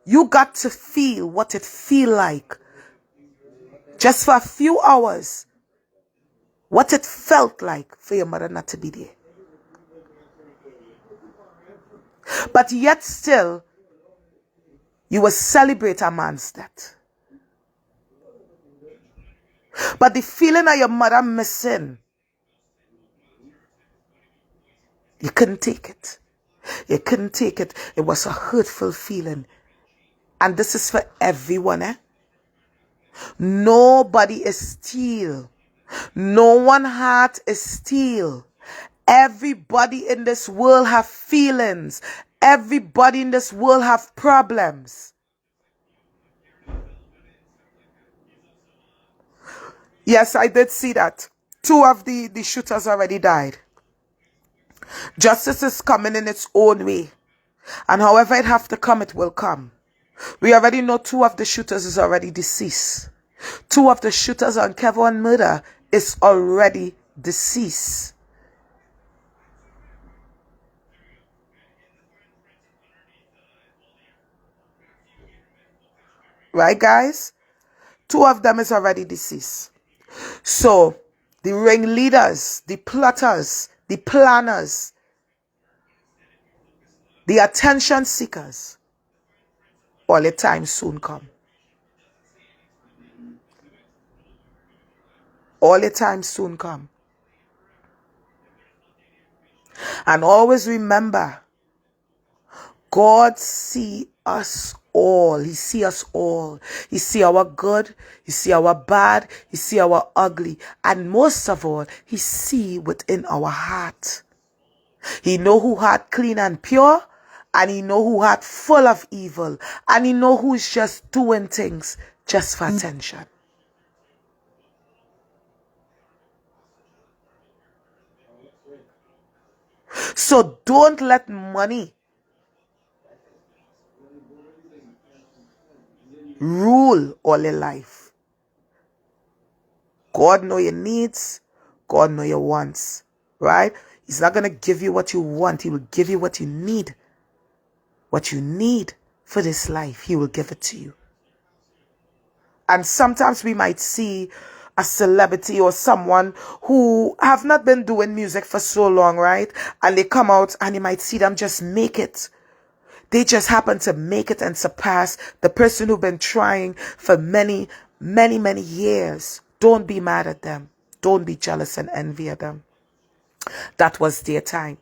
you got to feel what it feel like. Just for a few hours, what it felt like for your mother not to be there. But yet still, you will celebrate a man's death. But the feeling of your mother missing, you couldn't take it. You couldn't take it. It was a hurtful feeling. And this is for everyone, eh? Nobody is steel. No one heart is steel. Everybody in this world have feelings. Everybody in this world have problems. Yes, I did see that. 2 of the shooters already died. Justice is coming in its own way. And however it have to come, it will come. We already know 2 of the shooters is already deceased. 2 of the shooters on Kevon murder is already deceased. Right, guys? 2 of them is already deceased. So, the ringleaders, the plotters, the planners, the attention seekers, all the time soon come. All the time soon come. And always remember, God see us all. He see us all. He see our good. He see our bad. He see our ugly. And most of all, he see within our heart. He know who heart clean and pure. And he know who heart full of evil. And he know who's just doing things just for attention. So don't let money rule all your life. God know your needs. God know your wants. Right? He's not going to give you what you want. He will give you what you need. What you need for this life, he will give it to you. And sometimes we might see a celebrity or someone who have not been doing music for so long, right? And they come out and you might see them just make it. They just happen to make it and surpass the person who've been trying for many, many, many years. Don't be mad at them. Don't be jealous and envy of them. That was their time.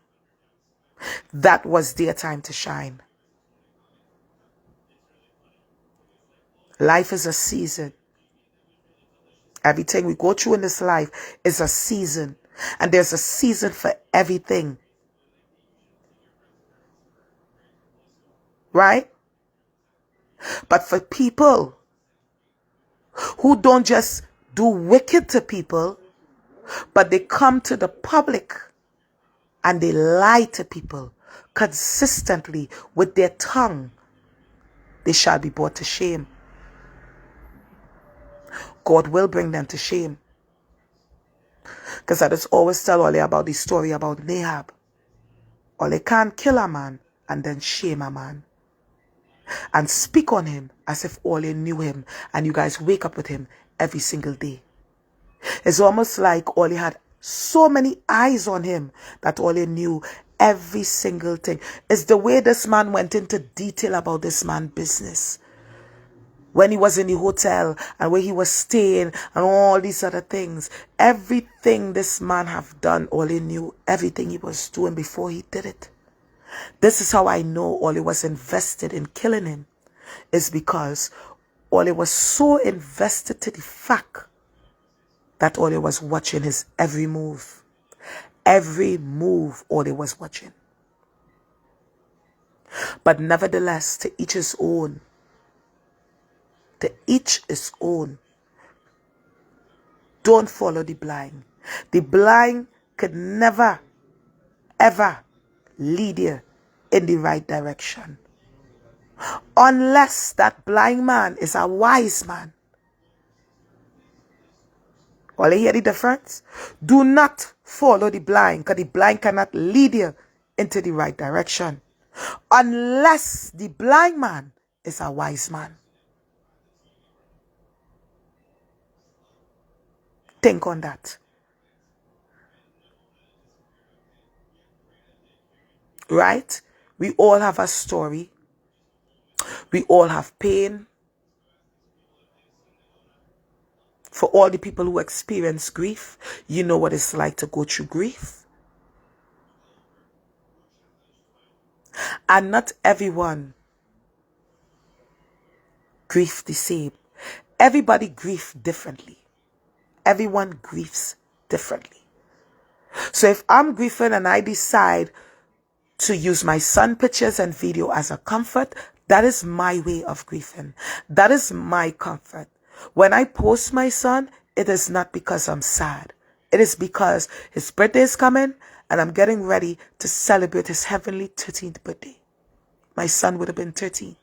That was their time to shine. Life is a season. Everything we go through in this life is a season. And there's a season for everything. Right? But for people who don't just do wicked to people, but they come to the public and they lie to people consistently with their tongue, they shall be brought to shame. God will bring them to shame. Because I just always tell Ollie about the story about Nahab. Ollie can't kill a man and then shame a man. And speak on him as if Ollie knew him. And you guys wake up with him every single day. It's almost like Ollie had so many eyes on him that Ollie knew every single thing. It's the way this man went into detail about this man's business. When he was in the hotel and where he was staying and all these other things. Everything this man have done, Ollie knew everything he was doing before he did it. This is how I know Ollie was invested in killing him. Is because Ollie was so invested to the fact that Ollie was watching his every move. Every move Ollie was watching. But nevertheless, to each his own. To each his own. Don't follow the blind. The blind could never, ever lead you in the right direction. Unless that blind man is a wise man. All you hear the difference? Do not follow the blind, because the blind cannot lead you into the right direction. Unless the blind man is a wise man. Think on that. Right? We all have a story. We all have pain. For all the people who experience grief, you know what it's like to go through grief. And not everyone grieves the same. Everybody grieves differently. Everyone grieves differently. So if I'm grieving and I decide to use my son pictures and video as a comfort, that is my way of grieving. That is my comfort. When I post my son, it is not because I'm sad. It is because his birthday is coming and I'm getting ready to celebrate his heavenly 13th birthday. My son would have been 13.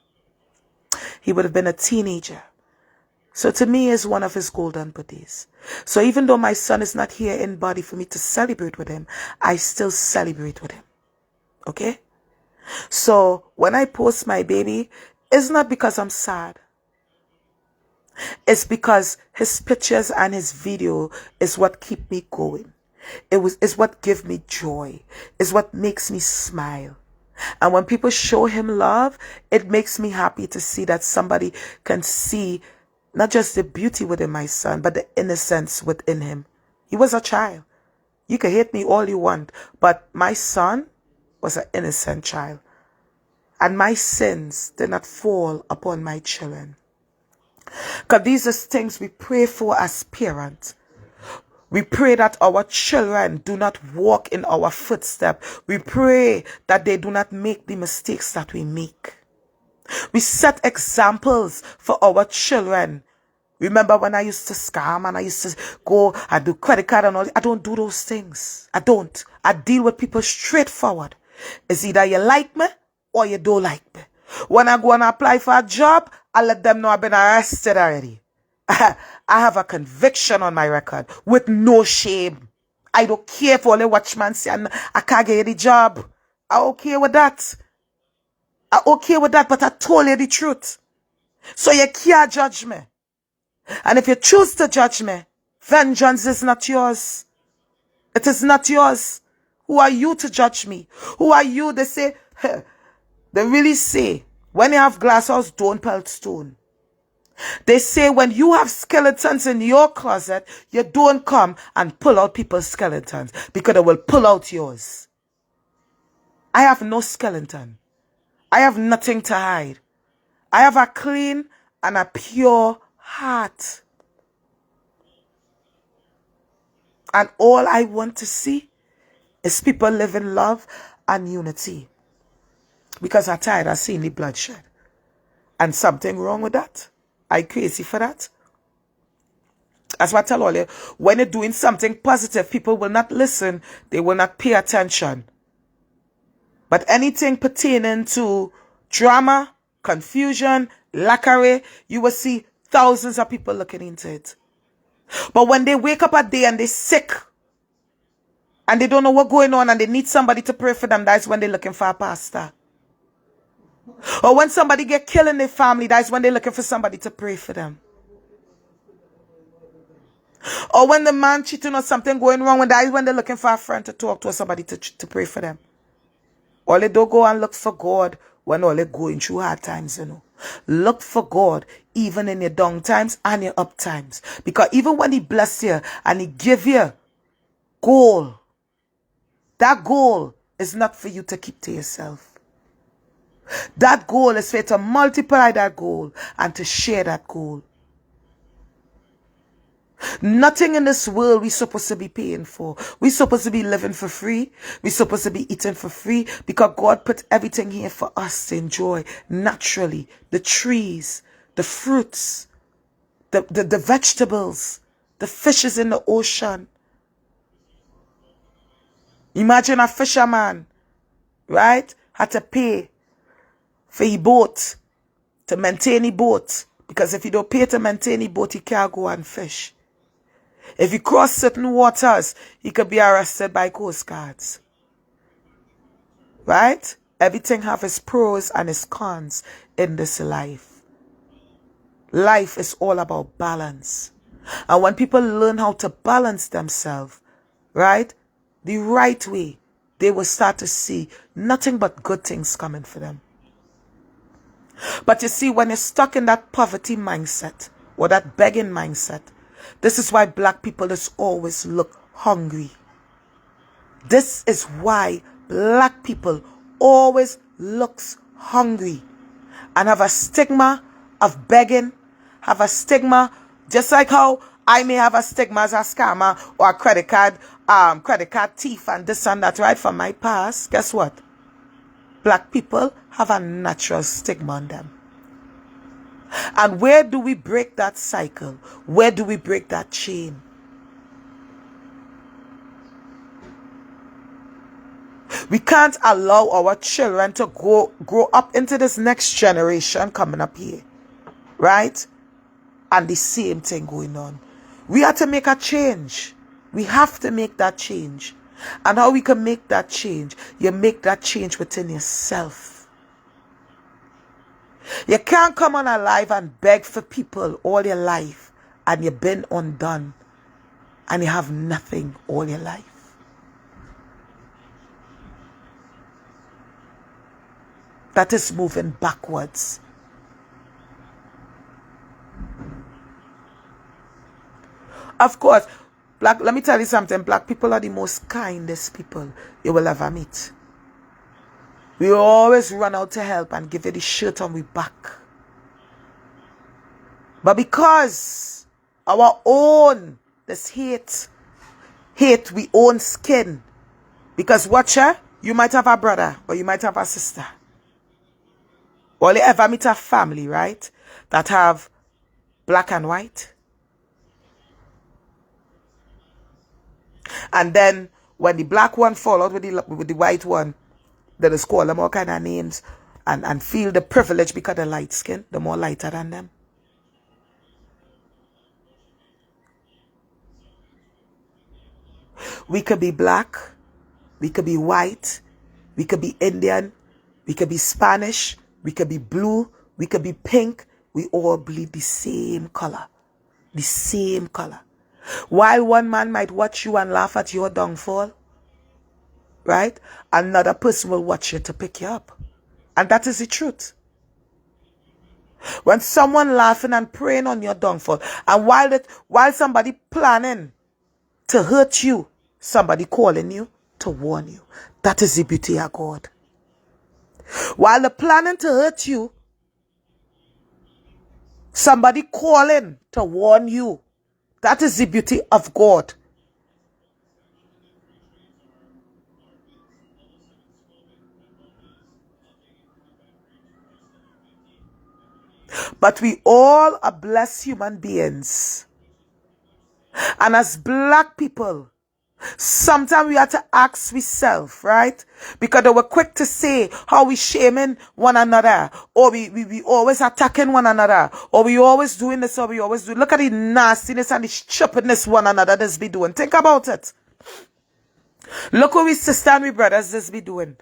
He would have been a teenager. So to me, it's one of his golden birthdays. So even though my son is not here in body for me to celebrate with him, I still celebrate with him. Okay? So when I post my baby, it's not because I'm sad. It's because his pictures and his video is what keep me going. It's what gives me joy. It's what makes me smile. And when people show him love, it makes me happy to see that somebody can see not just the beauty within my son, but the innocence within him. He was a child. You can hate me all you want, but my son was an innocent child. And my sins did not fall upon my children. Because these are things we pray for as parents. We pray that our children do not walk in our footsteps. We pray that they do not make the mistakes that we make. We set examples for our children. Remember when I used to scam and I used to go and do credit card and all? I don't do those things. I don't. I deal with people straightforward. It's either you like me or you don't like me. When I go and apply for a job, I let them know I've been arrested already. I have a conviction on my record with no shame. I don't care if only watchman say I can't get you the job. I'm okay with that. I'm okay with that, but I told you the truth. So you can't judge me. And if you choose to judge me, vengeance is not yours. It is not yours. Who are you to judge me? Who are you? They say, they really say, when you have glass house, don't pelt stone. They say when you have skeletons in your closet, you don't come and pull out people's skeletons because they will pull out yours. I have no skeleton. I have nothing to hide. I have a clean and a pure heart. And all I want to see is people live in love and unity. Because I'm tired of seeing the bloodshed. And something wrong with that. I crazy for that. That's what I tell all you. When you're doing something positive, people will not listen. They will not pay attention. But anything pertaining to drama, confusion, lackery, you will see thousands of people looking into it. But when they wake up a day and they're sick, and they don't know what's going on and they need somebody to pray for them, that's when they're looking for a pastor. Or when somebody get killed in their family, that's when they're looking for somebody to pray for them. Or when the man cheating or something going wrong, that's when they're looking for a friend to talk to or somebody to pray for them. All they don't go and look for God when all they going through hard times, you know. Look for God even in your down times and your up times. Because even when he bless you and he give you goal, that goal is not for you to keep to yourself. That goal is for you to multiply that goal and to share that goal. Nothing in this world we supposed to be paying for. We supposed to be living for free. We supposed to be eating for free because God put everything here for us to enjoy naturally. The trees, the fruits, the vegetables, the fishes in the ocean. Imagine a fisherman, right? Had to pay for his boat, to maintain his boat. Because if you don't pay to maintain his boat, he can't go and fish. If he cross certain waters, he could be arrested by coast guards. Right? Everything have its pros and its cons in this life. Life is all about balance. And when people learn how to balance themselves, right, the right way, they will start to see nothing but good things coming for them. But you see, when you're stuck in that poverty mindset or that begging mindset, this is why black people just always look hungry. This is why black people always looks hungry and have a stigma of begging, have a stigma, just like how I may have a stigma as a scammer or a credit card thief and this and that, right, from my past. Guess what? Black people have a natural stigma on them. And where do we break that cycle? Where do we break that chain? We can't allow our children to grow up into this next generation coming up here, right? And the same thing going on. We have to make a change. We have to make that change. And how we can make that change? You make that change within yourself. You can't come on alive and beg for people all your life and you've been undone and you have nothing all your life. That is moving backwards. Of course, let me tell you something. Black people are the most kindest people you will ever meet. We always run out to help and give you the shirt on we back. But because our own, this hate we own skin. Because watch her, you might have a brother or you might have a sister. Or you ever meet a family, right, that have black and white. And then when the black one fall out with the white one, they just call them all kind of names and feel the privilege because they're light skin, they're more lighter than them. We could be black, we could be white, we could be Indian, we could be Spanish, we could be blue, we could be pink. We all bleed the same color. The same color. While one man might watch you and laugh at your downfall, right? Another person will watch you to pick you up. And that is the truth. When someone laughing and praying on your downfall, and while somebody planning to hurt you, somebody calling you to warn you. That is the beauty of God. While they're planning to hurt you, somebody calling to warn you. That is the beauty of God. But we all are blessed human beings. And as black people, sometimes we have to ask ourselves, right? Because they were quick to say how we shaming one another, or we always attacking one another, or we always doing this, or we always do. Look at the nastiness and the stupidness one another this be doing. Think about it. Look what we sister and we brothers this be doing.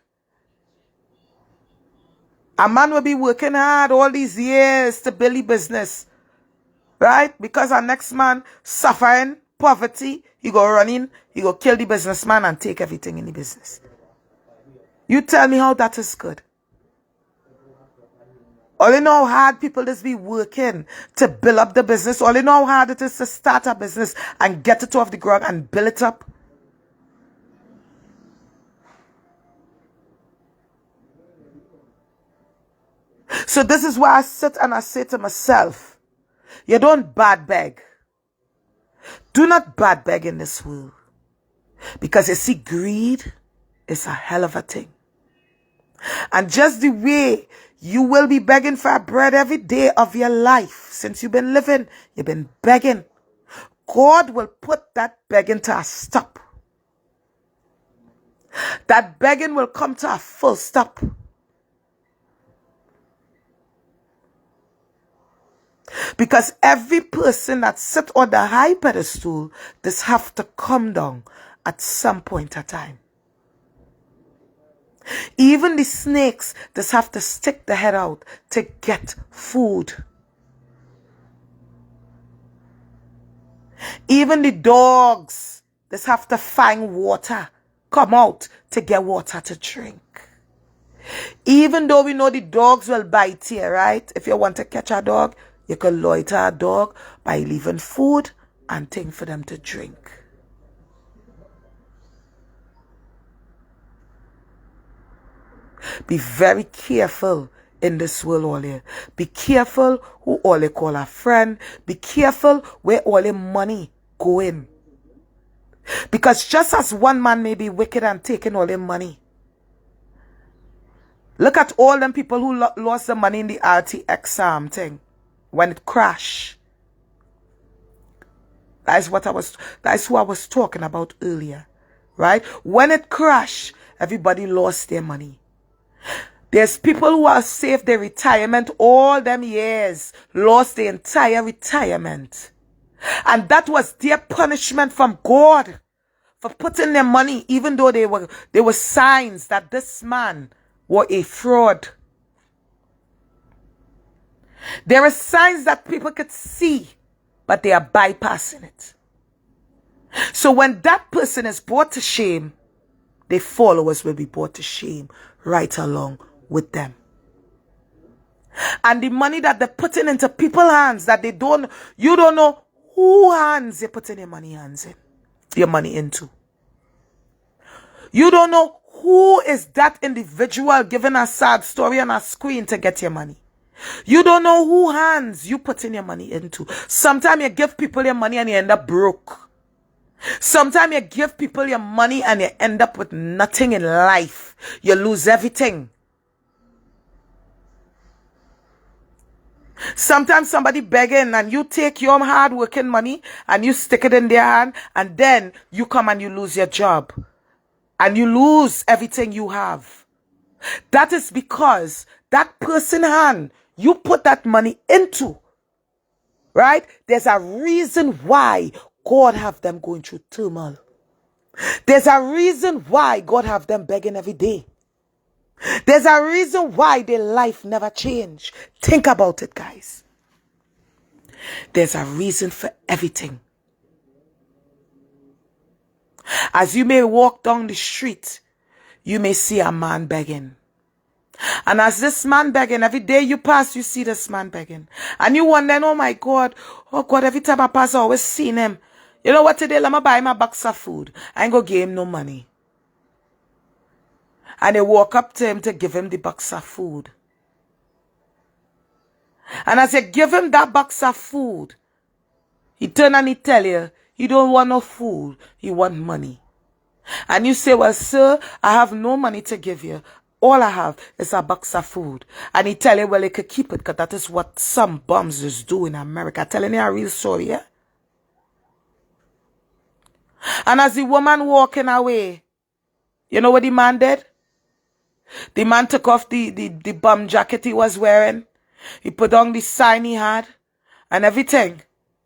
A man will be working hard all these years to build a business, right? Because our next man suffering poverty, he go run in, he go kill the businessman and take everything in the business. You tell me how that is good. All you know how hard people just be working to build up the business. All you know how hard it is to start a business and get it off the ground and build it up. So this is why I sit and I say to myself, you don't bad beg. Do not bad beg in this world. Because you see, greed is a hell of a thing. And just the way you will be begging for bread every day of your life, since you've been living, you've been begging, God will put that begging to a stop. That begging will come to a full stop. Because every person that sits on the high pedestal, this have to come down at some point in time. Even the snakes, just have to stick the head out to get food. Even the dogs, just have to find water, come out to get water to drink. Even though we know the dogs will bite you, right? If you want to catch a dog, you can loiter a dog by leaving food and things for them to drink. Be very careful in this world, all you. Be careful who all you call a friend. Be careful where all your money going. Because just as one man may be wicked and taking all your money, look at all them people who lost the money in the RTX thing when it crashed. That's who I was talking about earlier, right? When it crashed, everybody lost their money. There's people who have saved their retirement all them years, lost their entire retirement. And that was their punishment from God for putting their money, even though there were signs that this man was a fraud. There are signs that people could see, but they are bypassing it. So when that person is brought to shame, their followers will be brought to shame right along with them. And the money that they're putting into people's hands that you don't know who hands you're putting your money into. You don't know who is that individual giving a sad story on a screen to get your money. You don't know who hands you putting your money into. Sometimes you give people your money and you end up broke. Sometimes you give people your money and you end up with nothing in life. You lose everything. Sometimes somebody begging and you take your hard working money and you stick it in their hand, and then you come and you lose your job and you lose everything you have. That is because that person hand you put that money into, right? There's a reason why God have them going through turmoil. There's a reason why God have them begging every day. There's a reason why their life never changed. Think about it, guys. There's a reason for everything. As you may walk down the street, you may see a man begging. And as this man begging, every day you pass, you see this man begging. And you wonder, oh God, every time I pass, I always see him. You know what, today, let me buy my box of food. I ain't gonna give him no money. And they walk up to him to give him the box of food. And as you give him that box of food, he turn and he tell you, he don't want no food, he want money. And you say, well, sir, I have no money to give you. All I have is a box of food. And he tell you, well, he could keep it, because that is what some bums just do in America. Telling you a real story, yeah? And as the woman walking away, you know what the man did? The man took off the bum jacket he was wearing. He put on the sign he had and everything.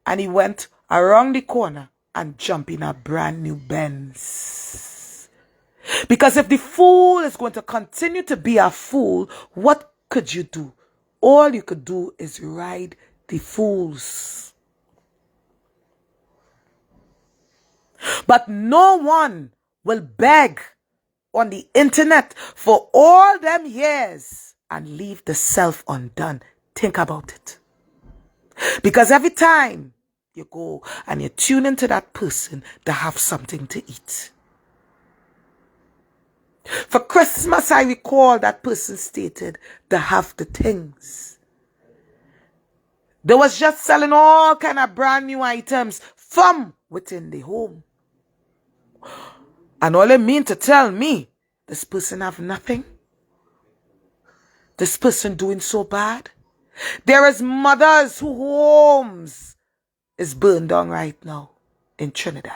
And he went around the corner and jumped in a brand new Benz. Because if the fool is going to continue to be a fool, what could you do? All you could do is ride the fools. But no one will beg on the internet for all them years and leave the self undone. Think about it. Because every time you go and you tune into that person, they have something to eat. For Christmas, I recall that person stated they have the things. They was just selling all kind of brand new items from within the home. And all they mean to tell me, this person have nothing? This person doing so bad? There is mothers whose homes is burned down right now in Trinidad.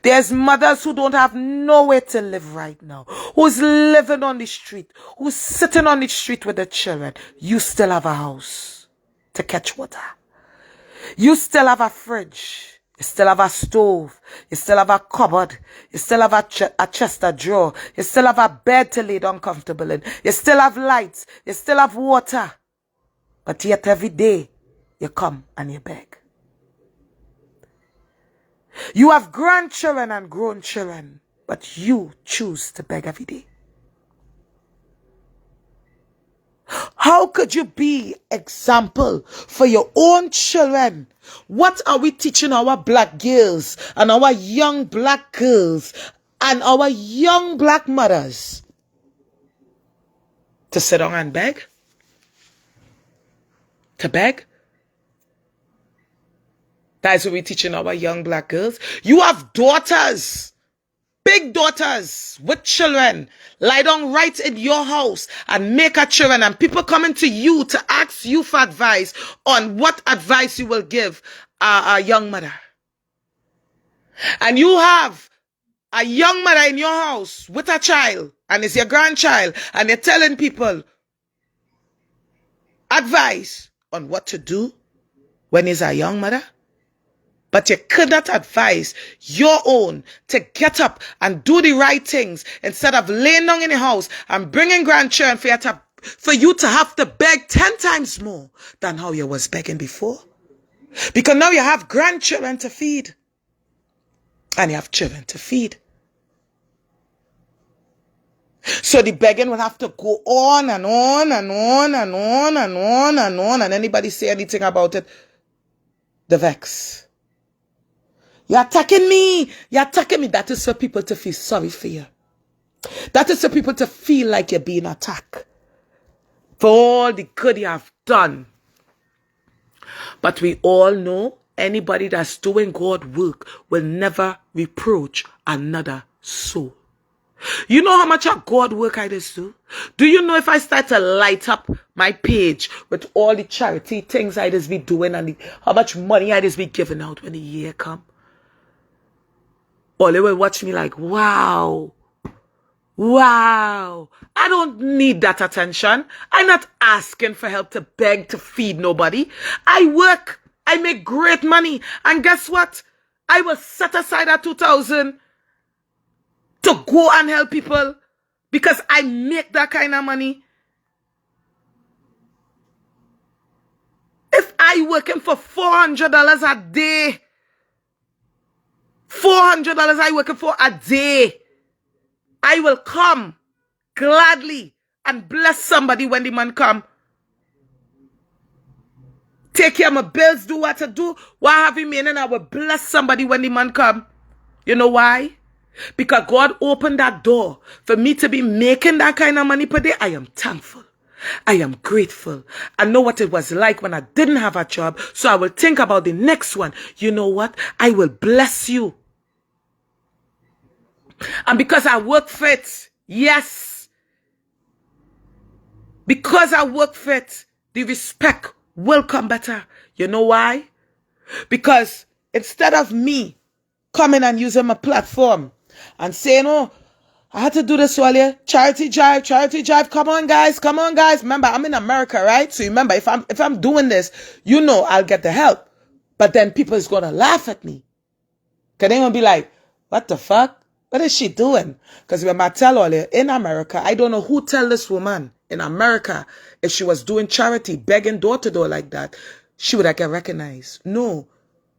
There's mothers who don't have nowhere to live right now, who's living on the street, who's sitting on the street with their children. You still have a house to catch water. You still have a fridge. You still have a stove. You still have a cupboard. You still have a chest of drawer. You still have a bed to lay down comfortable in. You still have lights. You still have water. But yet every day you come and you beg. You have grandchildren and grown children, but you choose to beg every day. How could you be example for your own children? What are we teaching our black girls and our young black girls and our young black mothers? To sit down and beg? To beg? That's what we're teaching our young black girls. You have daughters, big daughters with children. Lie down right in your house and make a children, and people coming to you to ask you for advice on what advice you will give a young mother. And you have a young mother in your house with a child, and it's your grandchild, and you're telling people advice on what to do when it's a young mother. But you could not advise your own to get up and do the right things instead of laying down in the house and bringing grandchildren for you to have to beg 10 times more than how you was begging before. Because now you have grandchildren to feed. And you have children to feed. So the begging will have to go on and on and on and on and on and on. And anybody say anything about it, the vex. You're attacking me. You're attacking me. That is for people to feel sorry for you. That is for people to feel like you're being attacked for all the good you have done. But we all know anybody that's doing God work will never reproach another soul. You know how much of God work I just do? Do you know if I start to light up my page with all the charity things I just be doing and how much money I just be giving out when the year come? Or they will watch me like, wow, wow. I don't need that attention. I'm not asking for help to beg to feed nobody. I work. I make great money. And guess what? I will set aside that 2,000 to go and help people because I make that kind of money. If I working for $400 a day, $400 I working for a day, I will come gladly and bless somebody when the man come. Take care of my bills, do what I do. What have you mean? And I will bless somebody when the man come. You know why? Because God opened that door for me to be making that kind of money per day. I am thankful. I am grateful. I know what it was like when I didn't have a job. So I will think about the next one. You know what? I will bless you. And because I work for it, yes. Because I work for it, the respect will come better. You know why? Because instead of me coming and using my platform and saying, oh, I had to do this earlier. Charity drive. Come on, guys. Remember, I'm in America, right? So remember, if I'm doing this, you know I'll get the help. But then people is going to laugh at me. Because they're going to be like, what the fuck? What is she doing? Because when I tell earlier, in America, I don't know who tell this woman in America, if she was doing charity, begging door to door like that, she would get recognized. No.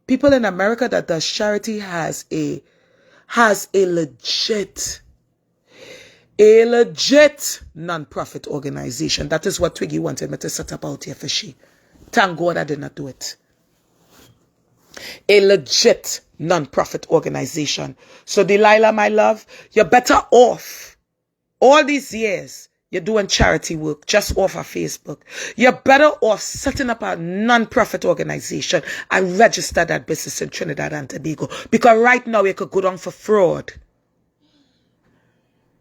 People in America that does charity has a legit, A legit non-profit organization. That is what Twiggy wanted me to set up out here for she. Thank God I did not do it. A legit non-profit organization. So Delilah, my love, you're better off. All these years, you're doing charity work just off of Facebook. You're better off setting up a non-profit organization and register that business in Trinidad and Tobago. Because right now, you could go down for fraud.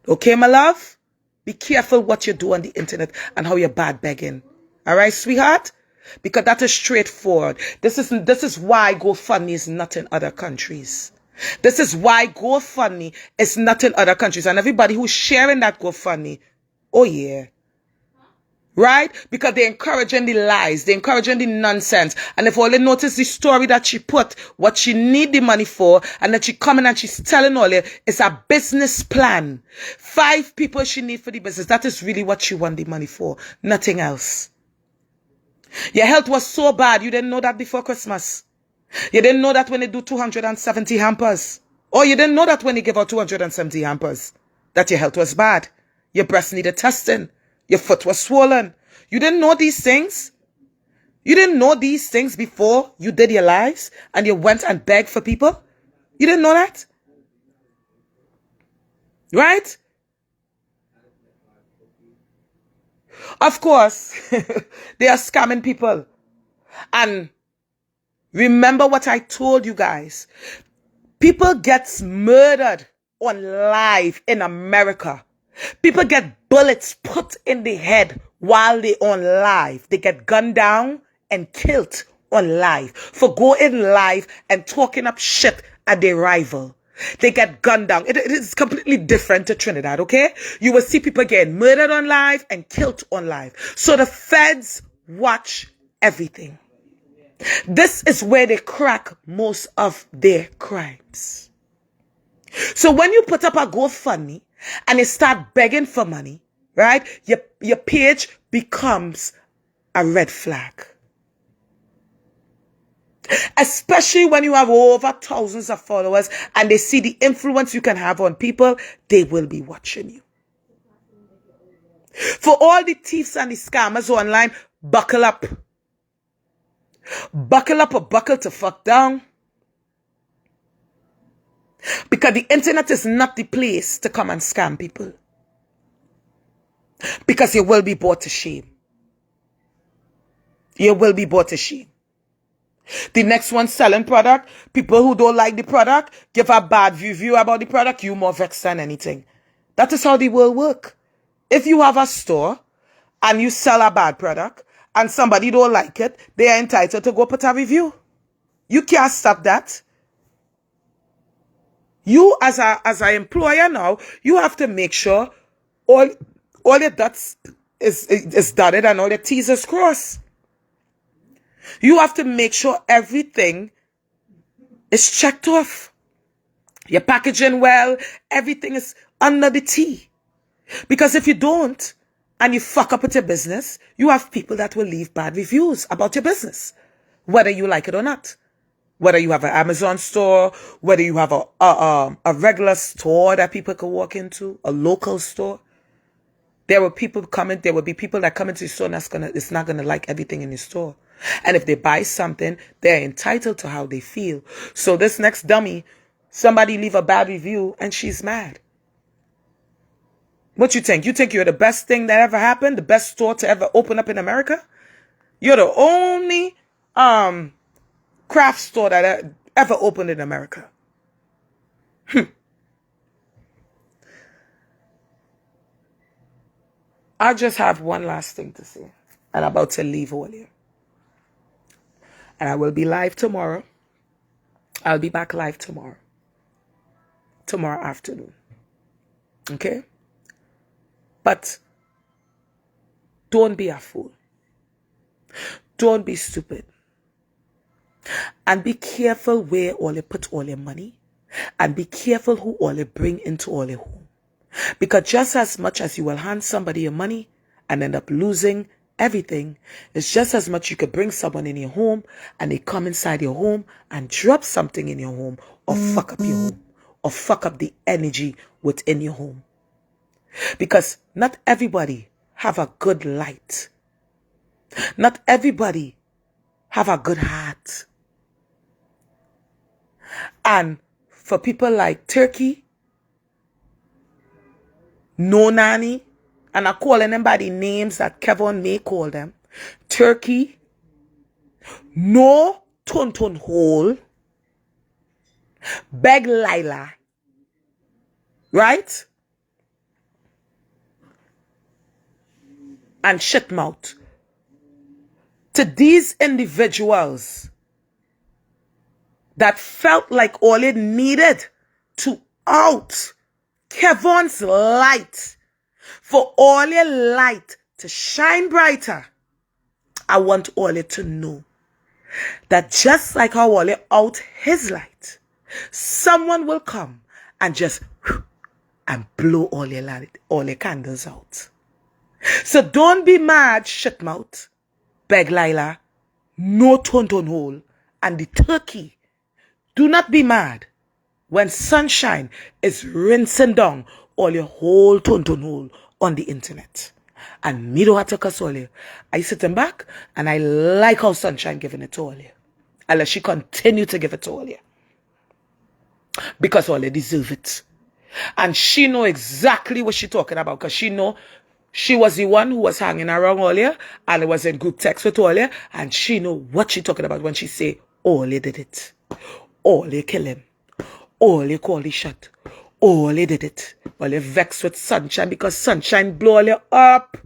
Okay, my love? Be careful what you do on the internet and how you're bad begging. All right, sweetheart? Because that is straightforward. This is why GoFundMe is not in other countries. This is why GoFundMe is not in other countries. And everybody who's sharing that GoFundMe, oh yeah. Right? Because they're encouraging the lies. They're encouraging the nonsense. And if all they notice the story that she put, what she need the money for, and that she coming and she's telling all it, it's a business plan. 5 people she need for the business. That is really what she want the money for. Nothing else. Your health was so bad, you didn't know that before Christmas. You didn't know that when they do 270 hampers. Or you didn't know that when they give out 270 hampers, that your health was bad. Your breast needed testing. Your foot was swollen. You didn't know these things? You didn't know these things before you did your lives and you went and begged for people? You didn't know that? Right? Of course, they are scamming people. And remember what I told you guys. People get murdered on live in America. People get bullets put in the head while they on live. They get gunned down and killed on live for going live and talking up shit at their rival. They get gunned down. It is completely different to Trinidad, okay? You will see people getting murdered on live and killed on live. So the feds watch everything. This is where they crack most of their crimes. So when you put up a GoFundMe and you start begging for money, right? Your page becomes a red flag. Especially when you have over thousands of followers and they see the influence you can have on people, they will be watching you. For all the thieves and the scammers online, buckle up. Buckle up or buckle to fuck down. Because the internet is not the place to come and scam people. Because you will be brought to shame. You will be brought to shame. The next one selling product. People who don't like the product, give a bad review about the product, you more vexed than anything. That is how the world works. If you have a store and you sell a bad product and somebody don't like it, they are entitled to go put a review. You can't stop that. You as an employer now, you have to make sure all your dots is dotted and all your T's is crossed. You have to make sure everything is checked off. You're packaging well, everything is under the T. Because if you don't, and you fuck up with your business, you have people that will leave bad reviews about your business, whether you like it or not. Whether you have an Amazon store, whether you have a regular store that people can walk into, a local store. There will be people that come into the store and it's not gonna like everything in the store. And if they buy something, they're entitled to how they feel. So this next dummy, somebody leave a bad review and she's mad. What you think? You think you're the best thing that ever happened? The best store to ever open up in America? You're the only craft store that ever opened in America. I just have one last thing to say. And I'm about to leave Allyuh. And I will be live tomorrow. I'll be back live tomorrow. Tomorrow afternoon. Okay? But don't be a fool. Don't be stupid. And be careful where all you put all your money. And be careful who all you bring into all your home. Because just as much as you will hand somebody your money and end up losing everything, it's just as much you could bring someone in your home and they come inside your home and drop something in your home or fuck up your home or fuck up the energy within your home. Because not everybody have a good light. Not everybody have a good heart. And for people like Turkey, no nanny, and I'm calling them by the names that Kevon may call them. Turkey, no tonton hole, beg Delilah, right? And shit mouth. To these individuals that felt like all it needed to out Kevon's light, for all your light to shine brighter, I want all it to know that just like how all it out his light, someone will come and just and blow all your light, all your candles out. So don't be mad, shit mouth, beg Delilah, no tonton hole, and the Turkey. Do not be mad when sunshine is rinsing down all your whole tonton hole on the internet. And me do have to cuss all you. I sitting back and I like how sunshine giving it to all you. Unless she continue to give it to all you. Because all you deserve it. And she know exactly what she talking about. Because she know she was the one who was hanging around all you. And it was in group text with all you. And she know what she talking about when she say, all you did it. All you kill him. All you call the shot. All you did it. All you vex with sunshine because sunshine blow all you up.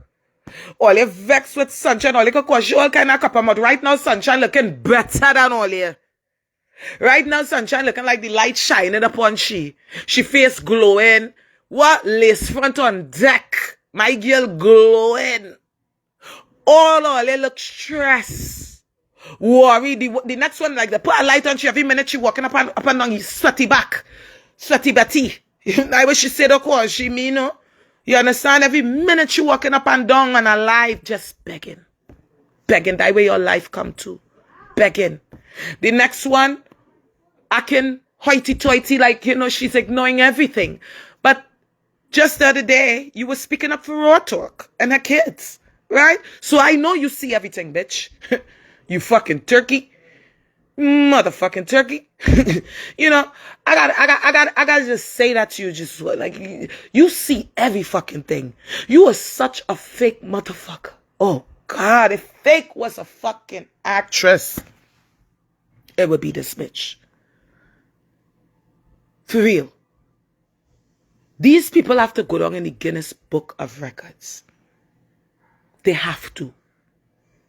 All you vex with sunshine. All you can cause you all kind of cup of mud. Right now, sunshine looking better than all you. Right now, sunshine looking like the light shining upon she. She face glowing. What? Lace front on deck. My girl glowing. All you look stressed. Worry. The next one, like, they put a light on she every minute she walking up and down his sweaty back. Sweaty Betty. I wish she said the cause she mean, no? You understand? Every minute she walking up and down and alive, just begging. Begging. That way your life come to. Begging. The next one, acting hoity-toity, like, you know, she's ignoring everything. But just the other day, you were speaking up for Raw Talk and her kids, right? So I know you see everything, bitch. You fucking turkey. Motherfucking turkey. You know, I gotta just say that to you, just like, you see every fucking thing. You are such a fake motherfucker. Oh God, if fake was a fucking actress, it would be this bitch. For real. These people have to go down in the Guinness Book of Records. They have to.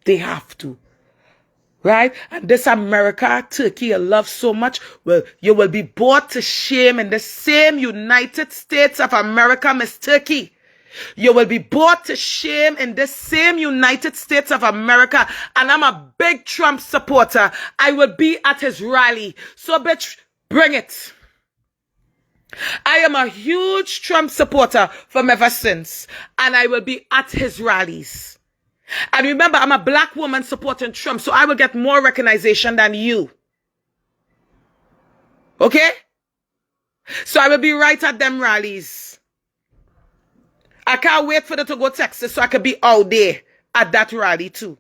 They have to. Right? And this America, Turkey, you love so much, well, you will be brought to shame in the same United States of America, Miss Turkey. You will be brought to shame in the same United States of America. And I'm a big Trump supporter. I will be at his rally. So, bitch, bring it. I am a huge Trump supporter from ever since. And I will be at his rallies. And remember, I'm a black woman supporting Trump, so I will get more recognition than you. Okay? So I will be right at them rallies. I can't wait for them to go to Texas so I can be out there at that rally too.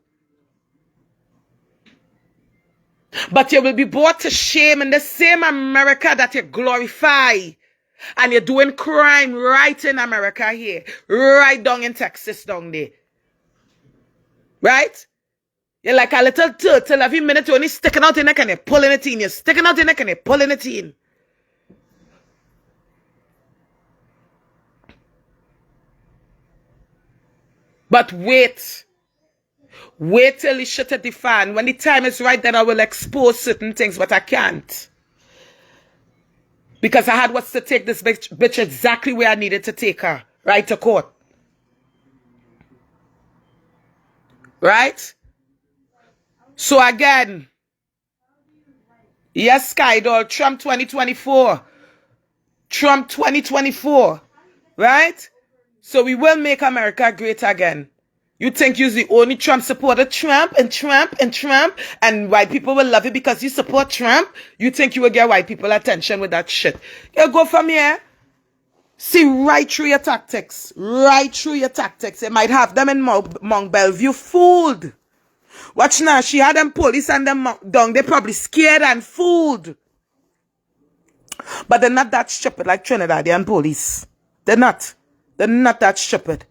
But you will be brought to shame in the same America that you glorify. And you're doing crime right in America here. Right down in Texas down there. Right? You're like a little turtle. Every minute you're only sticking out your neck and you're pulling it in. You're sticking out your neck and you're pulling it in. But wait. Wait till he shut at the fan. When the time is right, then I will expose certain things, but I can't. Because I had what's to take this bitch exactly where I needed to take her. Right to court. Right? So again, yes, Skydoll, Trump 2024. Trump 2024. Right? So we will make America great again. You think you're the only Trump supporter? Trump and Trump and Trump, and white people will love you because you support Trump? You think you will get white people attention with that shit? You go from here. See right through your tactics. Right through your tactics. They might have them in Mont Belvieu fooled. Watch now. She had them police and them down. They probably scared and fooled. But they're not that stupid like Trinidadian police. They're not. They're not that stupid.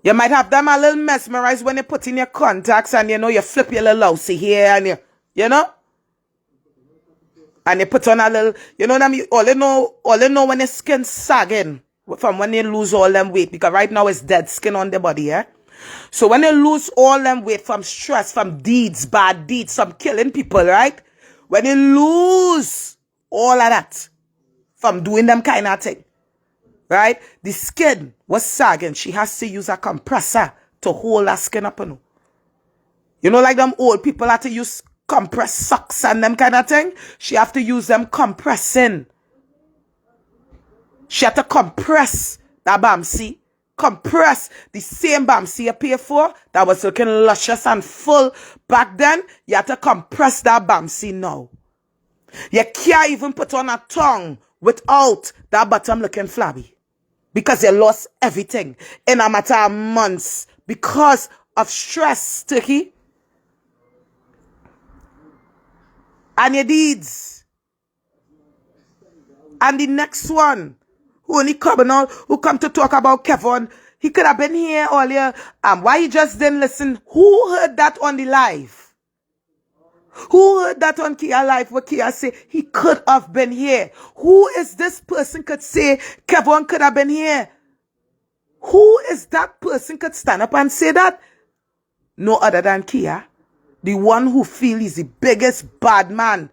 You might have them a little mesmerized when you put in your contacts and you know you flip your little lousy here and you know? And you put on a little, you know what I mean? All you know when your skin sagging from when you lose all them weight, because right now it's dead skin on the body, yeah? So when you lose all them weight from stress, from deeds, bad deeds, from killing people, right? When you lose all of that from doing them kind of thing, right? The skin was sagging. She has to use a compressor to hold her skin up, you know? You know, like them old people have to use compress socks and them kind of thing. She have to use them compressing. She had to compress that Bamsi. Compress the same Bamsi you pay for that was looking luscious and full back then. You have to compress that Bamsi now. You can't even put on a tongue without that bottom looking flabby. Because you lost everything in a matter of months because of stress, Sticky. And your deeds. And the next one, who only coming out, who come to talk about Kevon, he could have been here earlier. Why you just didn't listen? Who heard that on the live? Who heard that on Kia Live where Kia say he could have been here? Who is this person could say Kevon could have been here? Who is that person could stand up and say that? No other than Kia. The one who feels he's the biggest bad man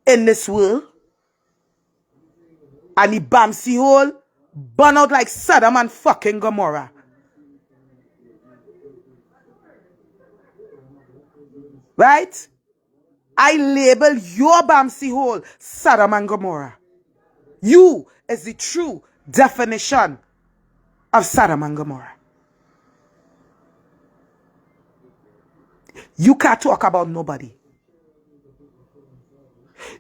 in this world. And the Bamsi hole burn out like Sodom and fucking Gomorrah. Right? I label your Bamsi hole Sodom and Gomorrah. You is the true definition of Sodom and Gomorrah. You can't talk about nobody.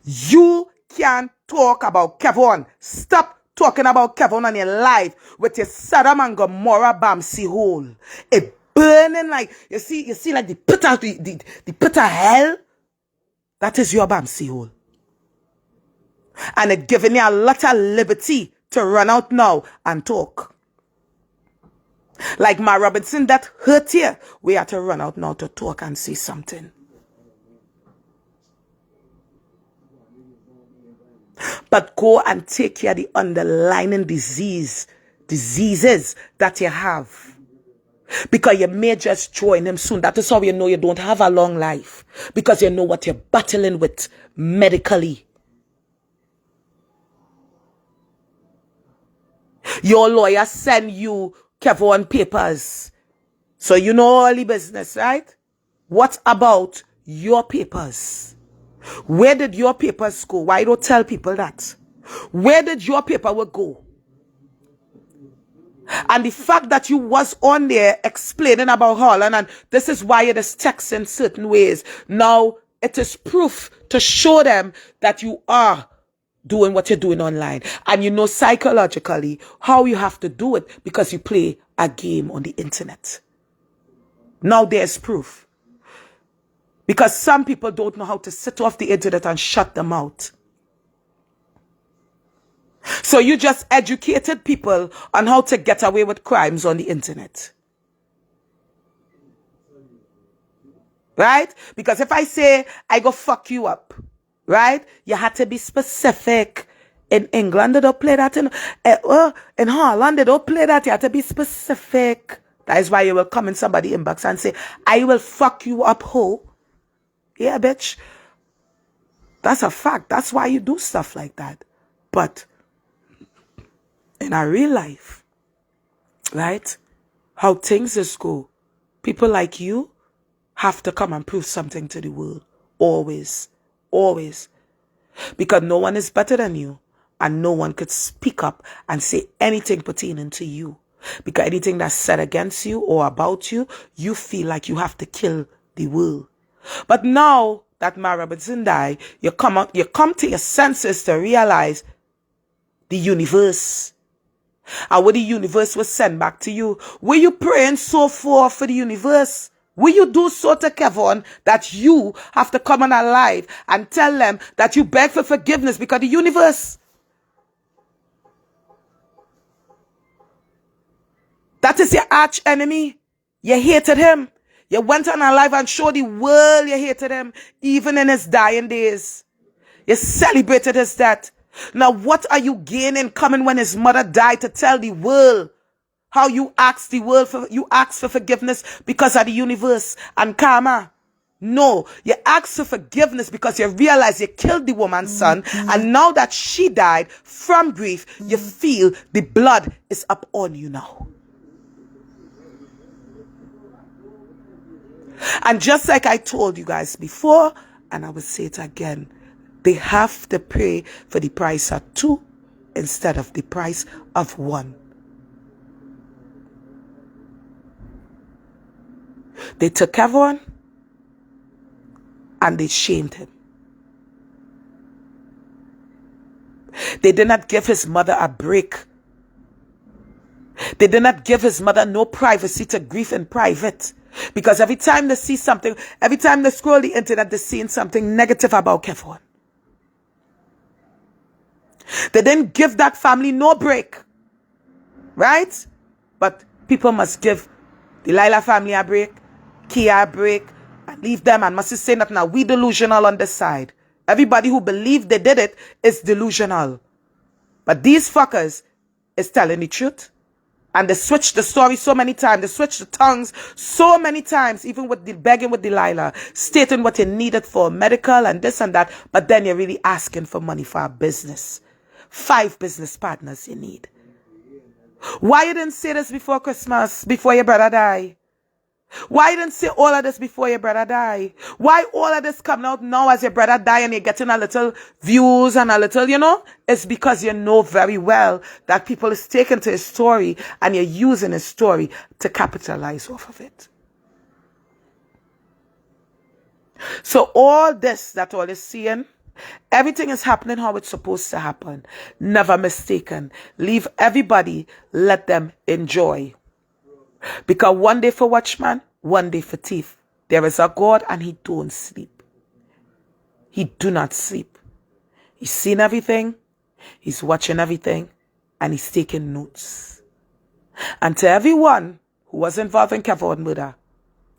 You can't talk about Kevon. Stop talking about Kevon on your life with your Sodom and Gomorrah Bamsi hole. It burning like, you see like the pit of the pit of hell. That is your Bamsi hole. And it giving you a lot of liberty to run out now and talk. Like Ma Robinson that hurt you, we have to run out now to talk and say something. But go and take care of the underlying diseases that you have. Because you may just join him soon. That is how you know you don't have a long life. Because you know what you're battling with medically. Your lawyer send you Kevon papers. So you know all the business, right? What about your papers? Where did your papers go? Why don't tell people that? Where did your paperwork go? And the fact that you was on there explaining about Holland and this is why it is text in certain ways. Now it is proof to show them that you are doing what you're doing online. And you know psychologically how you have to do it because you play a game on the internet. Now there's proof. Because some people don't know how to sit off the internet and shut them out. So you just educated people on how to get away with crimes on the internet. Right? Because if I say, I go fuck you up, right? You had to be specific. In England, they don't play that. In Holland, they don't play that. You have to be specific. That is why you will come in somebody's inbox and say, I will fuck you up, ho. Yeah, bitch. That's a fact. That's why you do stuff like that. But in our real life, right? How things just go. People like you have to come and prove something to the world. Always. Always. Because no one is better than you. And no one could speak up and say anything pertaining to you. Because anything that's said against you or about you, you feel like you have to kill the world. But now that Ma Robinson died, you come to your senses to realize the universe And what the universe will send back to you. Were you praying so for the universe? Will you do so to Kevon that you have to come on alive and tell them that you beg for forgiveness because the universe? That is your arch enemy. You hated him. You went on alive and showed the world you hated him, even in his dying days. You celebrated his death. Now what are you gaining coming when his mother died to tell the world how you asked the world for forgiveness because of the universe and karma? No, you asked for forgiveness because you realize you killed the woman's son, and now that she died from grief, you feel the blood is up on you now. And just like I told you guys before, and I will say it again, they have to pay for the price of 2 instead of the price of 1. They took Kevon and they shamed him. They did not give his mother a break. They did not give his mother no privacy to grieve in private. Because every time they see something, every time they scroll the internet, they're seeing something negative about Kevon. They didn't give that family no break. Right? But people must give Delilah family a break, Kia a break, and leave them and must say nothing. Now we delusional on this side. Everybody who believed they did it is delusional. But these fuckers is telling the truth. And they switched the story so many times. They switched the tongues so many times, even with the begging with Delilah, stating what you needed for medical and this and that. But then you're really asking for money for a business. 5 business partners you need. Why you didn't say this before Christmas, before your brother died? Why you didn't say all of this before your brother died? Why all of this coming out now as your brother died and you're getting a little views and a little, you know? It's because you know very well that people is taking to his story and you're using his story to capitalize off of it. So all this that all is seeing, everything is happening how it's supposed to happen. Never mistaken. Leave everybody, let them enjoy. Because one day for watchman, one day for thief. There is a God and he don't sleep. He do not sleep. He's seen everything. He's watching everything. And he's taking notes. And to everyone who was involved in Kevon murder,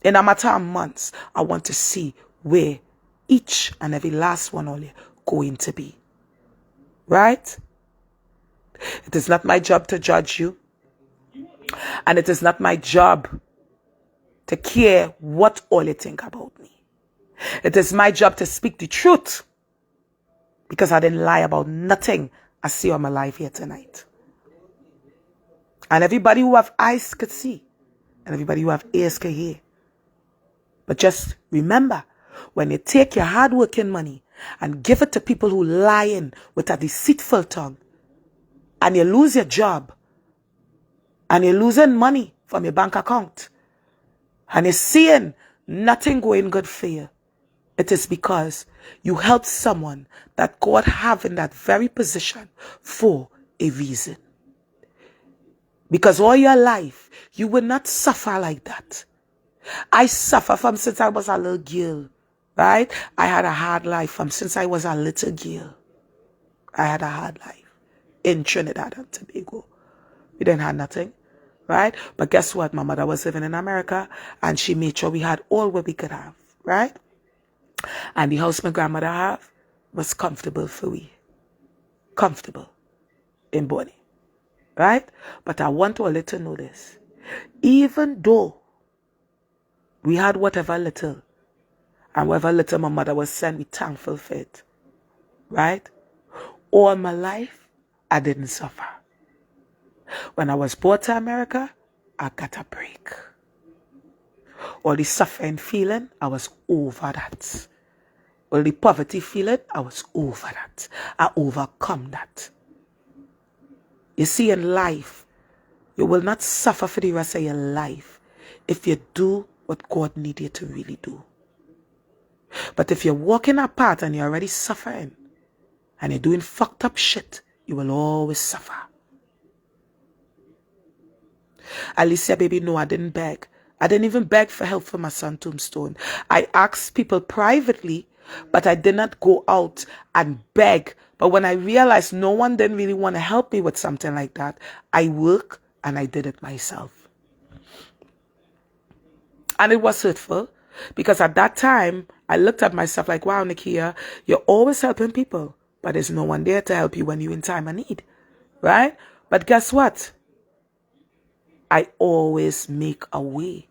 in a matter of months, I want to see where each and every last one of you going to be. Right? It is not my job to judge you. And it is not my job to care what all you think about me. It is my job to speak the truth. Because I didn't lie about nothing. I see I'm alive here tonight. And everybody who have eyes could see. And everybody who have ears could hear. But just remember, when you take your hard-working money and give it to people who lying with a deceitful tongue, and you lose your job, and you're losing money from your bank account, and you're seeing nothing going good for you, it is because you helped someone that God have in that very position for a reason. Because all your life, you will not suffer like that. I suffer from since I was a little girl, right? I had a hard life from since I was a little girl. I had a hard life in Trinidad and Tobago. We didn't have nothing. Right? But guess what? My mother was living in America and she made sure we had all what we could have. Right? And the house my grandmother have was comfortable for we. Comfortable in Bonnie. Right? But I want all to know this. Even though we had whatever little, and whatever little my mother was sent, we thankful for it. Right? All my life, I didn't suffer. When I was brought to America, I got a break. All the suffering feeling, I was over that. All the poverty feeling, I was over that. I overcome that. You see, in life, you will not suffer for the rest of your life if you do what God needs you to really do. But if you're walking apart and you're already suffering, and you're doing fucked up shit, you will always suffer. Alicia, baby, no, I didn't beg. I didn't even beg for help for my son tombstone. I asked people privately, but I did not go out and beg. But when I realized no one didn't really want to help me with something like that, I worked and I did it myself. And it was hurtful because at that time, I looked at myself like, wow, Nikia, you're always helping people, but there's no one there to help you when you're in time of need, right? But guess what? I always make a way.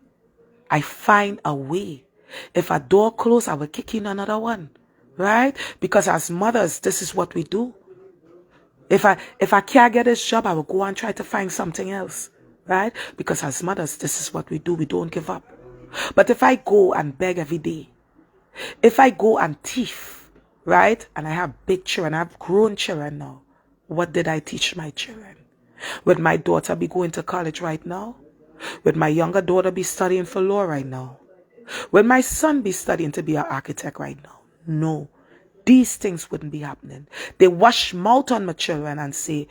I find a way. If a door closed, I will kick in another one, right? Because as mothers, this is what we do. If I can't get this job, I will go and try to find something else, right? Because as mothers, this is what we do. We don't give up. But if I go and beg every day, if I go and thief, right? And I have big children, I have grown children now. What did I teach my children? Would my daughter be going to college right now? Would my younger daughter be studying for law right now? Would my son be studying to be an architect right now? No. These things wouldn't be happening. They wash mouth on my children and say,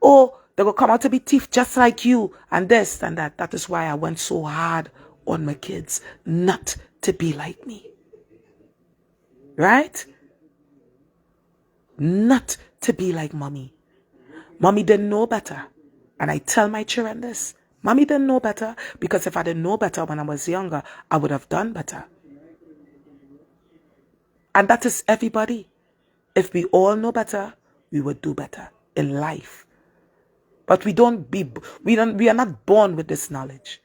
oh, they will come out to be thief just like you and this and that. That is why I went so hard on my kids not to be like me. Right? Not to be like mommy. Mommy didn't know better. And I tell my children this. Mommy didn't know better because if I didn't know better when I was younger, I would have done better. And that is everybody. If we all know better, we would do better in life. But we are not born with this knowledge.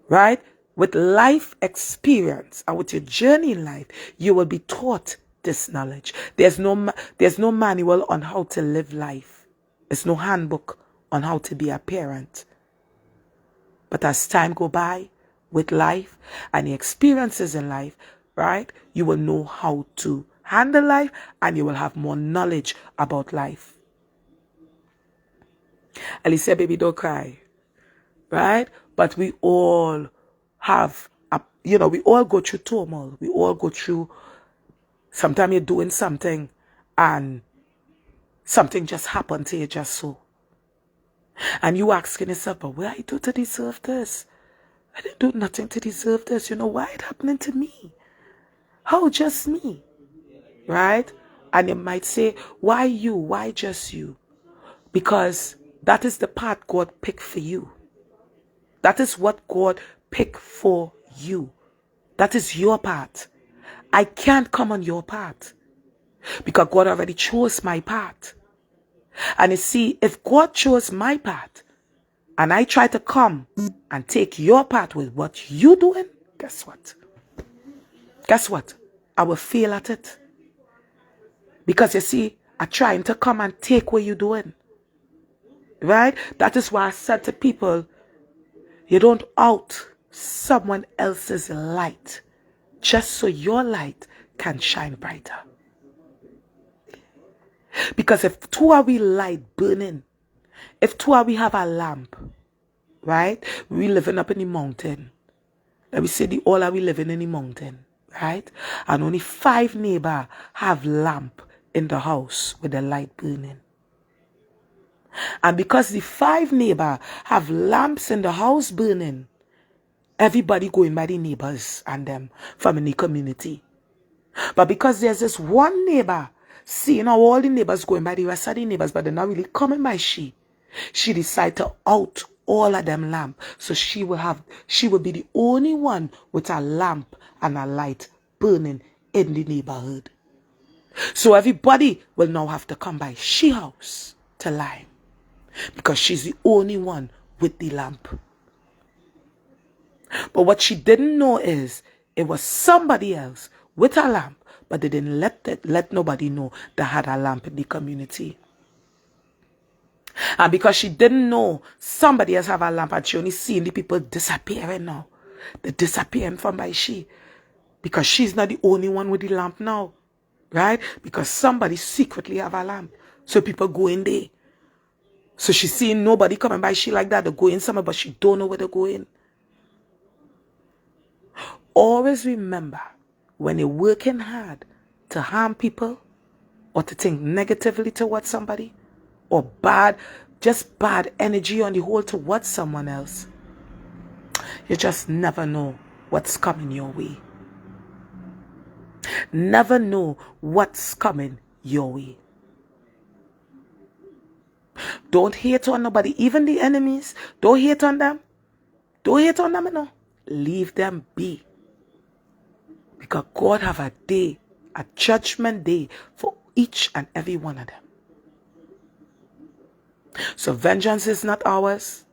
Right? With life experience and with your journey in life, you will be taught this knowledge. There's no manual on how to live life. There's no handbook on how to be a parent. But as time go by with life and the experiences in life, right, you will know how to handle life and you will have more knowledge about life. Alicia, baby, don't cry, right? But we all have, we all go through turmoil. We all go through, sometimes you're doing something and something just happened to you just so. And you asking yourself, but what I do to deserve this? I didn't do nothing to deserve this. Why it happening to me? How just me? Right? And you might say, why you? Why just you? Because that is the path God picked for you. That is what God picked for you. That is your path. I can't come on your path because God already chose my path. And you see, if God chose my path and I try to come and take your path with what you doing, guess what? Guess what? I will fail at it. Because you see, I'm trying to come and take what you're doing. Right? That is why I said to people, you don't out someone else's light just so your light can shine brighter. Because if two of we light burning, if two of we have a lamp, right? We living up in the mountain. Let me say all of we living in the mountain, right? And only 5 neighbors have lamp in the house with the light burning. And because the 5 neighbors have lamps in the house burning, everybody going by the neighbors and them from in the community. But because there's this one neighbor, seeing how all the neighbors going by the rest of the neighbors, but they're not really coming by she decided to out all of them lamp. So she will be the only one with a lamp and a light burning in the neighborhood. So everybody will now have to come by she house to lie. Because she's the only one with the lamp. But what she didn't know is it was somebody else with a lamp, but they didn't let nobody know that had a lamp in the community. And because she didn't know somebody else have a lamp and she only seen the people disappearing now. They're disappearing from by she. Because she's not the only one with the lamp now. Right? Because somebody secretly have a lamp. So people go in there. So she's seeing nobody coming by she like that. They go in somewhere, but she don't know where they're going. Always remember, when you're working hard to harm people or to think negatively towards somebody or bad just bad energy on the whole towards someone else. You just never know what's coming your way. Never know what's coming your way. Don't hate on nobody, even the enemies. Don't hate on them. Don't hate on them, you know. Leave them be. Because God have a day, a judgment day for each and every one of them. So vengeance is not ours.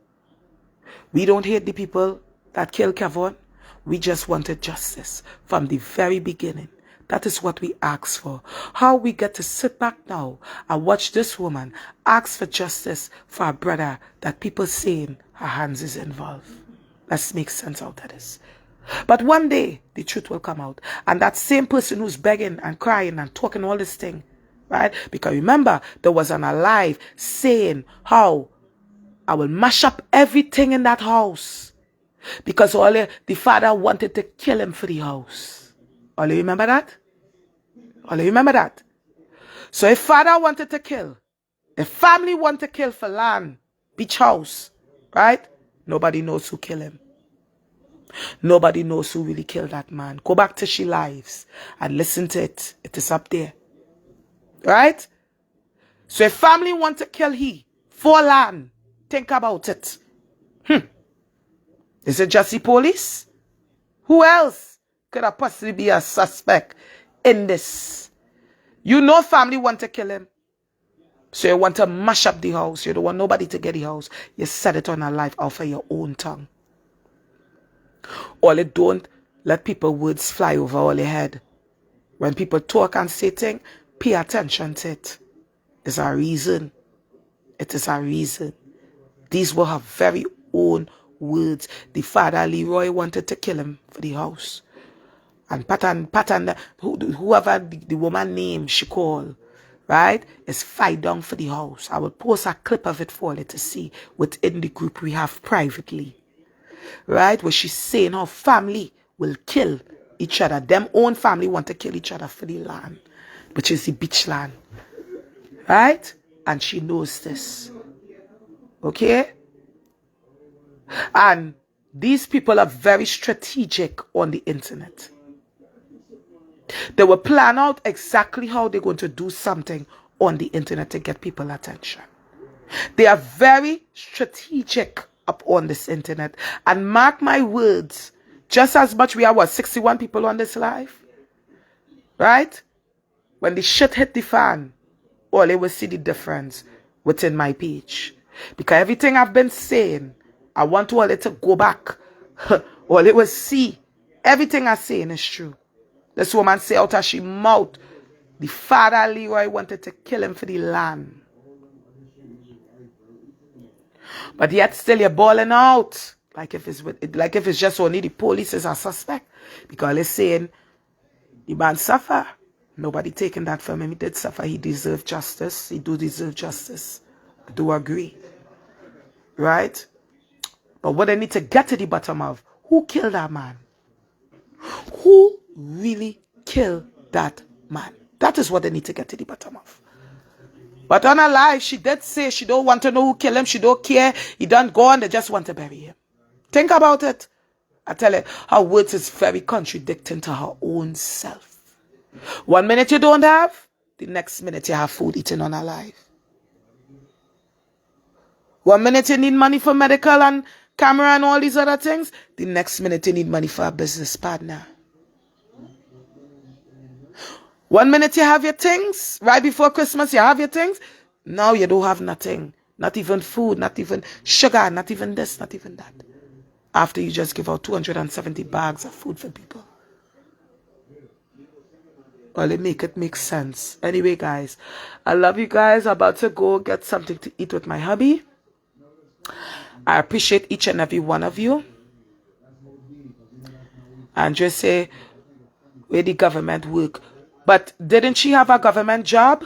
We don't hate the people that killed Kevon. We just wanted justice from the very beginning. That is what we asked for. How we get to sit back now and watch this woman ask for justice for a brother that people saying her hands is involved. Let's make sense out of this. But one day, the truth will come out. And that same person who's begging and crying and talking all this thing, right? Because remember, there was an Allyuh saying how I will mash up everything in that house. Because the father wanted to kill him for the house. All you remember that? All you remember that? So if father wanted to kill, if family want to kill for land, beach house, right? Nobody knows who killed him. Nobody knows who really killed that man. Go back to She Lives and listen to it. It is up there. Right? So if family want to kill he for land, think about it. Is it just the police? Who else could have possibly be a suspect in this? You know family want to kill him. So you want to mash up the house. You don't want nobody to get the house. You set it on a life off of your own tongue. Or don't let people words fly over all your head. When people talk and say things, pay attention to it. There's a reason. It is a reason. These were her very own words. The father Leroy wanted to kill him for the house. And whoever the woman name she called, right, is fight down for the house. I will post a clip of it for you to see within the group we have privately. Right, where she's saying how family will kill each other. Them own family want to kill each other for the land, which is the beach land. Right? And she knows this. Okay? And these people are very strategic on the internet. They will plan out exactly how they're going to do something on the internet to get people attention. They are very strategic up on this internet. And mark my words, just as much we are, 61 people on this live? Right? When the shit hit the fan, all they will see the difference within my page. Because everything I've been saying, I want all it to go back. All they will see, everything I'm saying is true. This woman say out of she mouth, the father Leroy wanted to kill him for the land. But yet still you're balling out. Like if it's just only the police is a suspect. Because they're saying the man suffer. Nobody taking that from him. He did suffer. He deserved justice. He do deserve justice. I do agree. Right? But what they need to get to the bottom of, who killed that man? Who really killed that man? That is what they need to get to the bottom of. But on her life, she did say she don't want to know who killed him. She don't care. He done gone. They just want to bury him. Think about it. I tell you, her words is very contradicting to her own self. 1 minute you don't have, the next minute you have food eaten on her life. 1 minute you need money for medical and camera and all these other things. The next minute you need money for a business partner. 1 minute you have your things. Right before Christmas you have your things. Now you don't have nothing. Not even food, not even sugar, not even this, not even that. After you just give out 270 bags of food for people. Well, they make it make sense. Anyway, guys, I love you guys. I'm about to go get something to eat with my hubby. I appreciate each and every one of you. And just say, where the government work. But didn't she have a government job?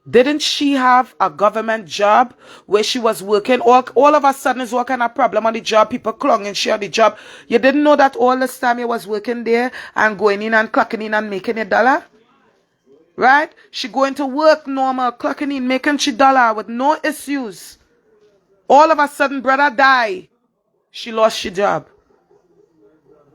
Didn't she have a government job where she was working? All of a sudden is what kind of problem on the job? People clung and she on the job. You didn't know that all this time you was working there and going in and clocking in and making $1? Right? She going to work normal, clocking in, making she dollar with no issues. All of a sudden, brother die. She lost her job.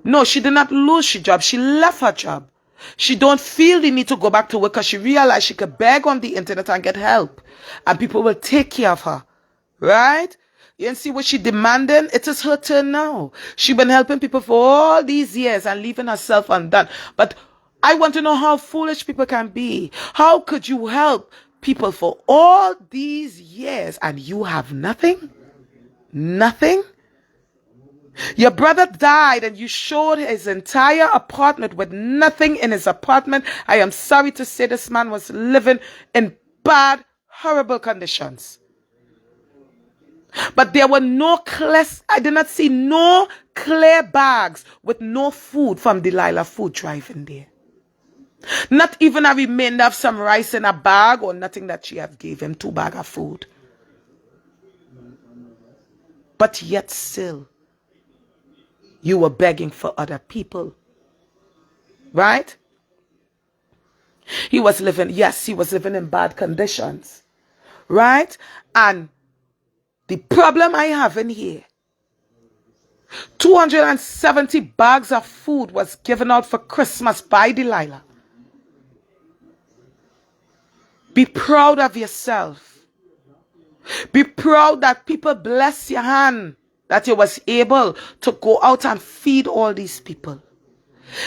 No, she did not lose her job. She left her job. She don't feel the need to go back to work because she realized she could beg on the internet and get help. And people will take care of her. Right? You can see what she demanding? It is her turn now. She been helping people for all these years and leaving herself undone. But I want to know how foolish people can be. How could you help people for all these years and you have nothing? Nothing? Your brother died and you showed his entire apartment with nothing in his apartment. I am sorry to say this man was living in bad, horrible conditions. But there were no clear, I did not see no clear bags with no food from Delilah food drive in there. Not even a remainder of some rice in a bag or nothing that she have gave him 2 bags of food. But yet still, you were begging for other people. Right? He was living, yes, he was living in bad conditions. Right? And the problem I have in here, 270 bags of food was given out for Christmas by Delilah. Be proud of yourself. Be proud that people bless your hand, that you was able to go out and feed all these people.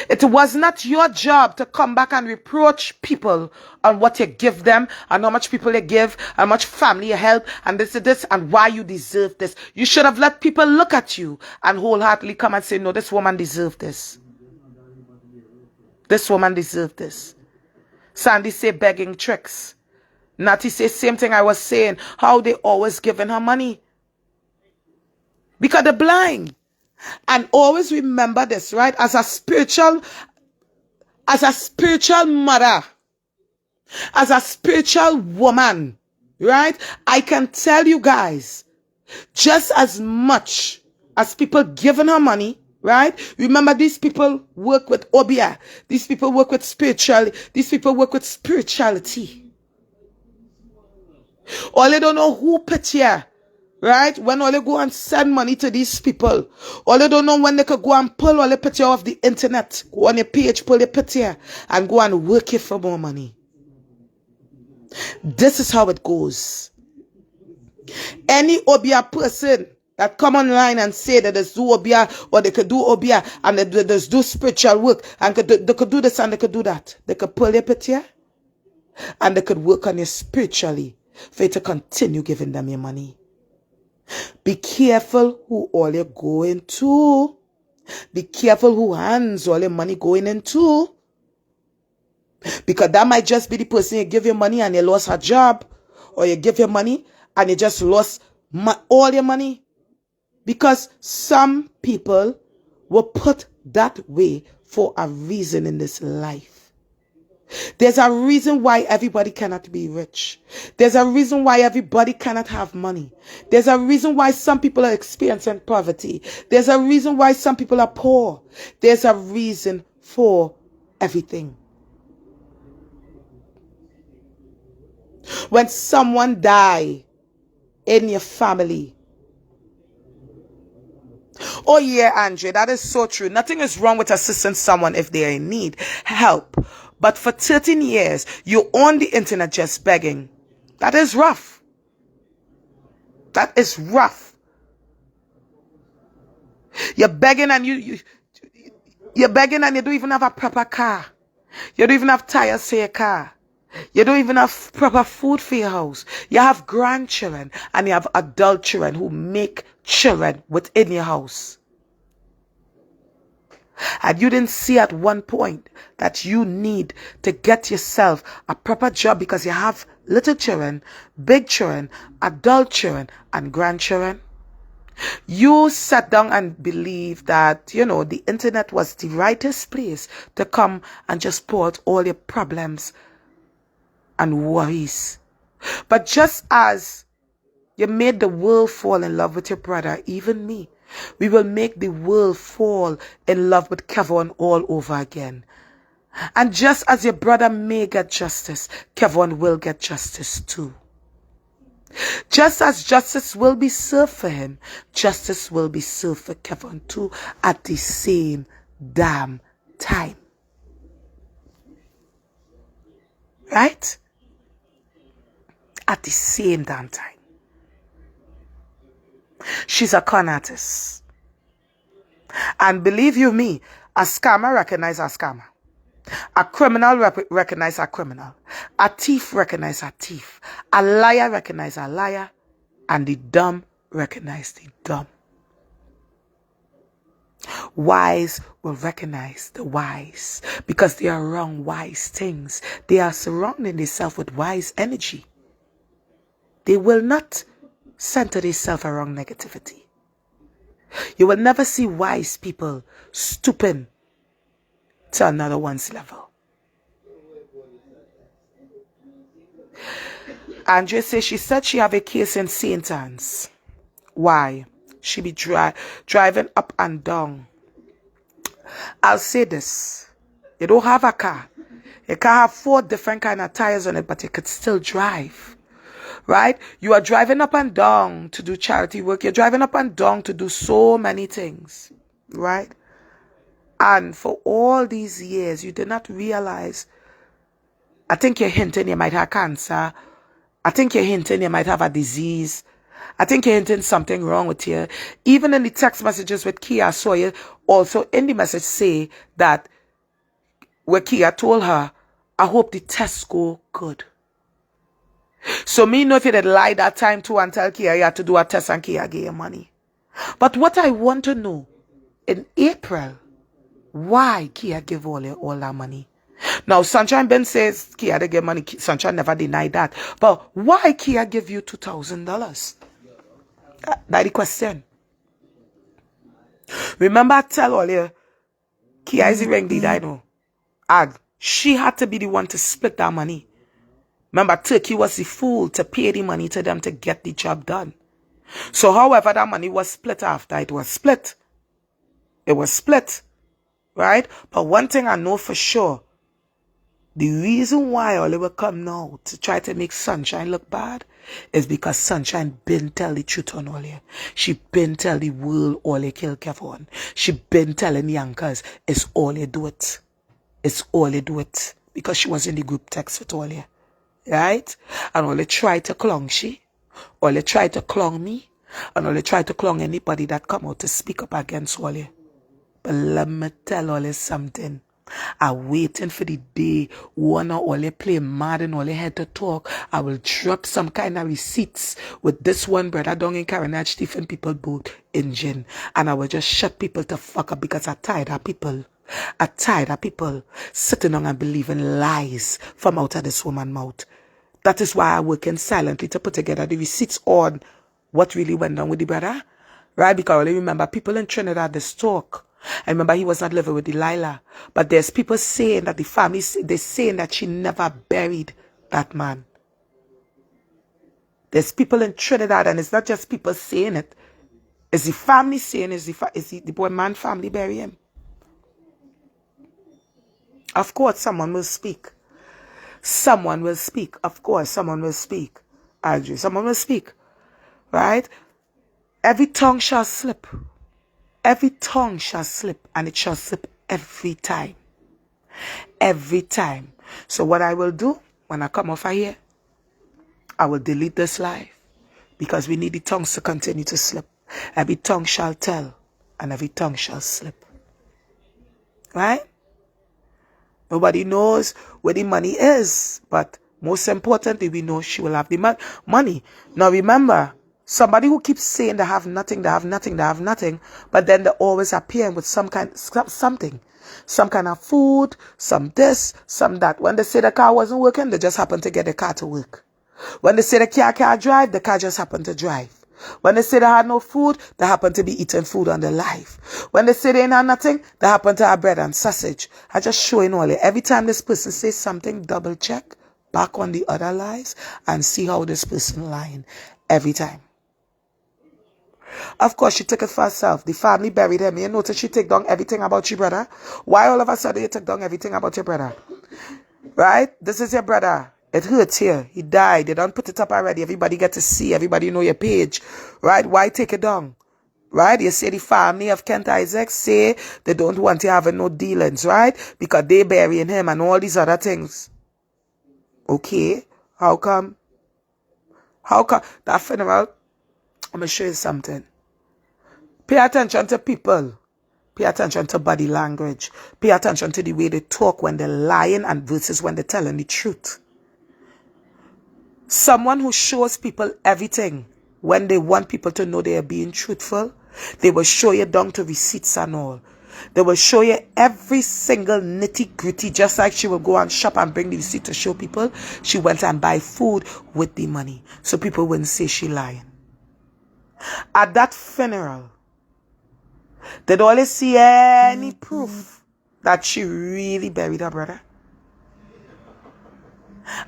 It was not your job to come back and reproach people on what you give them and how much people you give, how much family you help, and this, and why you deserve this. You should have let people look at you and wholeheartedly come and say, no, this woman deserved this. This woman deserved this. Sandy say begging tricks. Natty say same thing I was saying, how they always giving her money. Because they're blind. And always remember this, right? As a spiritual mother, as a spiritual woman, right? I can tell you guys, just as much as people giving her money, right? Remember, these people work with obia. These people work with spirituality. These people work with spirituality. All they don't know who put here, right? When all they go and send money to these people, all they don't know when they could go and pull all the picture off the internet, go on your page, pull the picture, and go and work it for more money. This is how it goes. Any obia person that come online and say that there's do obia, or they could do obia, and there's do spiritual work, and they could do this and they could do that. They could pull your picture, and they could work on you spiritually for you to continue giving them your money. Be careful who all you're going to. Be careful who hands all your money going into. Because that might just be the person you give your money and you lost her job. Or you give your money and you just lost all your money. Because some people were put that way for a reason in this life. There's a reason why everybody cannot be rich. There's a reason why everybody cannot have money. There's a reason why some people are experiencing poverty. There's a reason why some people are poor. There's a reason for everything. When someone die in your family, oh yeah, Andre, that is so true. Nothing is wrong with assisting someone if they are in need. Help. But for 13 years, you're on the internet just begging. That is rough. That is rough. You're begging and you're begging and you don't even have a proper car. You don't even have tires for your car. You don't even have proper food for your house. You have grandchildren and you have adult children who make children within your house. And you didn't see at one point that you need to get yourself a proper job because you have little children, big children, adult children, and grandchildren. You sat down and believed that, the internet was the rightest place to come and just pour out all your problems and worries. But just as you made the world fall in love with your brother, even me, we will make the world fall in love with Kevon all over again. And just as your brother may get justice, Kevon will get justice too. Just as justice will be served for him, justice will be served for Kevon too at the same damn time. Right? At the same damn time. She's a con artist. And believe you me, a scammer recognize a scammer. A criminal recognize a criminal. A thief recognize a thief. A liar recognize a liar. And the dumb recognize the dumb. Wise will recognize the wise because they are around wise things. They are surrounding themselves with wise energy. They will not center themselves around negativity. You will never see wise people stooping to another one's level. Andrea says she said she have a case in St. Anne's. Why? She be driving up and down. I'll say this. You don't have a car. Your car have 4 different kind of tires on it, but you could still drive. Right? You are driving up and down to do charity work. You're driving up and down to do so many things. Right? And for all these years, you did not realize. I think you're hinting you might have cancer. I think you're hinting you might have a disease. I think you're hinting something wrong with you. Even in the text messages with Kia, I saw you also in the message say that where Kia told her, I hope the tests go good. So me know if you did lie that time too and tell Kia you had to do a test and Kia gave you money. But what I want to know, in April, why Kia give all that money? Now, Sunshine Ben says Kia they give money. Sunshine never denied that. But why Kia give you $2,000? That's the question. Remember I tell all you, Kia is the ring leader, I know. And she had to be the one to split that money. Remember, Turkey was the fool to pay the money to them to get the job done. So however that money was split after, it was split. It was split. Right? But one thing I know for sure, the reason why all they will come now to try to make Sunshine look bad is because Sunshine been tell the truth on all you. She been tell the world all you kill Kevon. She been telling the Yankers it's all you do it. It's all you do it. Because she was in the group text with all you. Right? And all they try to clong she. All they try to clong me. And all they try to clong anybody that come out to speak up against all you. But let me tell all you something. I'm waiting for the day one or all they play mad and all they had to talk. I will drop some kind of receipts with this one brother down in Carnage Stephen people boat engine. And I will just shut people to fuck up because I'm tired of people. I'm tired of people sitting on and believing lies from out of this woman's mouth. That is why I'm working silently to put together the receipts on what really went on with the brother. Right? Because I remember people in Trinidad, this talk. I remember he was not living with Delilah. But there's people saying that the family, they're saying that she never buried that man. There's people in Trinidad, and it's not just people saying it. It's the family saying, is the boy man family bury him? Of course, someone will speak. Someone will speak. Of course, someone will speak. Andrew, someone will speak. Right? Every tongue shall slip. Every tongue shall slip, and it shall slip every time. Every time. So what I will do when I come off of here, I will delete this live because we need the tongues to continue to slip. Every tongue shall tell, and every tongue shall slip. Right? Nobody knows where the money is, but most importantly, we know she will have the money. Now remember, somebody who keeps saying they have nothing, they have nothing, they have nothing, but then they always appear with something, some kind of food, some this, some that. When they say the car wasn't working, they just happen to get the car to work. When they say the car can't drive, the car just happened to drive. When they say they had no food, they happen to be eating food on the live. When they say they ain't had nothing, they happen to have bread and sausage. I just showing all it. Every time this person says something, double check back on the other lives and see how this person lying. Every time. Of course, she took it for herself. The family buried him. You notice she take down everything about your brother? Why all of a sudden you take down everything about your brother? Right? This is your brother. It hurts here. He died. They don't put it up already. Everybody get to see. Everybody know your page. Right? Why take it down? Right? You say the family of Kent Isaac say they don't want you having no dealings, right? Because they burying him and all these other things. Okay. How come? How come? That funeral, I'm going to show you something. Pay attention to people. Pay attention to body language. Pay attention to the way they talk when they're lying and versus when they're telling the truth. Someone who shows people everything when they want people to know they are being truthful, they will show you down to receipts and all. They will show you every single nitty-gritty, just like she will go and shop and bring the receipt to show people. She went and buy food with the money, so people wouldn't say she lying. At that funeral, did all see any proof that she really buried her brother?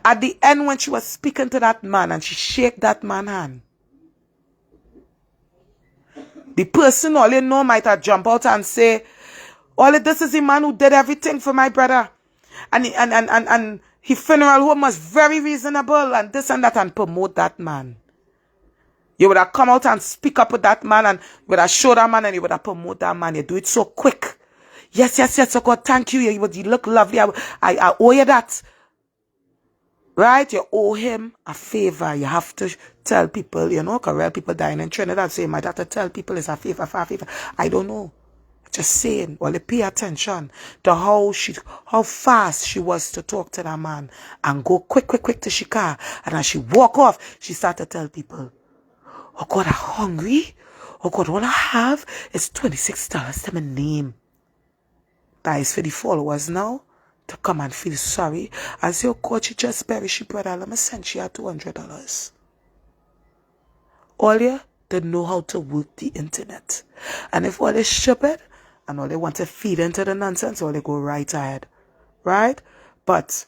At the end, when she was speaking to that man and she shake that man's hand, the person all you know might have jump out and say, all this is the man who did everything for my brother. And his funeral home was very reasonable and this and that, and promote that man. You would have come out and speak up with that man and you would have showed that man and you would have promote that man. You do it so quick. Yes, oh God, thank you. You look lovely. I owe you that. Right? You owe him a favor. You have to tell people, you know, because real people dying in Trinidad, so you might have to tell people it's a favor for a favor. I don't know. Just saying, well, they pay attention to how fast she was to talk to that man and go quick to she car. And as she walk off, she started to tell people, oh God, I'm hungry. Oh God, all I have is $26 to my name. That is for the followers now to come and feel sorry and say, oh God, she just buried she brother. Let me send she her $200. All you, they know how to work the internet. And if all is stupid and all they want to feed into the nonsense, all they go right ahead. Right? But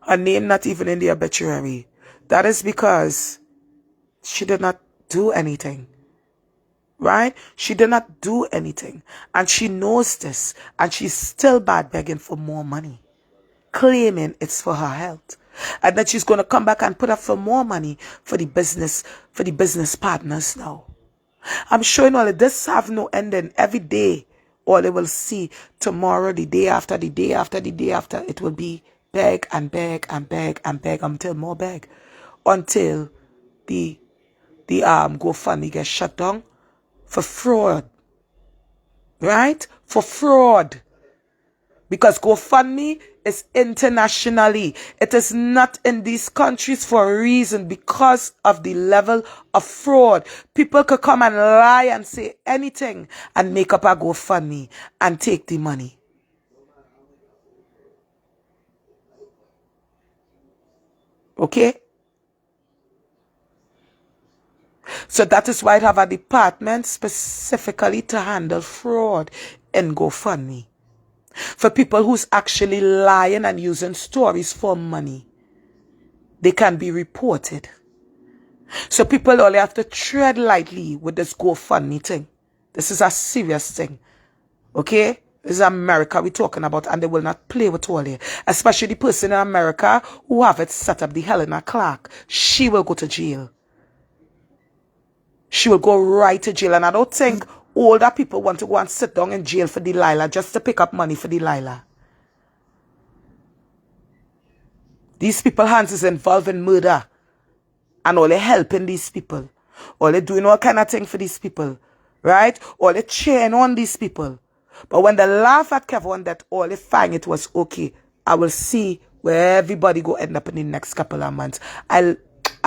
her name not even in the obituary. That is because she did not do anything. Right? She did not do anything. And she knows this. And she's still bad begging for more money. Claiming it's for her health. And that she's going to come back and put up for more money for the business partners now. I'm showing all of this have no ending. Every day, all they will see tomorrow, the day after, the day after, the day after, it will be beg and beg and beg and beg until more beg. Until the Gofundme gets shut down. For fraud, right? For fraud. Because GoFundMe is internationally. It is not in these countries for a reason, because of the level of fraud. People could come and lie and say anything and make up a GoFundMe and take the money. Okay? So that is why I have a department specifically to handle fraud in GoFundMe. For people who's actually lying and using stories for money, they can be reported. So people only have to tread lightly with this GoFundMe thing. This is a serious thing. Okay? This is America we're talking about, and they will not play with all here. Especially the person in America who have it set up, the Helena Clark. She will go to jail. She will go right to jail. And I don't think older people want to go and sit down in jail for Delilah just to pick up money for Delilah. These people's hands is involved in murder. And all they helping these people. All they doing all kind of thing for these people. Right? All they cheering on these people. But when they laugh at Kevon that all they find it was okay, I will see where everybody go end up in the next couple of months. I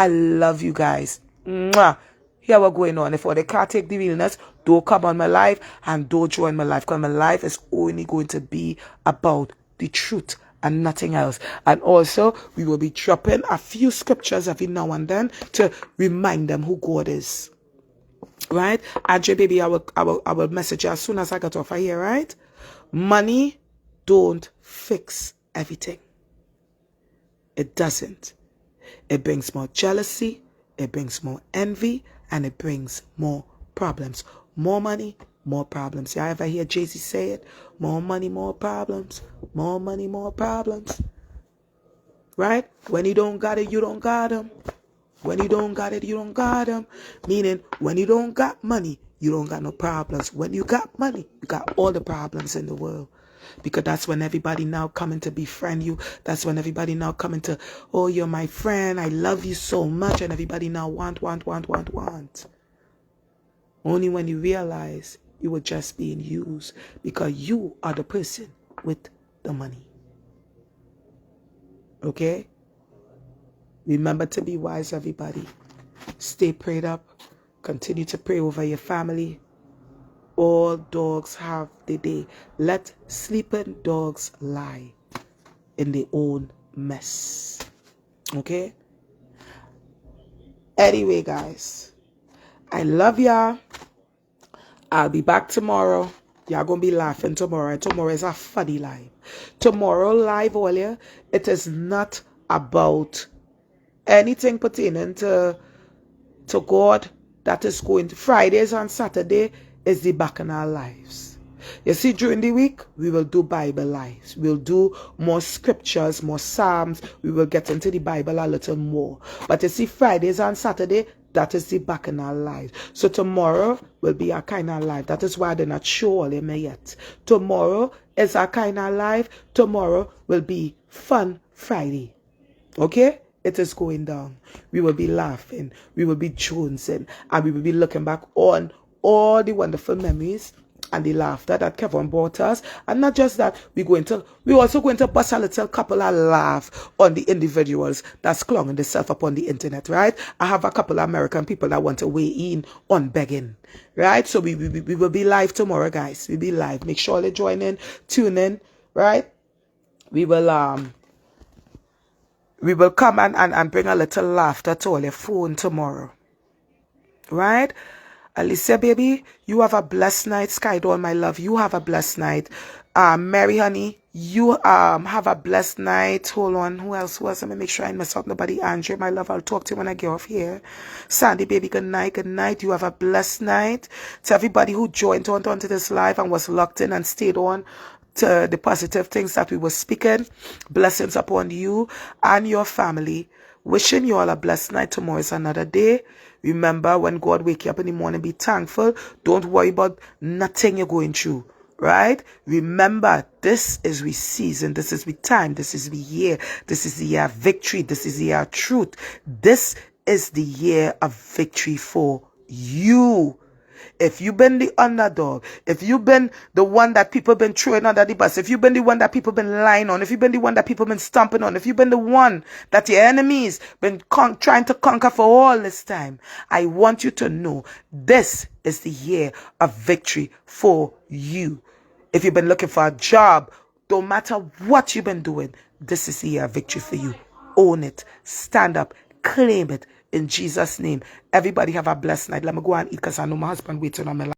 love you guys. Mwah. Here what's going on. If they can't take the realness, don't come on my live and don't join my live. Because my live is only going to be about the truth and nothing else. And also, we will be dropping a few scriptures every now and then to remind them who God is. Right? Andre, baby, I will message you as soon as I get off of here, right? Money don't fix everything. It doesn't. It brings more jealousy, it brings more envy, and it brings more problems. More money, more problems. Y'all ever hear Jay-Z say it? More money, more problems. More money, more problems. Right? When you don't got it, you don't got them. When you don't got it, you don't got them. Meaning, when you don't got money, you don't got no problems. When you got money, you got all the problems in the world. Because that's when everybody now coming to befriend you. That's when everybody now coming to, oh, you're my friend. I love you so much. And everybody now want. Only when you realize you were just being used because you are the person with the money. Okay? Remember to be wise, everybody. Stay prayed up. Continue to pray over your family. All dogs have their day. Let sleeping dogs lie in their own mess. Okay? Anyway, guys, I love y'all. I'll be back tomorrow. Y'all gonna be laughing tomorrow. Tomorrow is a funny live. Tomorrow live, Allyuh, it is not about anything pertaining to God. That is going to Fridays and Saturday is the Bacchanal lives. You see, during the week, we will do Bible lives. We'll do more scriptures, more psalms. We will get into the Bible a little more. But you see, Fridays and Saturday, that is the Bacchanal live. So tomorrow will be a kind of live. That is why they're not sure me yet. Tomorrow is a kind of live. Tomorrow will be Fun Friday. Okay? It is going down. We will be laughing. We will be jonesing. And we will be looking back on all the wonderful memories and the laughter that Kevon brought us. And not just that, we're also going to bust a little couple of laugh on the individuals that's clunging themselves up on the internet, right? I have a couple of American people that want to weigh in on begging, right? So we will be live tomorrow, guys. We'll be live. Make sure they join in, tune in, right? We will come and bring a little laughter to all your phone tomorrow. Right? Alicia, baby, you have a blessed night. Skydawn, my love, you have a blessed night. Mary, honey, you have a blessed night. Hold on. Who else was? Let me make sure I miss out nobody. Andrew, my love, I'll talk to you when I get off here. Sandy, baby, good night. Good night. You have a blessed night. To everybody who joined onto this live and was locked in and stayed on to the positive things that we were speaking. Blessings upon you and your family. Wishing you all a blessed night. Tomorrow is another day. Remember, when God wake you up in the morning, be thankful. Don't worry about nothing you're going through. Right? Remember, this is the season. This is the time. This is the year. This is the year of victory. This is the year of truth. This is the year of victory for you. If you've been the underdog, if you've been the one that people been throwing under the bus, if you've been the one that people been lying on, if you've been the one that people been stomping on, if you've been the one that your enemies been trying to conquer for all this time, I want you to know this is the year of victory for you. If you've been looking for a job, don't matter what you've been doing, this is the year of victory for you. Own it. Stand up. Claim it. In Jesus' name. Everybody have a blessed night. Let me go and eat because I know my husband waiting on me.